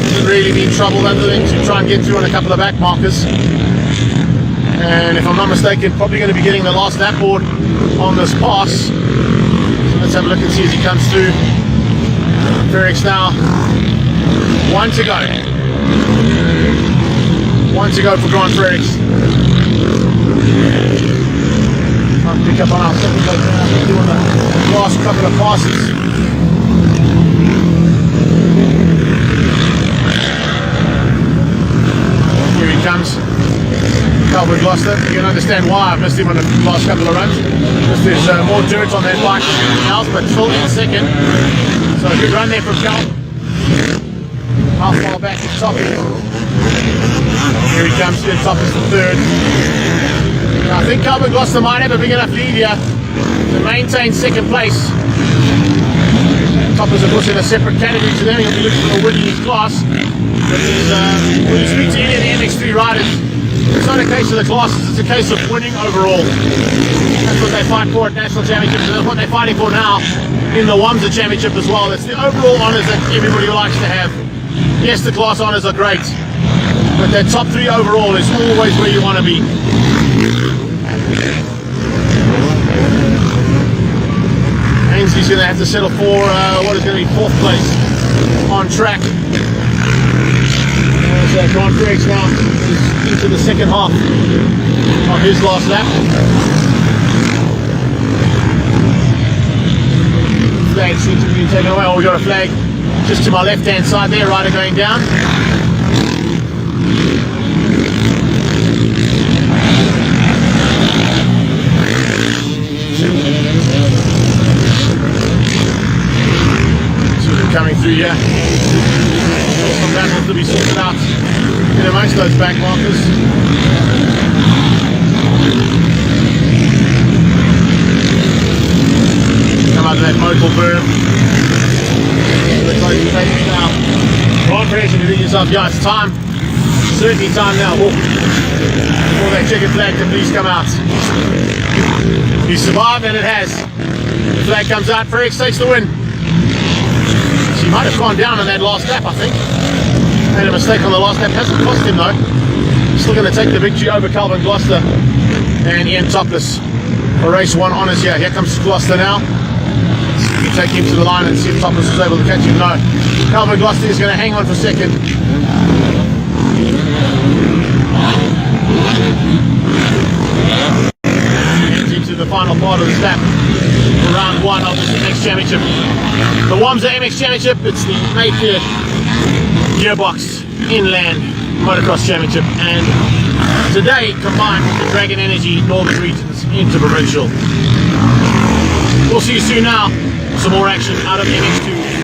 Doesn't really be in trouble other than to try and get through on a couple of back markers. And if I'm not mistaken, probably going to be getting the last lap board on this pass. So let's have a look and see as he comes through. Fredericks now. One to go. One to go for Grant Fredericks. I'll pick up on our second place now, doing the last couple of passes. Here he comes. Calvin Gloucester. You can understand why I've missed him on the last couple of runs. Just there's more dirt on that bike than anything else, but still in second. So a good run there from Cal. How far back is Toppy? Here he comes, here Toppy's the third. Now, I think Calvin Gloucester might have a big enough lead here to maintain second place. Toppers, of course, in a separate category to them. He'll be looking for winning his class. But when you speak to any of the NIMXC riders, it's not a case of the classes, it's a case of winning overall. That's what they fight for at national championships, and that's what they're fighting for now in the WAMSA championship as well. It's the overall honours that everybody likes to have. Yes, the class honours are great, but that top 3 overall is always where you want to be. Ainsley's going to have to settle for what is going to be 4th place on track. John Briggs now is into the second half of his last lap. Flag seems to be taken away. Oh, we got a flag just to my left hand side there, rider going down. So they're coming through here. Some battles to be sorted out in amongst those back markers. Come out of that motor berm. Looks like you're taking now. Ron Fresh, you think yourself, yeah, it's time. Certainly time now. Before that checkered flag to please come out. He survived, and it has. The flag comes out, Fresh takes the win. She might have gone down on that last lap, I think. Made a mistake on the last lap, hasn't cost him though. Still going to take the victory over Calvin Gloucester and Ian Topless for race 1 honours here. Here comes Gloucester now. Take him to the line and see if Topless is able to catch him. No. Calvin Gloucester is going to hang on for second. Into the final part of the lap for round 1 of this MX Championship. The WAMSA MX Championship, it's the Mayfield Gearbox Inland Motocross Championship, and today combined with the Dragon Energy Northern Regions InterProvincial. We'll see you soon now. Some more action out of MX2.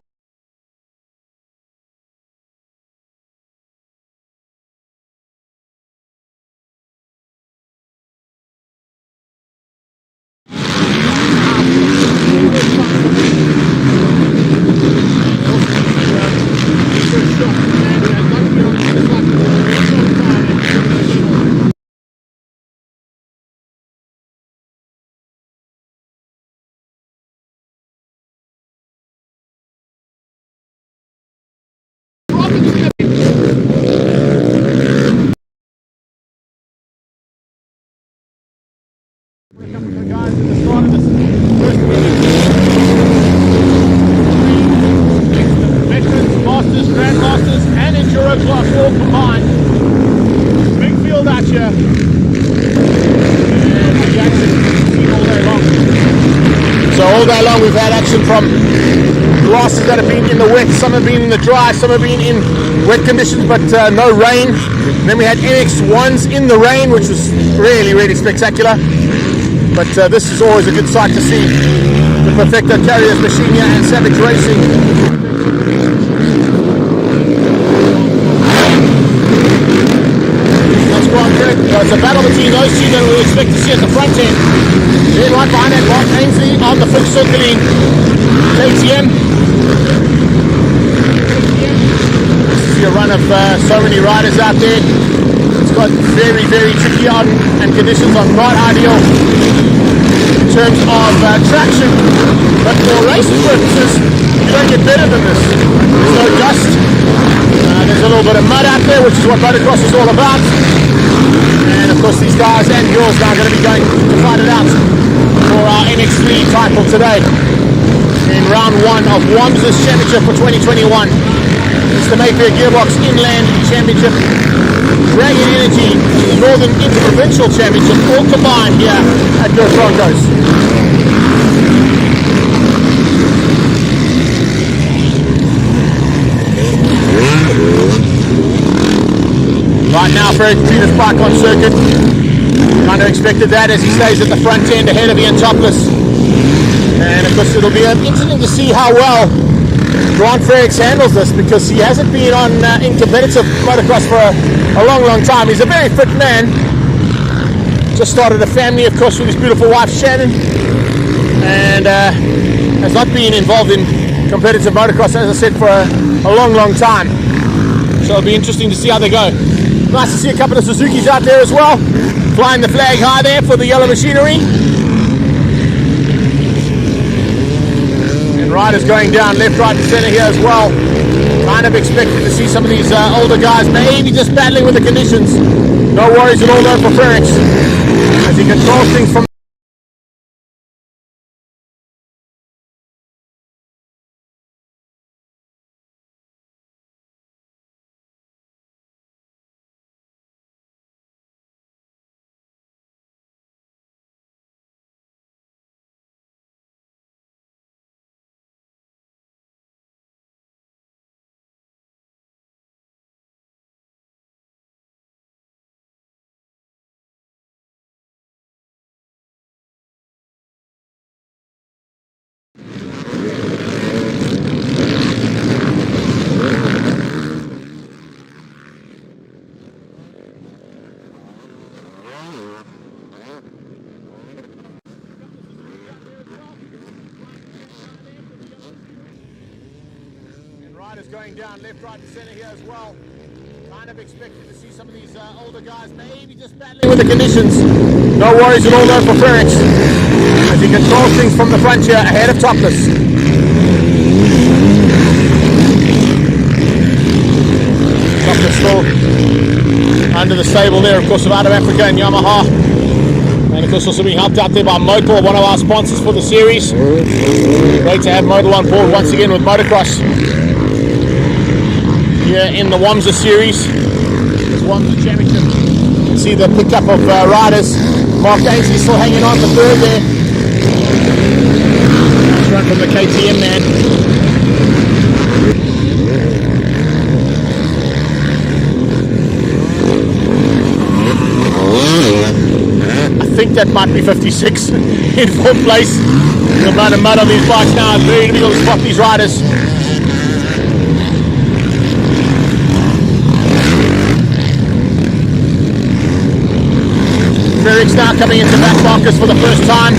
Masters, Grandmasters, and Enduro class all combined. Big field out here. And the action seen all day long. So all day long we've had action from classes that have been in the wet, some have been in the dry, some have been in wet conditions, but no rain. And then we had NX1s in the rain, which was really, really spectacular. But this is always a good sight to see. The Perfecto Carriers machine here and Savage Racing. That's quite correct. It's a battle between those two that we expect to see at the front end. Then right behind that, Mark Ainsley on the fixed circling KTM. This is a run of so many riders out there. It's got very, very tricky on and conditions are not ideal in terms of traction, but for racing purposes you don't get better than this. There's no dust, there's a little bit of mud out there, which is what motocross is all about, and of course these guys and girls now are going to be going to fight it out for our NX3 title today in round 1 of WAMSA's Championship for 2021. It's the Mayfair Gearbox Inland Championship, Dragon Energy Northern InterProvincial Championship, all combined here at Dirt Broncos. Right now, Fred Peters back on circuit. Kind of expected that as he stays at the front end ahead of Ian Topless. And of course, it'll be interesting to see how well Grant Ferrix handles this, because he hasn't been on in competitive motocross for a long, long time. He's a very fit man. Just started a family, of course, with his beautiful wife Shannon, and has not been involved in competitive motocross, as I said, for a long, long time. So it'll be interesting to see how they go. Nice to see a couple of Suzukis out there as well, flying the flag high there for the yellow machinery. And riders going down left, right and centre here as well. Kind of expected to see some of these older guys maybe just battling with the conditions. No worries at all though for Ferrix, as he controls things from going down left, right and centre here as well. Kind of expected to see some of these older guys maybe just battling with the conditions. No worries at all though for Ferrix, as he controls things from the front here ahead of Topless. Topless still under the stable there, of course, of Out of Africa and Yamaha. And of course also being helped out there by Motor, one of our sponsors for the series. Great to have Motor on board once again with motocross here in the Wamsa series. This Wamsa Championship. You can see the pickup of riders. Mark Ainsley still hanging on for third there. Nice run from the KTM man. I think that might be 56 in fourth place. The amount of mud on these bikes now is very difficult to spot these riders. Ferrix now coming into back markers for the first time.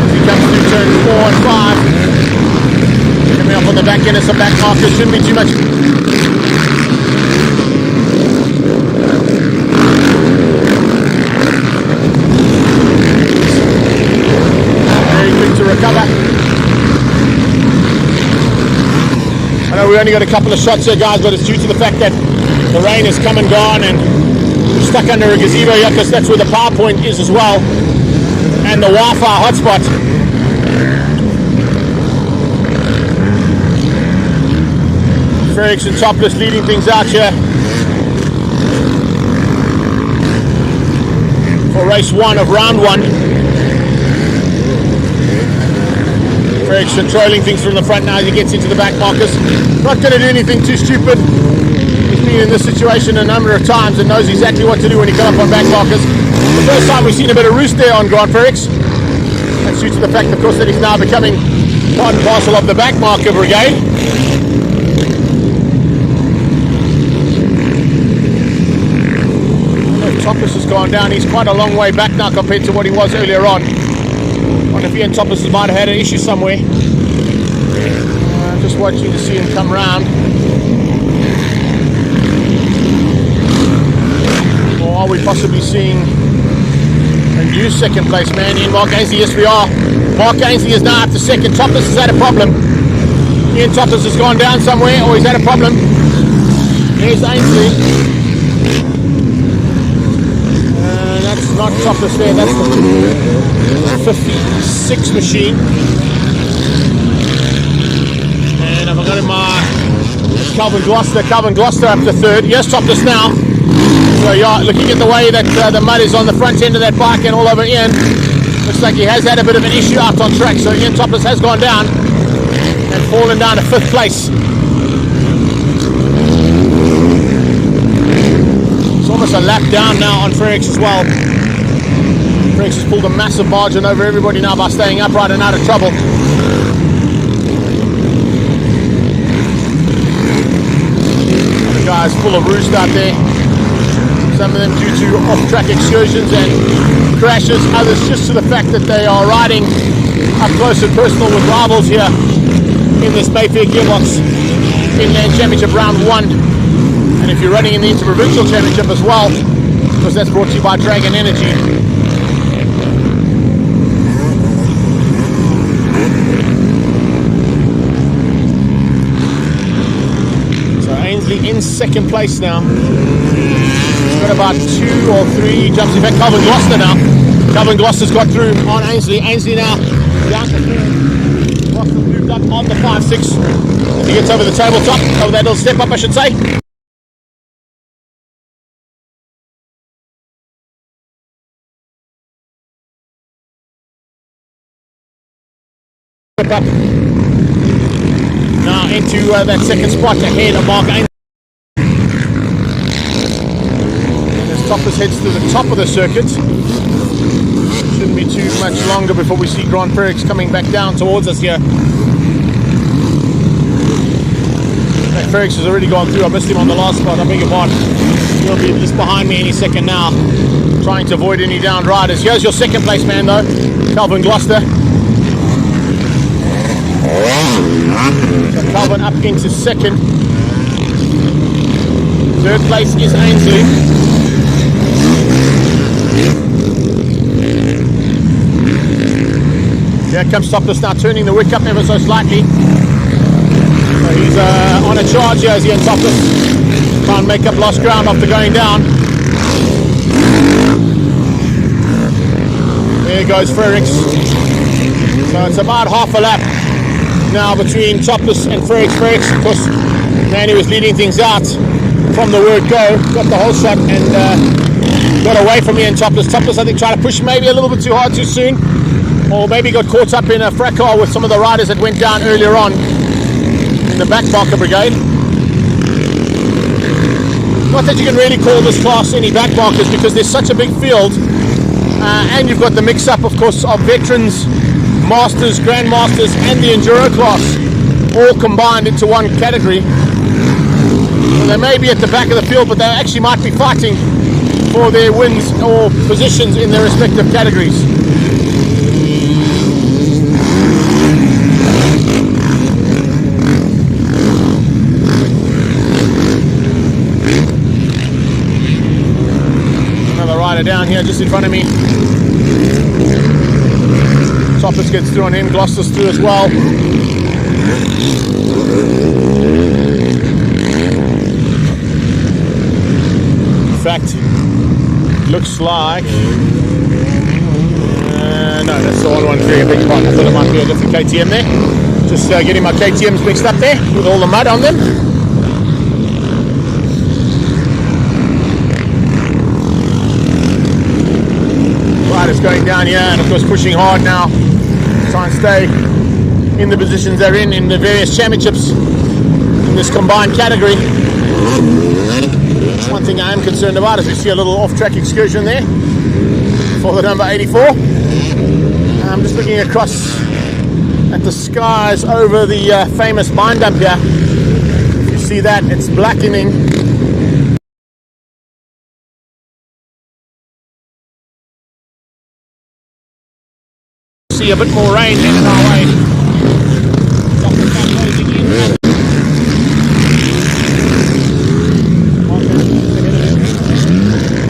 As he comes through turns 4 and 5. Coming up on the back end of some back markers, shouldn't be too much. Very quick to recover. I know we only got a couple of shots here, guys, but it's due to the fact that the rain has come and gone, and we're stuck under a gazebo here because that's where the power point is as well, and the Wi-Fi hotspot. Ferrix and Topless leading things out here for race 1 of round 1. Ferrix controlling things from the front now as he gets into the back markers. Not going to do anything too stupid. He's been in this situation a number of times and knows exactly what to do when he comes up on back markers. The first time we've seen a bit of roost there on Grant Ferrix. That's due to the fact, of course, that he's now becoming part and parcel of the back marker brigade. Topless has gone down. He's quite a long way back now compared to what he was earlier on. I wonder if he and Topless might have had an issue somewhere. Just watching to see him come round. Or are we possibly seeing a new second place man in Mark Ainsley? Yes, we are. Mark Ainsley is now up to second. Topless has had a problem. Ian Topless has gone down somewhere, or he's had a problem. There's Ainsley. That's not Topless there, that's the 56 machine. And I've got in my Calvin Gloucester up to third. Yes, Topless now. So yeah, looking at the way that the mud is on the front end of that bike and all over Ian, looks like he has had a bit of an issue out on track. So Ian Topless has gone down and fallen down to 5th place. Almost a lap down now on Ferrix as well. Ferrix has pulled a massive margin over everybody now by staying upright and out of trouble. The guys full of roost out there. Some of them due to off-track excursions and crashes. Others just to the fact that they are riding up close and personal with rivals here in this Mayfair Gearbox Inland Championship round 1. And if you're running in the InterProvincial Championship as well, because that's brought to you by Dragon Energy. So Ainsley in second place now. He's got about 2 or 3 jumps. In fact, Calvin Gloucester now. Calvin Gloucester's got through on Ainsley. Ainsley now down to 3rd. Gloucester moved up on the 5-6. He gets over the tabletop, over that little step up, I should say. Up now into that second spot ahead of Mark Ainsley. And as Toppers heads to the top of the circuit, shouldn't be too much longer before we see Grant Perix coming back down towards us here. Perix has already gone through. I missed him on the last spot. I beg your pardon. He'll be just behind me any second now, trying to avoid any downed riders. Here's your second place man though, Calvin Gloucester. So Calvin up into second. Third place is Ainsley. Here comes Topless now, turning the wick up ever so slightly. So he's on a charge here as he and Topless try and make up lost ground after going down. There goes Frericks. So it's about half a lap now between Topless and Frericks. Frericks, of course, man, he was leading things out from the word go. Got the whole shot and got away from me and Topless. Topless, I think, tried to push maybe a little bit too hard too soon. Or maybe got caught up in a fracas with some of the riders that went down earlier on in the back marker brigade. Not that you can really call this class any back markers because there's such a big field, and you've got the mix-up, of course, of veterans, masters, grandmasters, and the enduro class all combined into one category. So they may be at the back of the field, but they actually might be fighting for their wins or positions in their respective categories. Down here just in front of me. Topless gets through on him, Gloucester's through as well. In fact, looks like no, that's the one very big part. I thought it might be a different KTM there. Just getting my KTMs mixed up there with all the mud on them. Riders going down here and of course pushing hard now, try and stay in the positions they're in the various championships in this combined category. One thing I am concerned about is we see a little off-track excursion there for the number 84. I'm just looking across at the skies over the famous mine dump here. If you see that, it's blackening. See a bit more rain heading our way.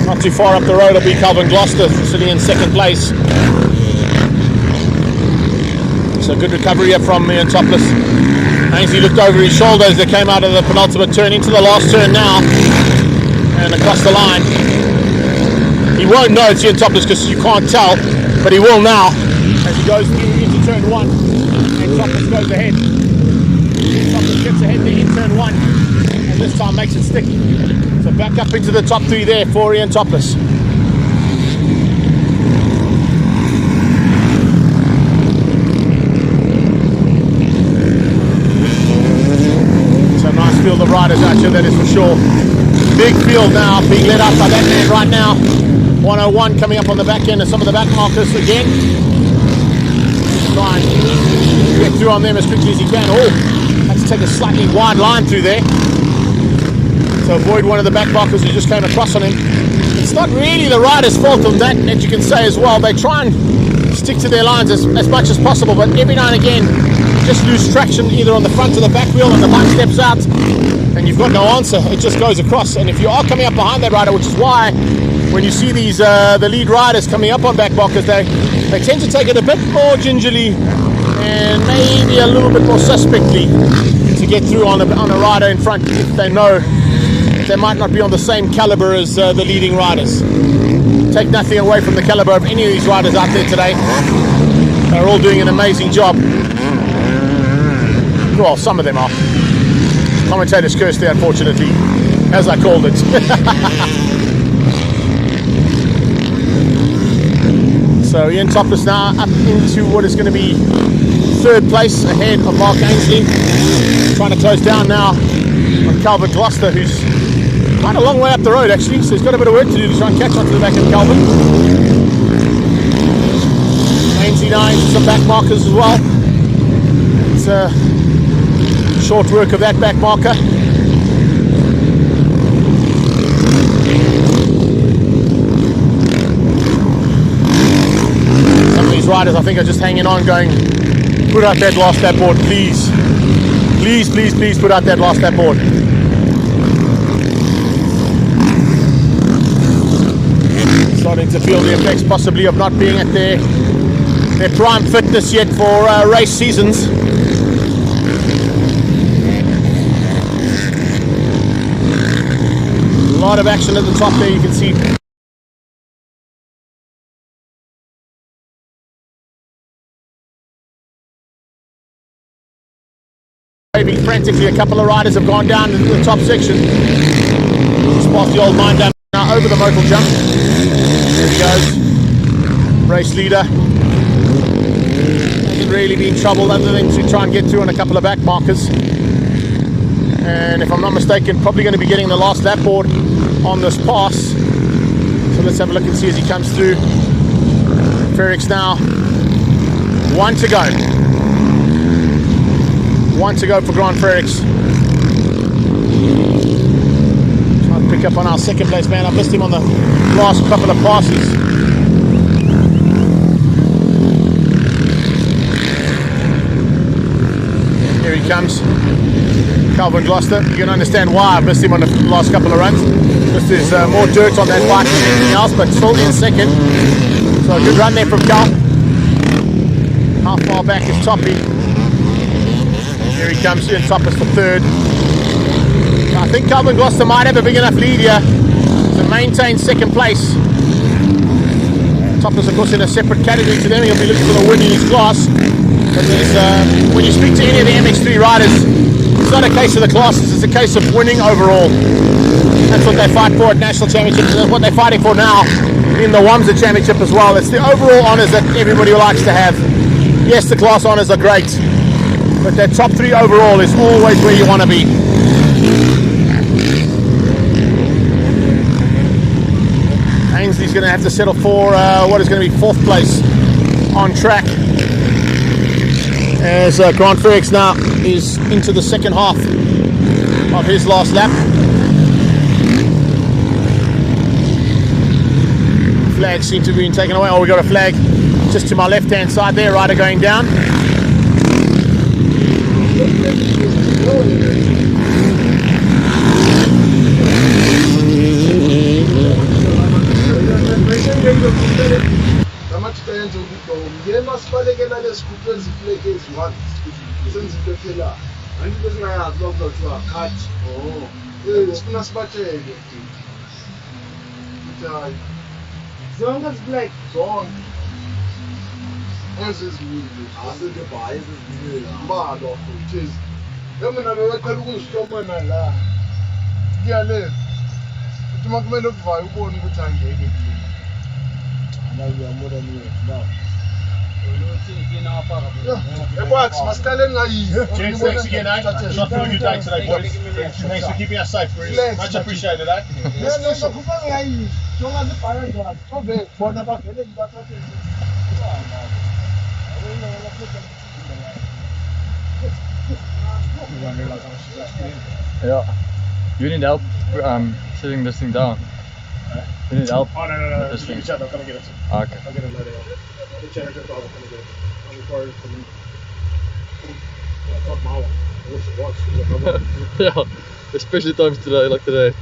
Not too far up the road will be Calvin Gloucester sitting in second place. So good recovery here from me and Topless. Ainsley looked over his shoulder as they came out of the penultimate turn into the last turn now and across the line. He won't know it's Ian Topless because you can't tell, but he will now as he goes through into turn 1 and Topless goes ahead. Topless gets ahead there in turn 1 and this time makes it stick. So back up into the top 3 there for Ian Topless. So nice field of riders out here, that is for sure. Big field now being led up by that man right now. 101 coming up on the back end of some of the back markers again. Try and get through on them as quickly as he can. Oh, has to take a slightly wide line through there to avoid one of the back markers who just came across on him. It's not really the rider's fault on that, as you can say as well. They try and stick to their lines as much as possible, but every now and again just lose traction either on the front or the back wheel and the bike steps out and you've got no answer. It just goes across. And if you are coming up behind that rider, which is why when you see these the lead riders coming up on back markers, they tend to take it a bit more gingerly and maybe a little bit more suspectly to get through on a rider in front if they know they might not be on the same caliber as the leading riders. Take nothing away from the caliber of any of these riders out there today. They're all doing an amazing job. Well, some of them are. Commentators cursed there, unfortunately, as I called it. So Ian Topless now up into what is going to be third place ahead of Mark Ainsley. Trying to close down now on Calvin Gloucester, who's quite a long way up the road actually, so he's got a bit of work to do to try and catch onto the back of Calvin. Ainsley now into some back markers as well. It's short work of that back marker. Some of these riders I think are just hanging on going, put out that last lap board, please. Please, please, please put out that last lap board. Starting to feel the effects possibly of not being at their prime fitness yet for race seasons. A lot of action at the top there, you can see. Waving frantically, a couple of riders have gone down into the top section. Just past the old mine dam now over the motor jump. There he goes. Race leader. Hasn't really been troubled other than to try and get through on a couple of back markers. And if I'm not mistaken, probably going to be getting the last lap board on this pass. So let's have a look and see as he comes through. Frericks now. One to go. One to go for Grant Frericks. Trying to pick up on our second place man. I missed him on the last couple of passes. Here he comes. Calvin Gloucester. You can understand why I missed him on the last couple of runs. Just there's more dirt on that bike than anything else, but still in second. So a good run there from Cal. How far back is Toppy? Here he comes in, Topless for third. I think Calvin Gloucester might have a big enough lead here to maintain second place. Topless, of course, in a separate category to them. He'll be looking for the win in his class. But when you speak to any of the MX3 riders, it's not a case of the classes, it's a case of winning overall. That's what they fight for at national championships, and that's what they're fighting for now in the WAMSA championship as well. It's the overall honours that everybody likes to have. Yes, the class honours are great, but that top three overall is always where you want to be. Ainsley's going to have to settle for what is going to be fourth place on track. As Grant Frericks now is into the second half of his last lap. Flags seem to have been taken away. Oh, we got a flag just to my left hand side there, rider going down. Black. Thanks again, eh? Not for a good day today, boys. Thanks for keeping us safe, boys. Much appreciated, eh? Yeah. You need help sitting this thing down. You need help. Oh, no. This thing. I'll come and get it. Okay. I'll get it later. The championship, I'll come and get it. I'm recording for me. Yeah, it's not my one. I wish it was. Yeah. especially times today, like today.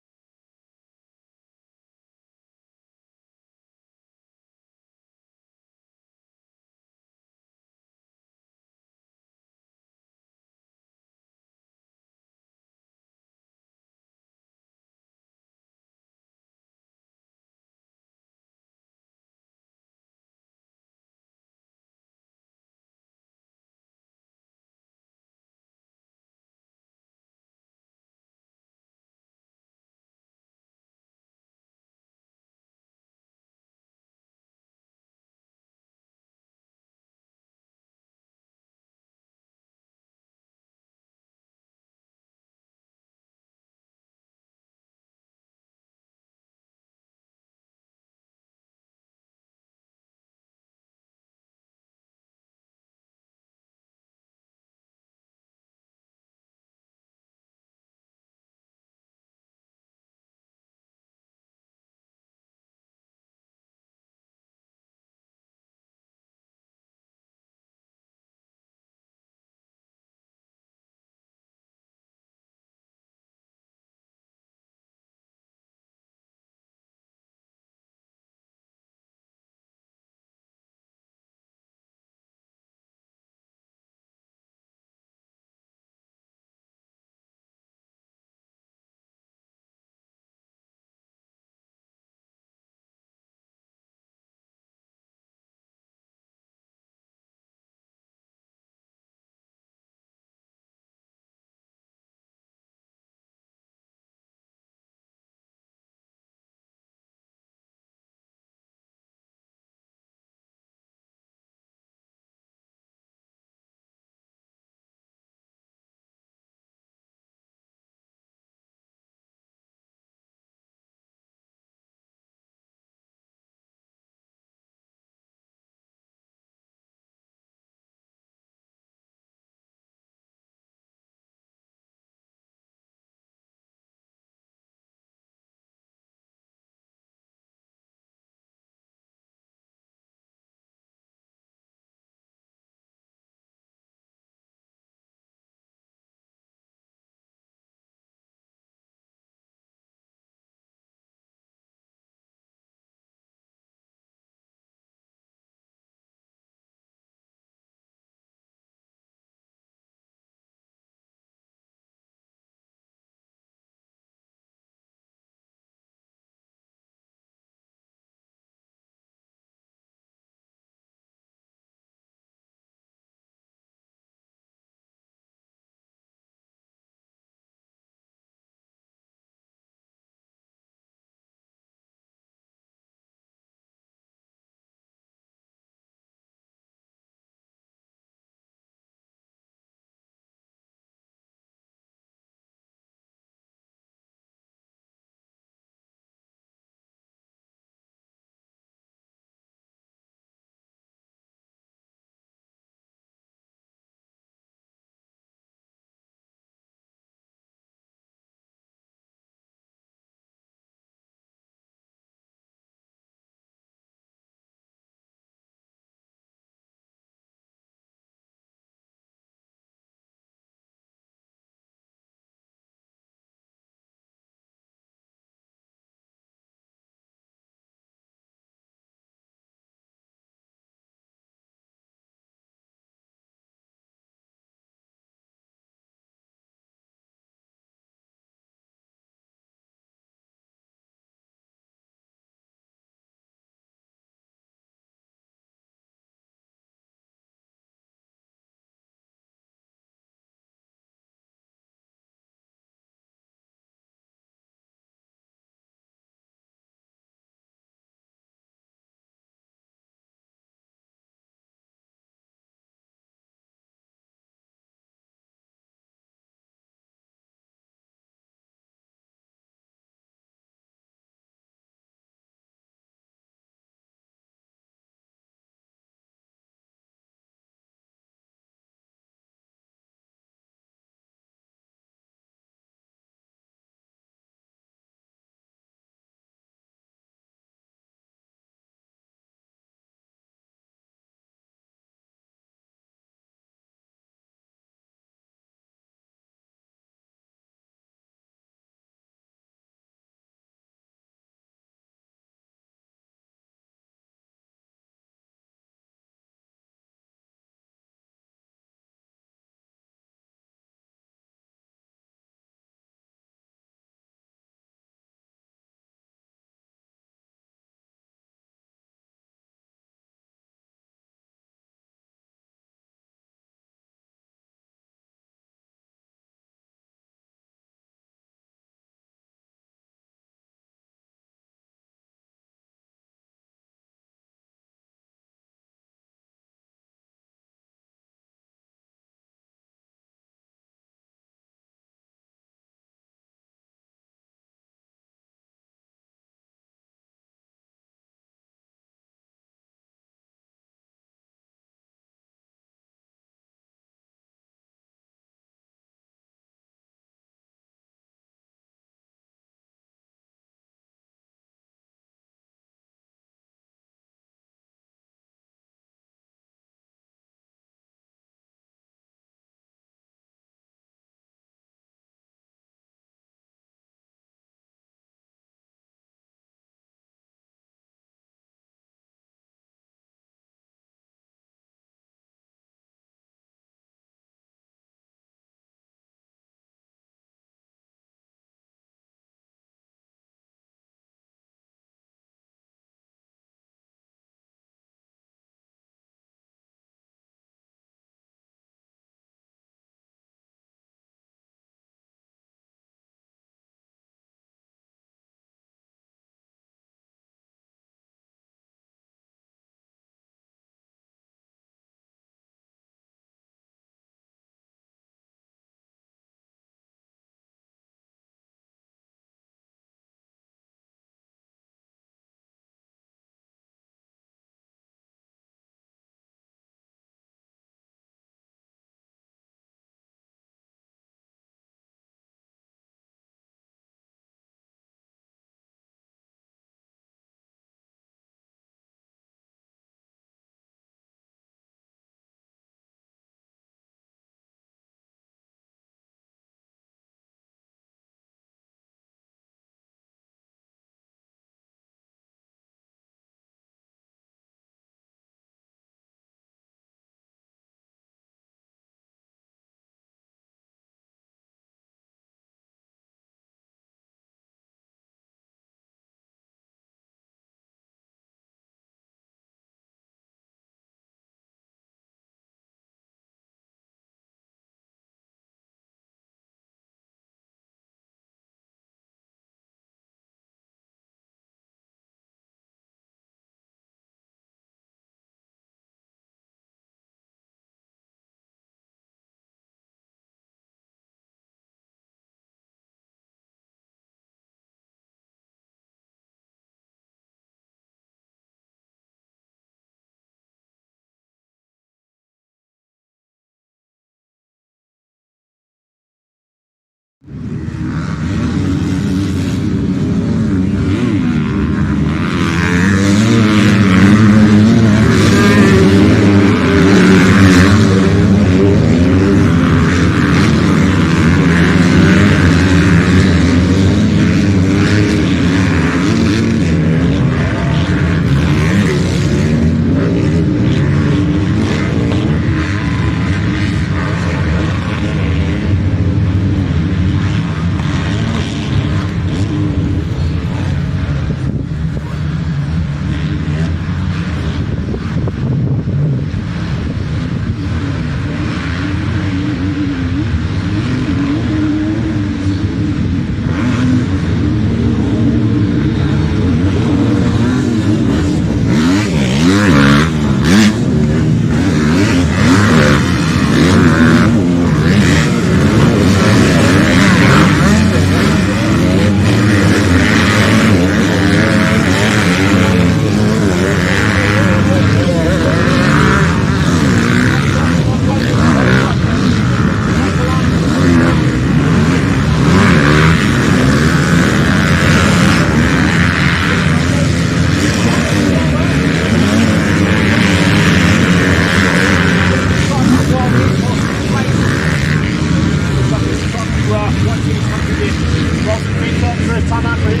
Dalton Fenter, first time out for him.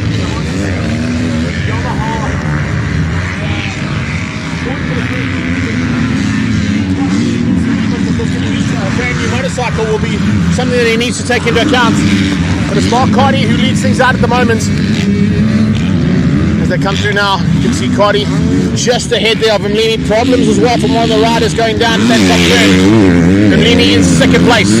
Yamaha. A brand new motorcycle will be something that he needs to take into account. But it's Mark Carty who leads things out at the moment. As they come through now, you can see Carty just ahead there of Moloney. Problems as well from one of the riders going down to that top turn. Moloney in second place.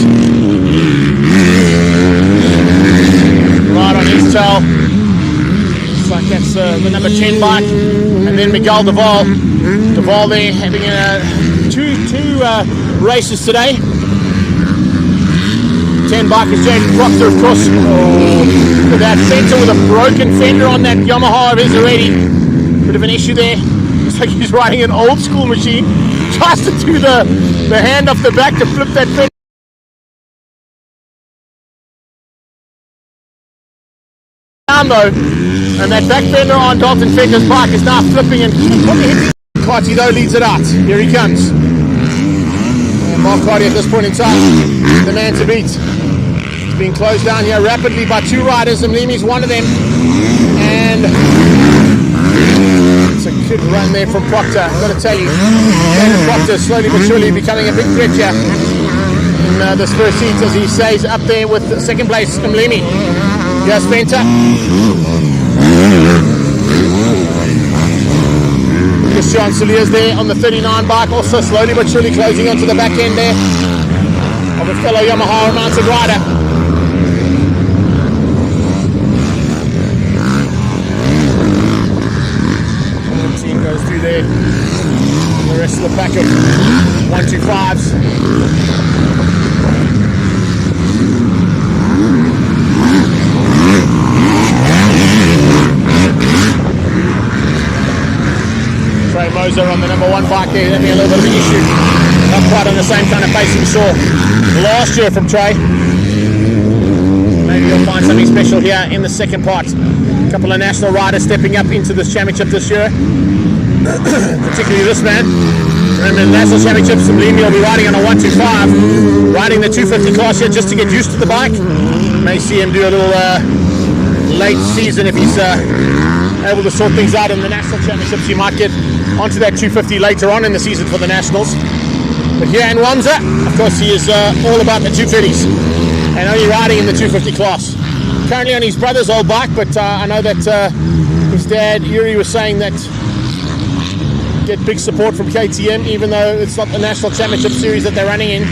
Right on his tail. Looks like that's the number 10 bike. And then Miguel Duval. Duval there having two races today. 10 bike is Jaden Proctor, of course. Oh, that fender with a broken fender on that Yamaha of his already. Bit of an issue there. Looks like he's riding an old school machine. Tries to do the hand off the back to flip that fender down though. And that back fender on Dalton Fenter's bike is now flipping and probably hitting. Carty though leads it out. Here he comes. And Mark Carty at this point in time, the man to beat. Being closed down here rapidly by two riders, and Moloney's one of them. And it's a good run there from Proctor. I've got to tell you, David Proctor slowly but surely becoming a big threat here in this first heat as he stays up there with the second place Moloney. Here's Fenter. Christian Soliers there on the 39 bike, also slowly but surely closing onto the back end there of a fellow Yamaha mounted rider. Goes through there. The rest of the pack of 125s. Trey Moser on the number 1 bike there, having a little bit of an issue. Not quite on the same kind of pace we saw last year from Trey. Maybe you'll find something special here in the second part. A couple of national riders stepping up into this championship this year. Particularly this man. Remember the National Championships, Moloney will be riding on a 125, riding the 250 class here just to get used to the bike. May see him do a little late season if he's able to sort things out in the National Championships. He might get onto that 250 later on in the season for the Nationals. But here in Wanza, of course, he is all about the 230s and only riding in the 250 class. Currently on his brother's old bike, but I know that his dad, Yuri, was saying that get big support from KTM, even though it's not the National Championship Series that they're running in,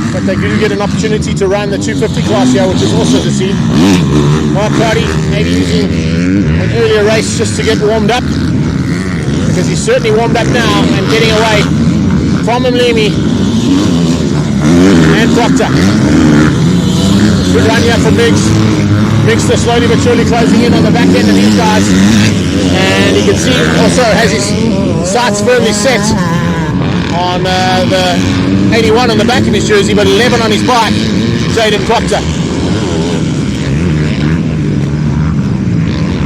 but they do get an opportunity to run the 250 class here, which is also to see. Mark Carty maybe using an earlier race just to get warmed up, because he's certainly warmed up now and getting away from Moloney and Proctor. Good run here from Mix. Mixter slowly but surely closing in on the back end of these guys, and you can see also has his sights firmly set on the 81 on the back of his jersey, but 11 on his bike, Jaden Proctor.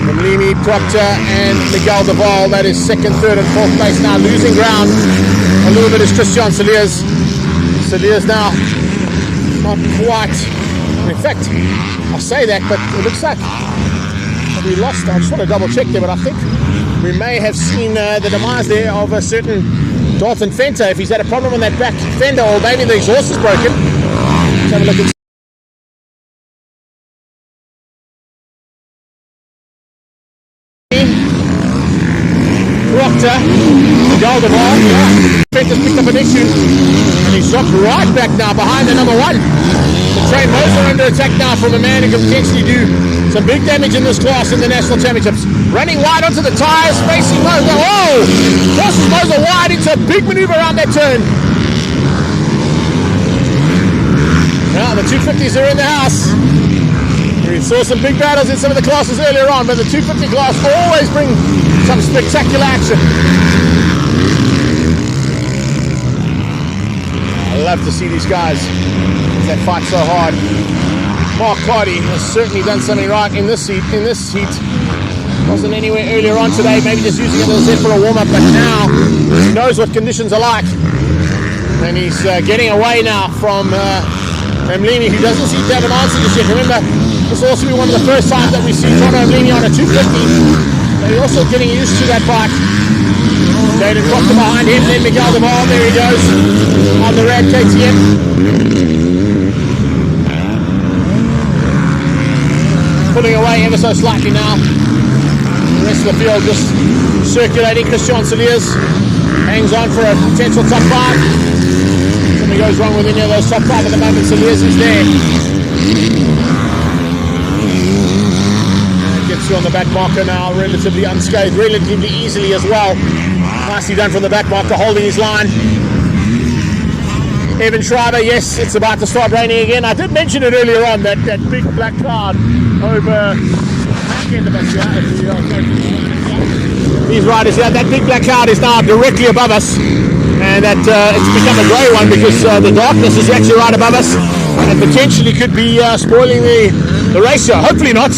Moloney, Proctor and Miguel Duval, that is second, third and fourth place now. Losing ground a little bit is Christian Soliers. Soliers now not quite. In fact, I say that, but it looks like we lost. I just want to double check there, but I think we may have seen the demise there of a certain Dalton Fenter if he's had a problem on that back fender, or maybe the exhaust is broken. Let's have a look at Proctor, Miguel Duval. Fenter's picked up an issue and he's dropped right back now behind the number 1. Trey Moser under attack now from a man who can potentially do some big damage in this class in the National Championships. Running wide onto the tyres, facing Moser. Oh! Crosses Moser wide into a big maneuver around that turn. Now the 250s are in the house. We saw some big battles in some of the classes earlier on, but the 250 class always bring some spectacular action. I love to see these guys that fight so hard. Mark Carty has certainly done something right in this heat. Wasn't anywhere earlier on today, maybe just using it as a for a warm-up, but now he knows what conditions are like. And he's getting away now from Moloney, who doesn't seem to have an answer just yet. Remember, This will also be one of the first times that we see Tono Moloney on a 250. So he's also getting used to that bike. Jaden Proctor behind him, then Miguel Deval, there he goes, on the red KTM. Pulling away ever so slightly now. The rest of the field just circulating. Christian Soliers hangs on for a potential top 5. Something goes wrong with any of those top 5 at the moment. Soliers is there. Gets through on the back marker now, relatively unscathed, relatively easily as well. Nicely done from the back marker, holding his line. Evan Schreiber, yes, it's about to start raining again. I did mention it earlier on, that big black cloud over back end of us here. These riders here, that big black cloud is now directly above us, and that it's become a grey one because the darkness is actually right above us and potentially could be spoiling the race here. Hopefully not.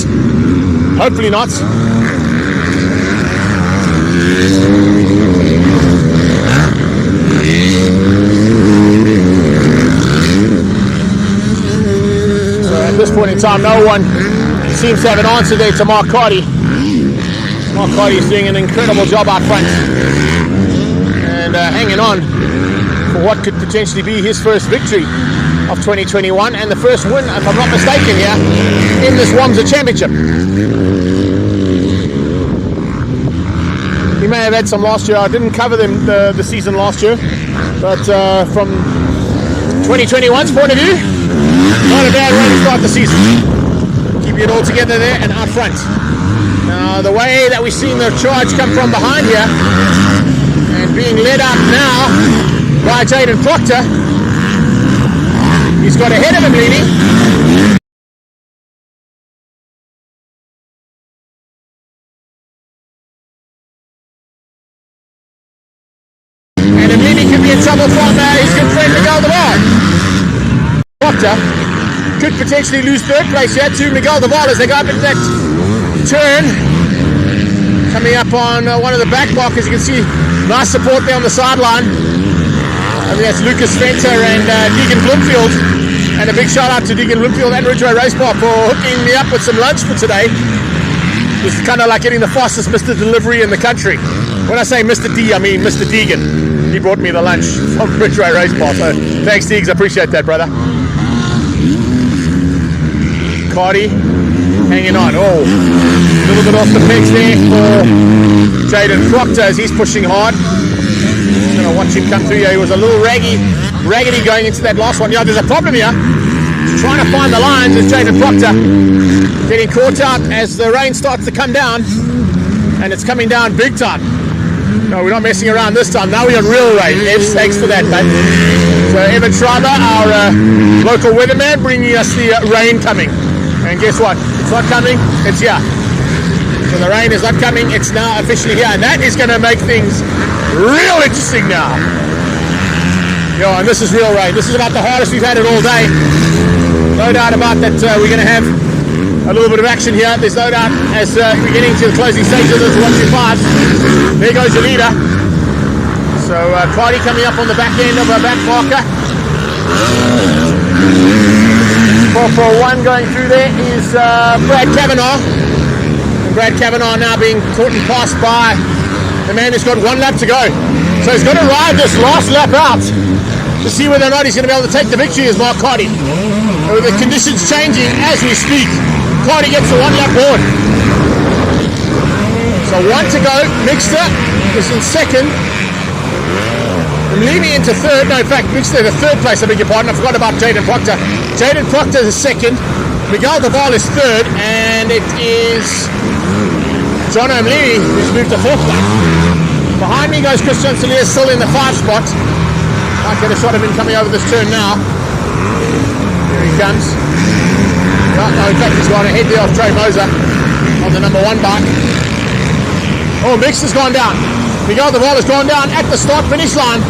Hopefully not. At this point in time, no one seems to have an answer there to Mark Carty. Mark Carty is doing an incredible job out front and hanging on for what could potentially be his first victory of 2021 and the first win, if I'm not mistaken, here in this WAMSA Championship. He may have had some last year. I didn't cover them the season last year, but from 2021's point of view, not a bad way to start the season. Keeping it all together there and out front. Now the way that we've seen the charge come from behind here and being led up now by Jaden Proctor, he's got ahead of him leading. And Moloney could be in trouble from his good friend Miguel Deval. Proctor could potentially lose third place here to Miguel Deval as they go up into that turn. Coming up on one of the back markers, you can see nice support there on the sideline. I think that's Lucas Venter and Deegan Bloomfield. And a big shout out to Deegan Bloomfield and Ridgeway Race Park for hooking me up with some lunch for today. It's kind of like getting the fastest Mr. Delivery in the country. When I say Mr. D, I mean Mr. Deegan. He brought me the lunch from Ridgeway Race Park. So thanks, Deegs, I appreciate that, brother. Carty hanging on. Oh, a little bit off the pegs there for Jaden Proctor as he's pushing hard. I'm going to watch him come through here. He was a little raggedy going into that last one. Yeah, there's a problem here. Trying to find the lines is Jaden Proctor. Getting caught out as the rain starts to come down. And it's coming down big time. No, we're not messing around this time. Now we're on real rain. Evs, thanks for that, mate. So Evan Schreiber, our local weatherman, bringing us the rain coming. And guess what? It's not coming, it's here. So the rain is not coming, it's now officially here. And that is going to make things real interesting now. Yo, and this is real rain. This is about the hardest we've had it all day. No doubt about that. We're going to have a little bit of action here. There's no doubt as we're getting to the closing stages of this 125. There goes your leader. So Carty coming up on the back end of a back marker. 441 going through there is Brad Kavanagh. And Brad Kavanagh now being caught and passed by the man who's got one lap to go. So he's got to ride this last lap out to see whether or not he's going to be able to take the victory as Mark Carty. With the conditions changing as we speak, Carty gets the one lap board. So one to go. Mixter is in second. Moloney into third. No, in fact, Mixter the third place, I beg your pardon. I forgot about Jaden Proctor. Jaden Proctor is second. Miguel Deval is third. And it is John Moloney who's moved to fourth place. Behind me goes Christian Soliers, still in the 5 spot. Might get a shot of him coming over this turn now. Here he comes. No, in fact, he's got a head there off Trey Moser on the number 1 bike. Oh, Mixter's gone down. Miguel Deval has gone down at the start-finish line.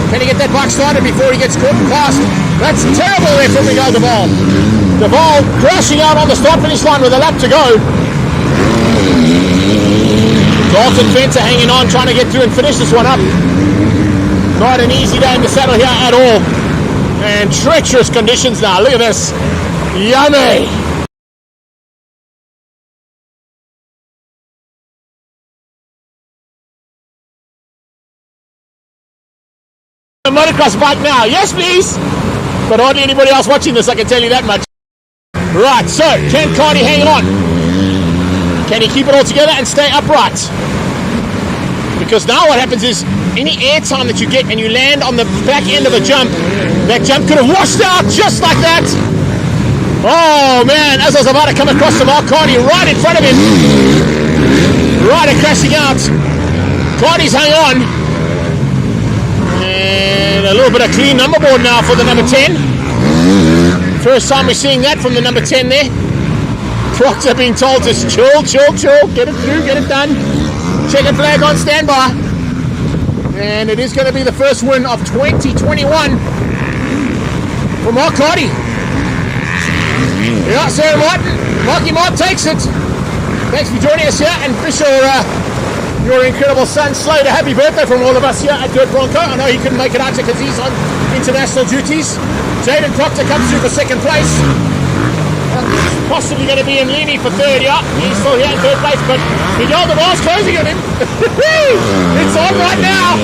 Can he get that bike started before he gets caught and passed? That's terrible there from Miguel Deval. Deval crashing out on the start-finish line with a lap to go. Dalton Venter hanging on, trying to get through and finish this one up. Not an easy day in the saddle here at all. And treacherous conditions now. Look at this. Yummy. A motocross bike now. Yes, please. But hardly anybody else watching this, I can tell you that much. Right, so can Cardi hang on? Can he keep it all together and stay upright? Because now what happens is, any air time that you get and you land on the back end of a jump, that jump could have washed out just like that. Oh man, as I was about to come across to Mark Cardi right in front of him, right and crashing out. Cardi's hung on. And a little bit of clean number board now for the number 10. First time we're seeing that from the number 10 there. Proctor being told to chill, get it through, get it done. Checkered flag on standby. And it is going to be the first win of 2021 for Mark Cardi. Yeah, Sarah Martin, Marky Mark takes it. Thanks for joining us here and wish your incredible son Slater happy birthday from all of us here at Dirt Bronco. I know he couldn't make it out because he's on international duties. Jaden Proctor comes through for second place. Possibly going to be in Lini for third, yeah. He's still here in third place, but Miguel Navarro's closing on him. It's on right now.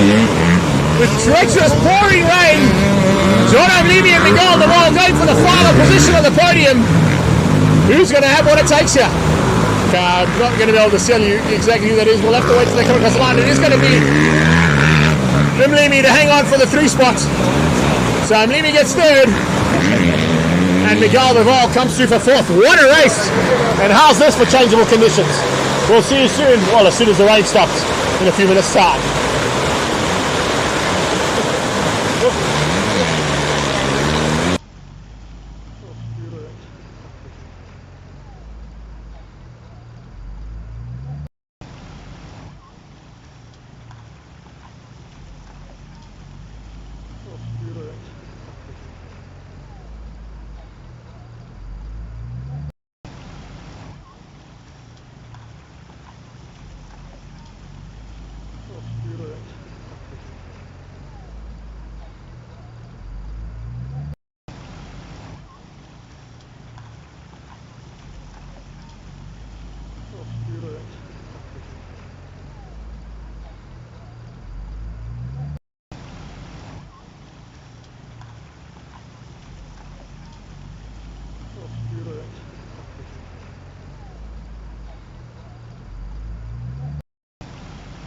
With treacherous pouring rain. John O'Leary and Miguel Navarro going for the final position on the podium. Who's going to have what it takes here? I'm not going to be able to tell you exactly who that is. We'll have to wait till they come across the line. It is going to be Mlimi to hang on for the 3 spots. So Mlimi gets third. And Miguel Navarro comes through for fourth. What a race! And how's this for changeable conditions? We'll see you soon. Well, as soon as the rain stops in a few minutes' time.